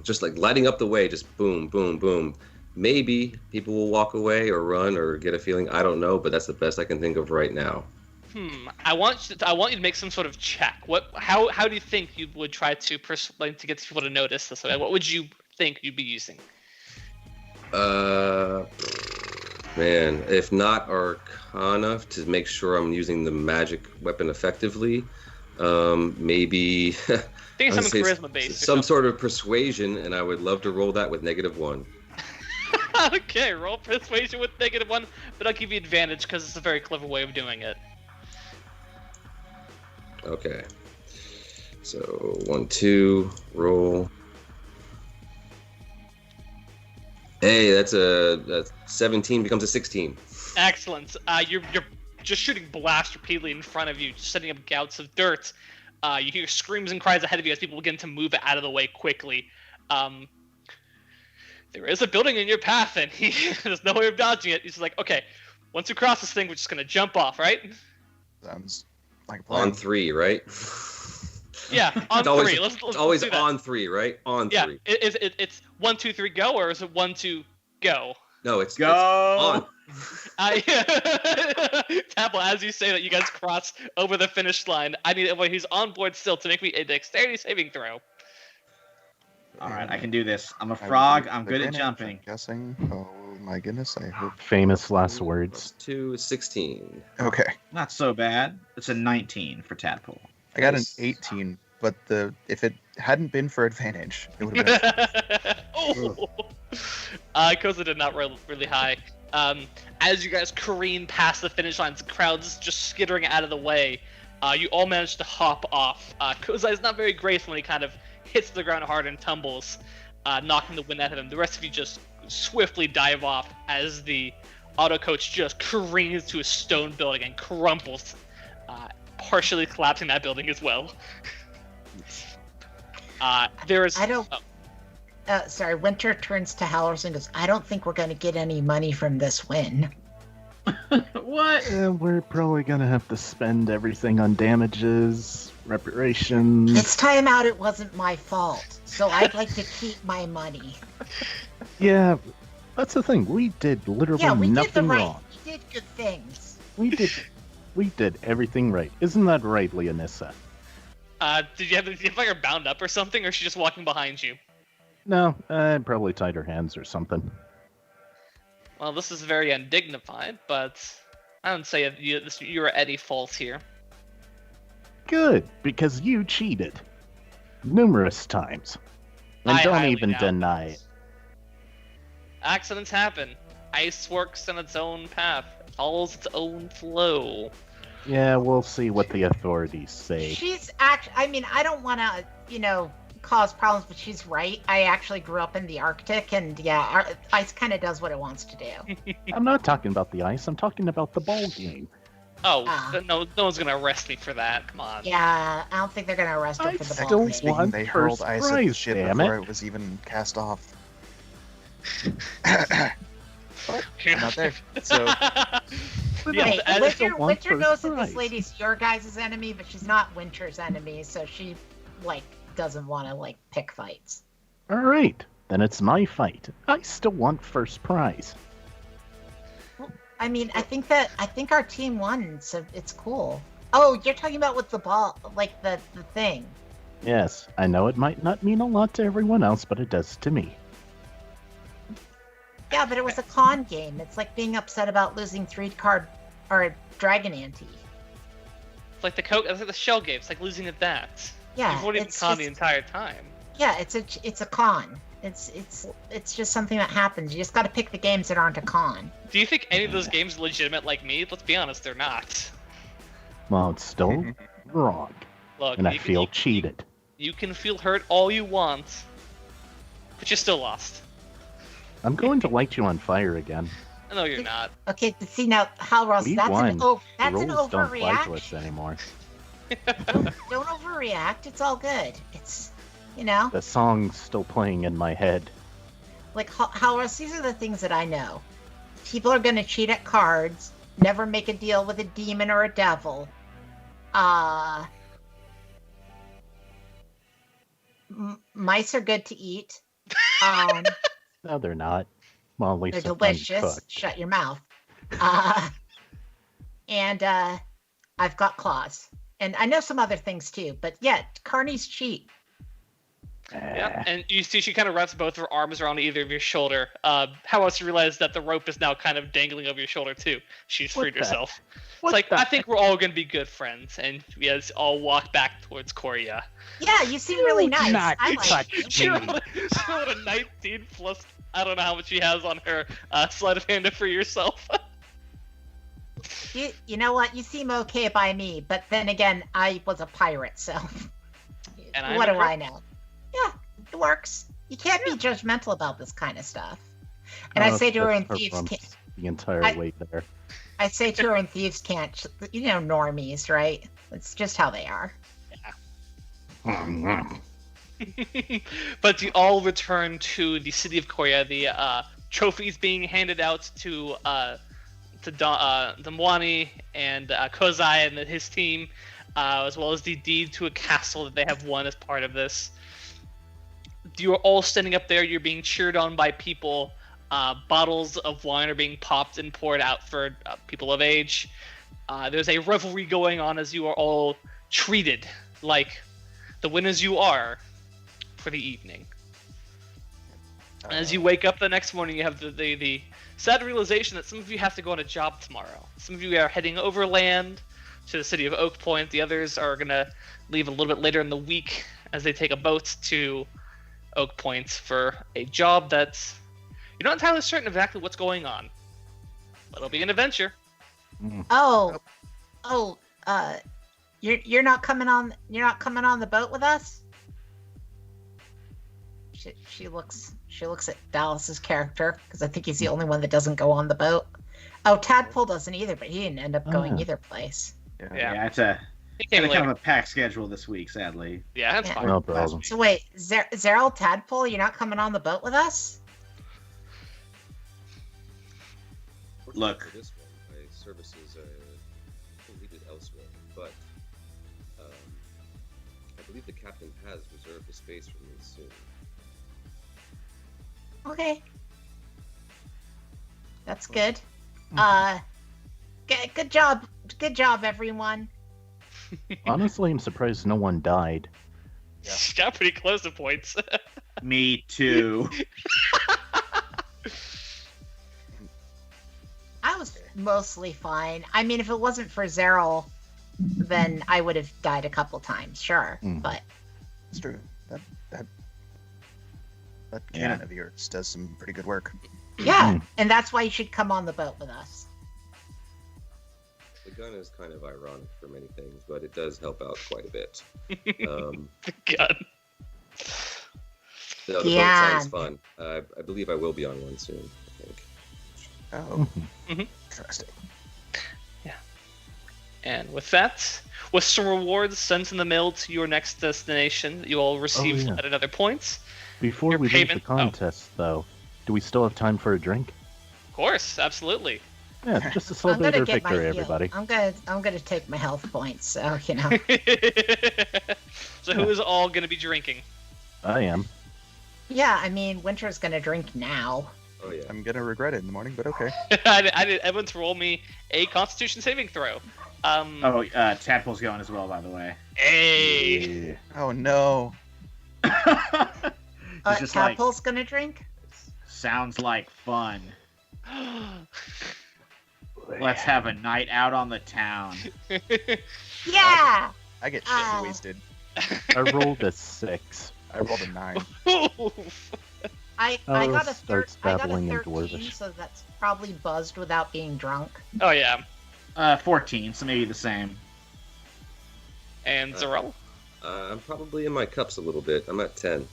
Speaker 5: Just like lighting up the way, just boom, boom, boom. Maybe people will walk away or run or get a feeling. I don't know, but that's the best I can think of right now.
Speaker 4: I want you to make some sort of check. How do you think you would try to to get people to notice this? What would you think you'd be using?
Speaker 5: Man, if not Arcana to make sure I'm using the magic weapon effectively, maybe
Speaker 4: I think it's something charisma based.
Speaker 5: Some sort of persuasion, and I would love to roll that with -1.
Speaker 4: Okay, roll persuasion with -1, but I'll give you advantage because it's a very clever way of doing it.
Speaker 5: Okay. So 1, 2, roll. Hey, that's a 17 becomes a 16.
Speaker 4: Excellent. You're just shooting blast repeatedly in front of you, just setting up gouts of dirt. You hear screams and cries ahead of you as people begin to move out of the way quickly. There is a building in your path, and there's no way of dodging it. He's just like, okay, once we cross this thing, we're just gonna jump off, right?
Speaker 7: Sounds like a plan.
Speaker 5: On 3, right?
Speaker 4: Yeah, on 3. Let's
Speaker 5: always
Speaker 4: do that.
Speaker 5: on 3, right? On 3.
Speaker 4: Yeah, it's 1, 2, 3, go, or is it 1, 2, go?
Speaker 5: No, it's
Speaker 6: Go.
Speaker 5: It's on.
Speaker 4: Tapple, as you say that, you guys cross over the finish line. I need everyone who's on board still to make me a dexterity saving throw.
Speaker 6: All right, I can do this. I'm a frog. I'm good at
Speaker 7: Advantage,
Speaker 6: jumping.
Speaker 7: I'm guessing. Oh my goodness, I hope.
Speaker 2: Famous last words.
Speaker 5: +2 is 16.
Speaker 7: Okay,
Speaker 6: Not so bad. It's a 19 for Tadpole.
Speaker 7: I got an
Speaker 5: Nice.
Speaker 7: 18, but if it hadn't been for advantage, it would have been.
Speaker 4: Oh, Koza did not roll really high. As you guys careen past the finish lines, the crowd's just skittering out of the way. You all manage to hop off. Koza is not very graceful when he kind of hits the ground hard and tumbles, knocking the wind out of him. The rest of you just swiftly dive off as the auto coach just careens to a stone building and crumples, partially collapsing that building as well. There is.
Speaker 3: I don't. Sorry, Winter turns to Howlers and goes, I don't think we're going to get any money from this win.
Speaker 6: What?
Speaker 2: We're probably gonna have to spend everything on damages, reparations.
Speaker 3: It's time out. It wasn't my fault. So I'd like to keep my money.
Speaker 2: Yeah, that's the thing. We did literally
Speaker 3: Yeah, we did the
Speaker 2: nothing
Speaker 3: right.
Speaker 2: wrong.
Speaker 3: We did good things.
Speaker 2: We did everything right. Isn't that right, Leonissa?
Speaker 4: Did you have the fire bound up or something, or is she just walking behind you?
Speaker 2: No, I probably tied her hands or something.
Speaker 4: Well, this is very undignified, but I don't say you're at any fault here.
Speaker 2: Good, because you cheated. Numerous times. And
Speaker 4: I
Speaker 2: don't
Speaker 4: highly
Speaker 2: even
Speaker 4: doubt
Speaker 2: deny
Speaker 4: this.
Speaker 2: it.
Speaker 4: Accidents happen. Ice works on its own path. It follows its own flow.
Speaker 2: Yeah, we'll see what the authorities say.
Speaker 3: She's actually, I mean, I don't want to, cause problems, but she's right. I actually grew up in the Arctic, and yeah, ice kind of does what it wants to do.
Speaker 2: I'm not talking about the ice, I'm talking about the ball game.
Speaker 4: Oh,
Speaker 3: Ah.
Speaker 4: no one's gonna arrest me for that. Come on.
Speaker 3: Yeah, I don't think they're going to arrest her
Speaker 2: I
Speaker 3: for the
Speaker 2: still
Speaker 3: ball
Speaker 2: want-
Speaker 3: game.
Speaker 7: Speaking, they hurled
Speaker 2: first
Speaker 7: ice at the
Speaker 2: prize,
Speaker 7: ship
Speaker 2: damn
Speaker 7: before
Speaker 2: it.
Speaker 7: it was even cast off.
Speaker 4: Yeah.
Speaker 7: Not there. So
Speaker 4: Yeah,
Speaker 3: Wait,
Speaker 4: as-
Speaker 3: Winter knows that this
Speaker 2: prize.
Speaker 3: lady's your guys' enemy, but she's not Winter's enemy, so she, doesn't want to, pick fights.
Speaker 2: Alright, then it's my fight. I still want first prize.
Speaker 3: I mean, I think our team won, so it's cool. Oh, you're talking about with the ball, the thing.
Speaker 2: Yes, I know it might not mean a lot to everyone else, but it does to me.
Speaker 3: Yeah, but it was a con game. It's like being upset about losing 3-card or a dragon ante.
Speaker 4: It's like the shell game. It's like losing at that.
Speaker 3: Yeah,
Speaker 4: You've already been
Speaker 3: it's
Speaker 4: con the
Speaker 3: just-
Speaker 4: entire time.
Speaker 3: Yeah, it's a con. It's just something that happens. You just got to pick the games that aren't a con.
Speaker 4: Do you think any of those games are legitimate like me? Let's be honest, they're not.
Speaker 2: Well, it's still wrong,
Speaker 4: Look,
Speaker 2: and I
Speaker 4: you,
Speaker 2: feel
Speaker 4: you,
Speaker 2: cheated.
Speaker 4: you can feel hurt all you want, but you still lost.
Speaker 2: I'm going to light you on fire again.
Speaker 4: No, you're not.
Speaker 3: Okay, but see now, Halros,
Speaker 2: We
Speaker 3: that's
Speaker 2: won.
Speaker 3: an
Speaker 2: The
Speaker 3: that's an
Speaker 2: rules don't apply to us
Speaker 3: overreaction.
Speaker 2: anymore.
Speaker 3: Don't overreact. It's all good. It's
Speaker 2: The song's still playing in my head.
Speaker 3: Halros. These are the things that I know. People are going to cheat at cards. Never make a deal with a demon or a devil. Mice are good to eat.
Speaker 2: No, they're not. Well, at least
Speaker 3: They're
Speaker 2: if I'm
Speaker 3: delicious.
Speaker 2: cooked.
Speaker 3: Shut your mouth. And I've got claws. And I know some other things too, but yeah, carnies cheat.
Speaker 4: Yeah, and you see she kind of wraps both her arms around either of your shoulder. How else you realize that the rope is now kind of dangling over your shoulder too? She's freed herself. It's like, I think we're all going to be good friends. And we guys all walk back towards Korea.
Speaker 3: Yeah, you seem really nice.
Speaker 8: Not
Speaker 3: I like
Speaker 8: touch
Speaker 3: you.
Speaker 4: She rolled a 19 plus, I don't know how much she has on her sleight of hand to free yourself.
Speaker 3: You know what? You seem okay by me, but then again, I was a pirate, so
Speaker 4: And
Speaker 3: what
Speaker 4: I'm
Speaker 3: do
Speaker 4: a
Speaker 3: I know? Yeah, it works. You can't be judgmental about this kind of stuff. And I say to her in Thieves Can't.
Speaker 2: The entire
Speaker 3: I-
Speaker 2: way there.
Speaker 3: I say to her in Thieves Can't. You know, normies, right? It's just how they are.
Speaker 4: But you all return to the city of Korea. The trophies being handed out to Damwani and Kozai and his team, as well as the deed to a castle that they have won as part of this. You are all standing up there. You're being cheered on by people. Bottles of wine are being popped and poured out for people of age. There's a revelry going on as you are all treated like the winners you are for the evening. And as you wake up the next morning, you have the sad realization that some of you have to go on a job tomorrow. Some of you are heading overland to the city of Oak Point. The others are going to leave a little bit later in the week as they take a boat to Oak Point for a job that's... You're not entirely certain exactly what's going on. But it'll be an adventure.
Speaker 3: Oh, you're not coming on. You're not coming on the boat with us. She looks at Dallas's character because I think he's the only one that doesn't go on the boat. Oh, Tadpole doesn't either, but he didn't end up going either place.
Speaker 6: Yeah, it's a
Speaker 4: He came
Speaker 6: kind
Speaker 4: later.
Speaker 6: of a packed schedule this week, sadly.
Speaker 4: Yeah, that's
Speaker 3: Yeah.
Speaker 4: fine.
Speaker 2: No problem.
Speaker 3: So wait, Zeril Tadpole, you're not coming on the boat with us?
Speaker 6: Look.
Speaker 5: For this one, my services are needed elsewhere, but I believe the captain has reserved a space for me soon.
Speaker 3: Okay. That's good. Good job. Good job, everyone.
Speaker 2: Honestly, I'm surprised no one died.
Speaker 4: Got pretty close to points.
Speaker 6: Me too.
Speaker 3: I was mostly fine. I mean, if it wasn't for Zeril, then I would have died a couple times, sure. But
Speaker 7: It's true. That
Speaker 6: Yeah.
Speaker 7: cannon of yours does some pretty good work.
Speaker 3: yeah, and that's why you should come on the boat with us.
Speaker 5: The gun is kind of ironic for many things, but it does help out quite a bit.
Speaker 4: God.
Speaker 5: The
Speaker 3: Yeah.
Speaker 5: boat sounds fun. I believe I will be on one soon, I think.
Speaker 7: Oh,
Speaker 4: Mhm.
Speaker 7: interesting.
Speaker 4: And with that, with some rewards sent in the mail to your next destination that you all receive
Speaker 2: yeah.
Speaker 4: at another point.
Speaker 2: Before
Speaker 4: Your
Speaker 2: we leave the
Speaker 4: payment-
Speaker 2: contest, though, do we still have time for a drink?
Speaker 4: Of course, absolutely.
Speaker 2: Yeah, just to
Speaker 3: I'm
Speaker 2: celebrate
Speaker 3: gonna
Speaker 2: our
Speaker 3: get my
Speaker 2: victory,
Speaker 3: heal.
Speaker 2: everybody.
Speaker 3: I'm gonna take my health points, so you know.
Speaker 4: So who is all going to be drinking?
Speaker 2: I am.
Speaker 3: Yeah, I mean, Winter's gonna drink now.
Speaker 5: Oh yeah.
Speaker 7: I'm gonna regret it in the morning, but okay.
Speaker 4: I did everyone to roll me a Constitution saving throw.
Speaker 6: Oh, Tadpole's going as well, by the way.
Speaker 4: Hey.
Speaker 2: Yeah.
Speaker 7: Oh no.
Speaker 6: He's just like,
Speaker 3: Tadpole's gonna drink.
Speaker 6: sounds like fun. Let's have a night out on the town.
Speaker 3: Yeah.
Speaker 7: I get shit
Speaker 3: Ah.
Speaker 7: wasted.
Speaker 2: I rolled a 6.
Speaker 7: I rolled a 9.
Speaker 3: I
Speaker 2: Oh,
Speaker 3: got a
Speaker 2: starts
Speaker 3: I got a
Speaker 2: babbling in
Speaker 3: 13,
Speaker 2: Dwarvish.
Speaker 3: so that's probably buzzed without being drunk.
Speaker 4: Oh yeah.
Speaker 6: 14, so maybe the same.
Speaker 4: And Zarel.
Speaker 5: I'm probably in my cups a little bit. I'm at 10.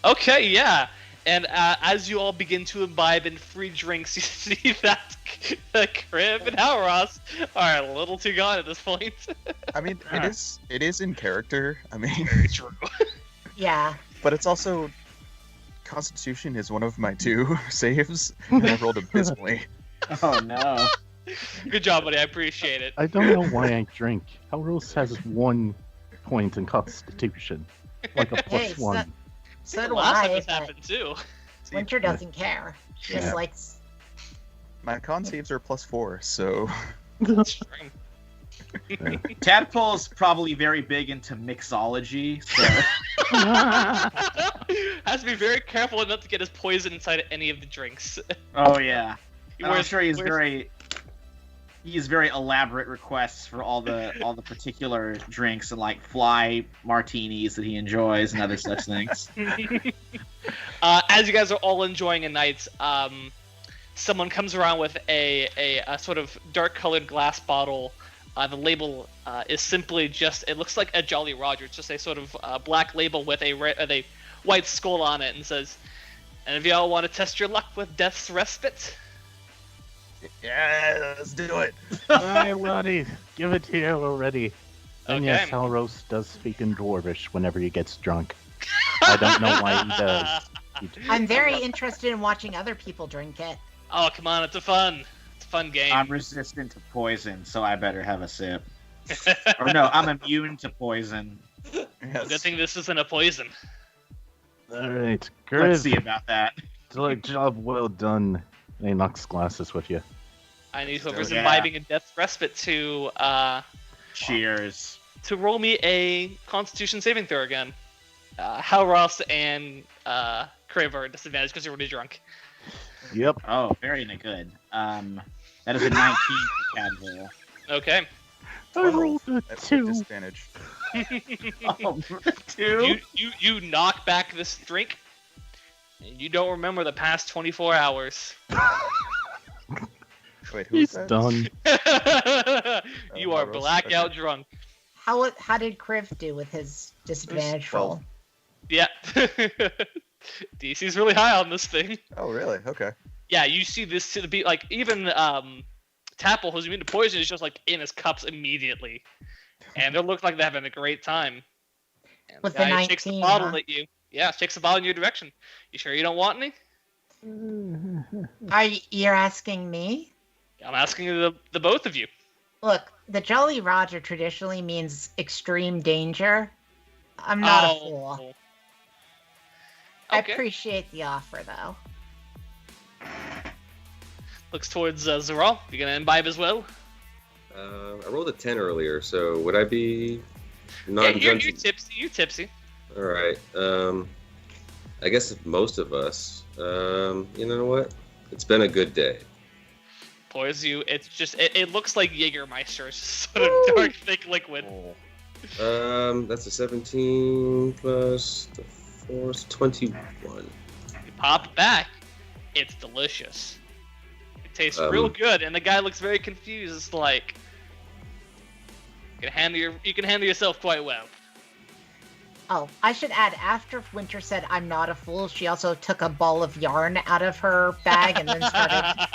Speaker 4: Okay, yeah. And as you all begin to imbibe in free drinks, you see that Crib and Halros are a little too gone at this point.
Speaker 7: I mean, it is in character. I mean,
Speaker 4: Very true.
Speaker 3: Yeah.
Speaker 7: but it's also Constitution is one of my 2 saves, and I rolled abysmally.
Speaker 6: Oh no.
Speaker 4: Good job, buddy. I appreciate it.
Speaker 2: I don't know why I drink. Halros has 1 point in Constitution. Like a plus
Speaker 3: Hey,
Speaker 2: 1.
Speaker 3: So
Speaker 4: The
Speaker 3: do
Speaker 4: last time
Speaker 3: I.
Speaker 4: this
Speaker 3: But
Speaker 4: happened too.
Speaker 7: See,
Speaker 3: Winter doesn't care. She just
Speaker 2: Yeah.
Speaker 3: likes.
Speaker 7: my con saves are plus 4, so
Speaker 4: That's true.
Speaker 6: Tadpole's probably very big into mixology, so
Speaker 4: Has to be very careful not to get his poison inside any of the drinks.
Speaker 6: oh yeah.
Speaker 4: He
Speaker 6: And I'm
Speaker 4: wears-
Speaker 6: sure he's
Speaker 4: wears-
Speaker 6: very elaborate requests for all the particular drinks and like fly martinis that he enjoys and other such things.
Speaker 4: As you guys are all enjoying a night, someone comes around with a sort of dark-colored glass bottle. The label is simply just, it looks like a Jolly Roger. It's just a sort of black label with a white skull on it and says, "And if y'all want to test your luck with Death's Respite?"
Speaker 7: Yeah, let's do it.
Speaker 2: Alright, Lottie, give it here already. And yes,
Speaker 4: Okay.
Speaker 2: Halros does speak in Dwarvish whenever he gets drunk. I don't know why he does.
Speaker 3: I'm very interested in watching other people drink it.
Speaker 4: Oh, come on, it's a fun game.
Speaker 6: I'm resistant to poison, so I better have a sip. Or no, I'm immune to poison.
Speaker 7: Yes.
Speaker 4: Good thing this isn't a poison.
Speaker 2: Alright,
Speaker 6: Let's see
Speaker 2: Griff,
Speaker 6: about that.
Speaker 2: job well done. He knocks glasses with you.
Speaker 4: I need whoever's
Speaker 6: Yeah.
Speaker 4: imbibing a Death's Respite to
Speaker 6: Cheers.
Speaker 4: roll me a Constitution saving throw again. Hal Ross and Crave are disadvantaged because you're already drunk.
Speaker 2: Yep.
Speaker 6: Oh, very good. That is a 19 for Cadwell.
Speaker 4: Okay.
Speaker 2: I rolled a
Speaker 7: That's a
Speaker 2: 2.
Speaker 7: disadvantage.
Speaker 6: Oh, 2?
Speaker 4: You knock back this drink, and you don't remember the past 24 hours.
Speaker 7: Wait, who's
Speaker 2: He's
Speaker 7: that?
Speaker 2: done.
Speaker 4: You are
Speaker 7: Ross,
Speaker 4: blackout
Speaker 7: okay.
Speaker 4: drunk.
Speaker 3: How did Kriv do with his disadvantage
Speaker 7: Twelve.
Speaker 3: roll?
Speaker 4: Yeah. DC's really high on this thing.
Speaker 7: Oh, really? Okay.
Speaker 4: Yeah, you see this to be like even Tapple, who's immune to poison, is just like in his cups immediately, and they look like they're having a great time. And
Speaker 3: With
Speaker 4: the
Speaker 3: the
Speaker 4: guy shakes the
Speaker 3: 19,
Speaker 4: bottle
Speaker 3: huh?
Speaker 4: at you. Yeah, shakes the bottle in your direction. You sure you don't want any?
Speaker 3: You're asking me?
Speaker 4: I'm asking the both of you.
Speaker 3: Look, the Jolly Roger traditionally means extreme danger. I'm not a fool. I
Speaker 4: Okay.
Speaker 3: appreciate the offer, though.
Speaker 4: Looks towards Zeral. You gonna imbibe as well?
Speaker 5: I rolled a 10 earlier, so would I be
Speaker 4: Yeah,
Speaker 5: not
Speaker 4: you're tipsy. You're tipsy.
Speaker 5: All right. I guess most of us. You know what? It's been a good day.
Speaker 4: Pours you. It's just it looks like Jägermeister. It's just sort of dark, thick liquid.
Speaker 5: That's a 17 plus the 4 is 21.
Speaker 4: You pop it back. It's delicious. It tastes real good, and the guy looks very confused. It's like you can handle yourself quite well.
Speaker 3: Oh, I should add, after Winter said I'm not a fool, she also took a ball of yarn out of her bag and then started...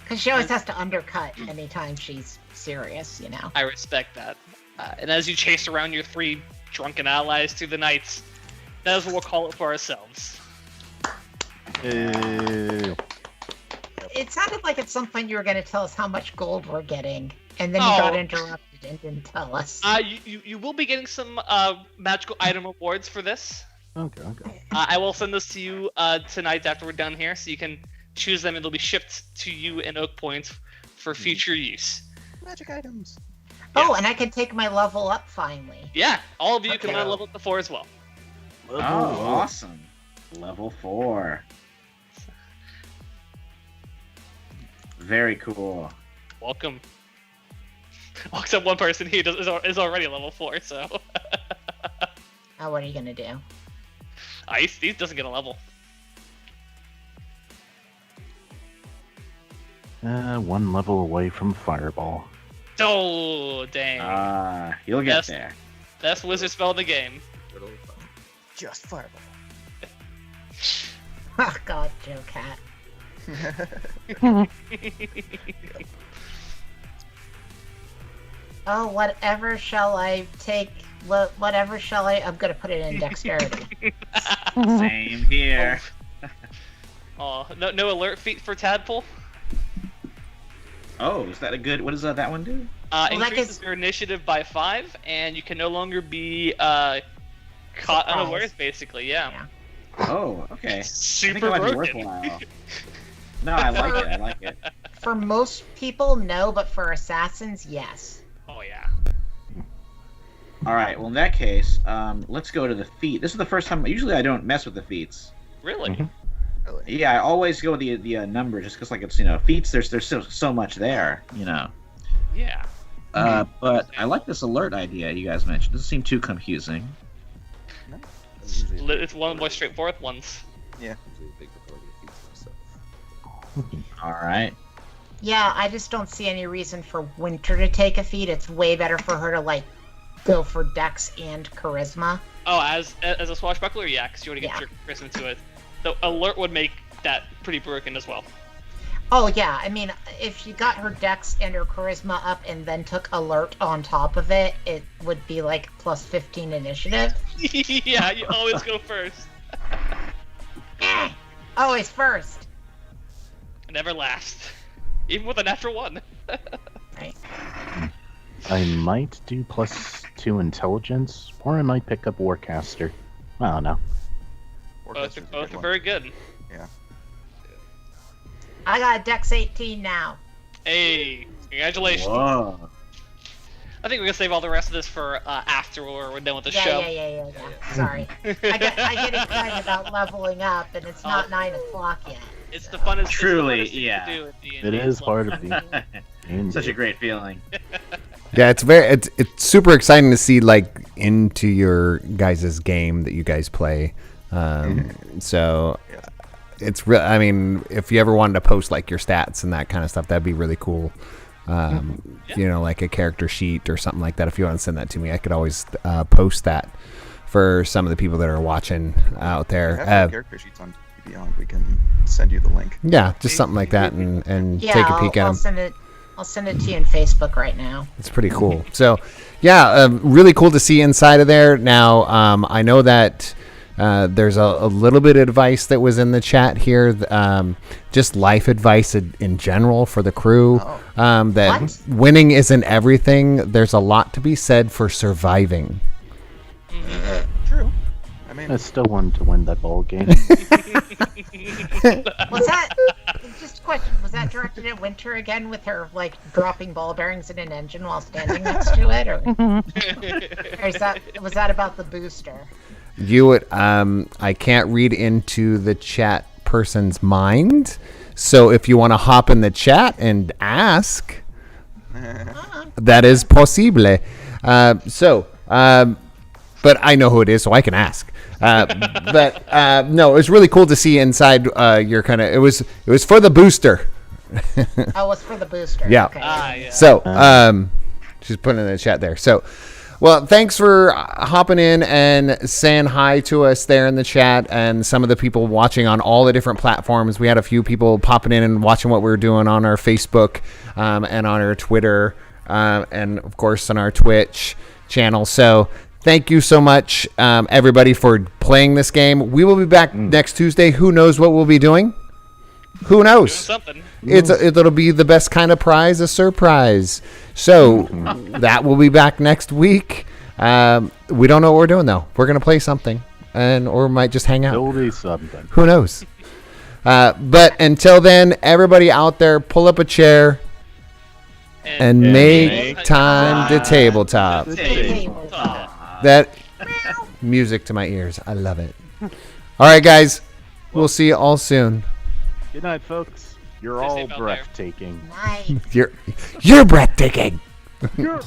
Speaker 3: Because she always has to undercut anytime she's serious, you know.
Speaker 4: I respect that. And as you chase around your 3 drunken allies through the nights, that is what we'll call it for ourselves.
Speaker 2: Ew.
Speaker 3: It sounded like at some point you were going to tell us how much gold we're getting, and then you got interrupted and didn't tell us.
Speaker 4: You will be getting some magical item rewards for this.
Speaker 2: Okay.
Speaker 4: I will send this to you tonight after we're done here, so you can choose them. It'll be shipped to you in Oak Point for future use.
Speaker 7: Magic items.
Speaker 3: Oh, and I can take my level up finally.
Speaker 4: Yeah, all of you can
Speaker 3: Okay.
Speaker 4: level up to 4 as well.
Speaker 6: Oh, awesome. Level 4. Very cool.
Speaker 4: Welcome. Except one person here is already level 4, so
Speaker 3: Oh, what are you going to do?
Speaker 4: he doesn't get a level.
Speaker 2: One level away from Fireball.
Speaker 4: Oh, dang.
Speaker 6: You'll get
Speaker 4: Yes.
Speaker 6: there.
Speaker 4: Best wizard spell in the game.
Speaker 5: Good old fun.
Speaker 7: Just fireball.
Speaker 3: Oh, God, Joe Cat. Oh, whatever shall I take? Whatever shall I? I'm going to put it in dexterity.
Speaker 6: Same here.
Speaker 4: Oh, no alert feat for Tadpole.
Speaker 6: Oh, is that a good... What does that one do?
Speaker 3: that
Speaker 4: Increases
Speaker 3: gets-
Speaker 4: your initiative by 5, and you can no longer be caught
Speaker 3: Surprised.
Speaker 4: unawares, basically, yeah.
Speaker 3: Yeah.
Speaker 6: Oh, okay. I think
Speaker 4: Super
Speaker 6: it might be
Speaker 4: broken.
Speaker 6: worthwhile. No, I like it. I like it.
Speaker 3: For most people, no, but for assassins, yes.
Speaker 4: Oh yeah.
Speaker 6: All right. Well, in that case, let's go to the feat. This is the first time. Usually, I don't mess with the feats.
Speaker 4: Really?
Speaker 2: Mhm.
Speaker 7: Really.
Speaker 6: Yeah, I always go with the number just because, like, it's feats. There's so much there.
Speaker 4: Yeah.
Speaker 6: But I like this alert idea you guys mentioned. Doesn't seem too confusing.
Speaker 4: It's one of the more straightforward ones.
Speaker 5: I'm usually a big proponent of feats myself.
Speaker 6: All right.
Speaker 3: Yeah, I just don't see any reason for Winter to take a feat. It's way better for her to, like, go for Dex and Charisma.
Speaker 4: Oh, as a swashbuckler, yeah, because you want to get
Speaker 3: Yeah.
Speaker 4: your charisma into it. The alert would make that pretty broken as well.
Speaker 3: Oh, yeah, I mean, if she got her Dex and her Charisma up and then took Alert on top of it, it would be, like, plus 15 initiative.
Speaker 4: Yeah, you always go first.
Speaker 3: Always first.
Speaker 4: Never last. Even with a natural 1.
Speaker 3: Right.
Speaker 2: I might do +2 intelligence, or I might pick up Warcaster. I don't know.
Speaker 4: Both are very good.
Speaker 7: Yeah.
Speaker 3: I got a Dex 18 now.
Speaker 4: Hey, congratulations.
Speaker 6: Whoa.
Speaker 4: I think we're gonna save all the rest of this for after we're done with the show.
Speaker 3: Yeah. Sorry. I get excited about leveling up, and it's not 9 o'clock yet.
Speaker 4: It's the funnest.
Speaker 6: Truly,
Speaker 4: it's the funnest thing
Speaker 6: yeah.
Speaker 4: To do at D&D
Speaker 2: It is
Speaker 4: level.
Speaker 2: part of the
Speaker 6: Such a great feeling.
Speaker 1: Yeah, it's super exciting to see like into your guys' game that you guys play. So it's real. I mean, if you ever wanted to post like your stats and that kind of stuff, that'd be really cool. Like a character sheet or something like that. If you want to send that to me, I could always post that for some of the people that are watching out
Speaker 7: I
Speaker 1: there.
Speaker 7: have character sheets on Beyond. We can send you the link.
Speaker 1: Yeah, just something like that, and
Speaker 3: Yeah,
Speaker 1: take a peek at
Speaker 3: I'll
Speaker 1: them.
Speaker 3: I'll send it to you in Facebook right now.
Speaker 1: It's pretty cool. So, yeah, really cool to see inside of there. Now, I know that there's a little bit of advice that was in the chat here, just life advice in general for the crew. That
Speaker 3: What?
Speaker 1: winning isn't everything. There's a lot to be said for surviving.
Speaker 7: True. I mean,
Speaker 2: I still wanted to win that ball game.
Speaker 3: Was that just a question? Was that directed at Winter again with her like dropping ball bearings in an engine while standing next to it, or was that about the booster?
Speaker 1: You would, I can't read into the chat person's mind. So if you want to hop in the chat and ask, that is possible. But I know who it is, so I can ask. No, it was really cool to see inside your kind of. It was for the booster.
Speaker 3: Oh, it's for the booster.
Speaker 1: Yeah.
Speaker 3: Okay.
Speaker 4: Yeah.
Speaker 1: So, she's putting it in the chat there. So, well, thanks for hopping in and saying hi to us there in the chat, and some of the people watching on all the different platforms. We had a few people popping in and watching what we were doing on our Facebook and on our Twitter and, of course, on our Twitch channel. So, thank you so much, everybody, for playing this game. We will be back next Tuesday. Who knows what we'll be doing? Who knows?
Speaker 4: Doing something.
Speaker 1: It'll be the best kind of prize, a surprise. So that will be back next week. We don't know what we're doing though. We're gonna play something, or we might just hang out.
Speaker 2: It'll be something.
Speaker 1: Who knows? But until then, everybody out there, pull up a chair and make time to tabletop. That music to my ears. I love it. All right, guys. We'll see you all soon.
Speaker 2: Good night, folks. You're
Speaker 4: Stay
Speaker 2: all
Speaker 4: safe out there.
Speaker 2: breathtaking.
Speaker 3: Night.
Speaker 1: You're breathtaking.
Speaker 2: You're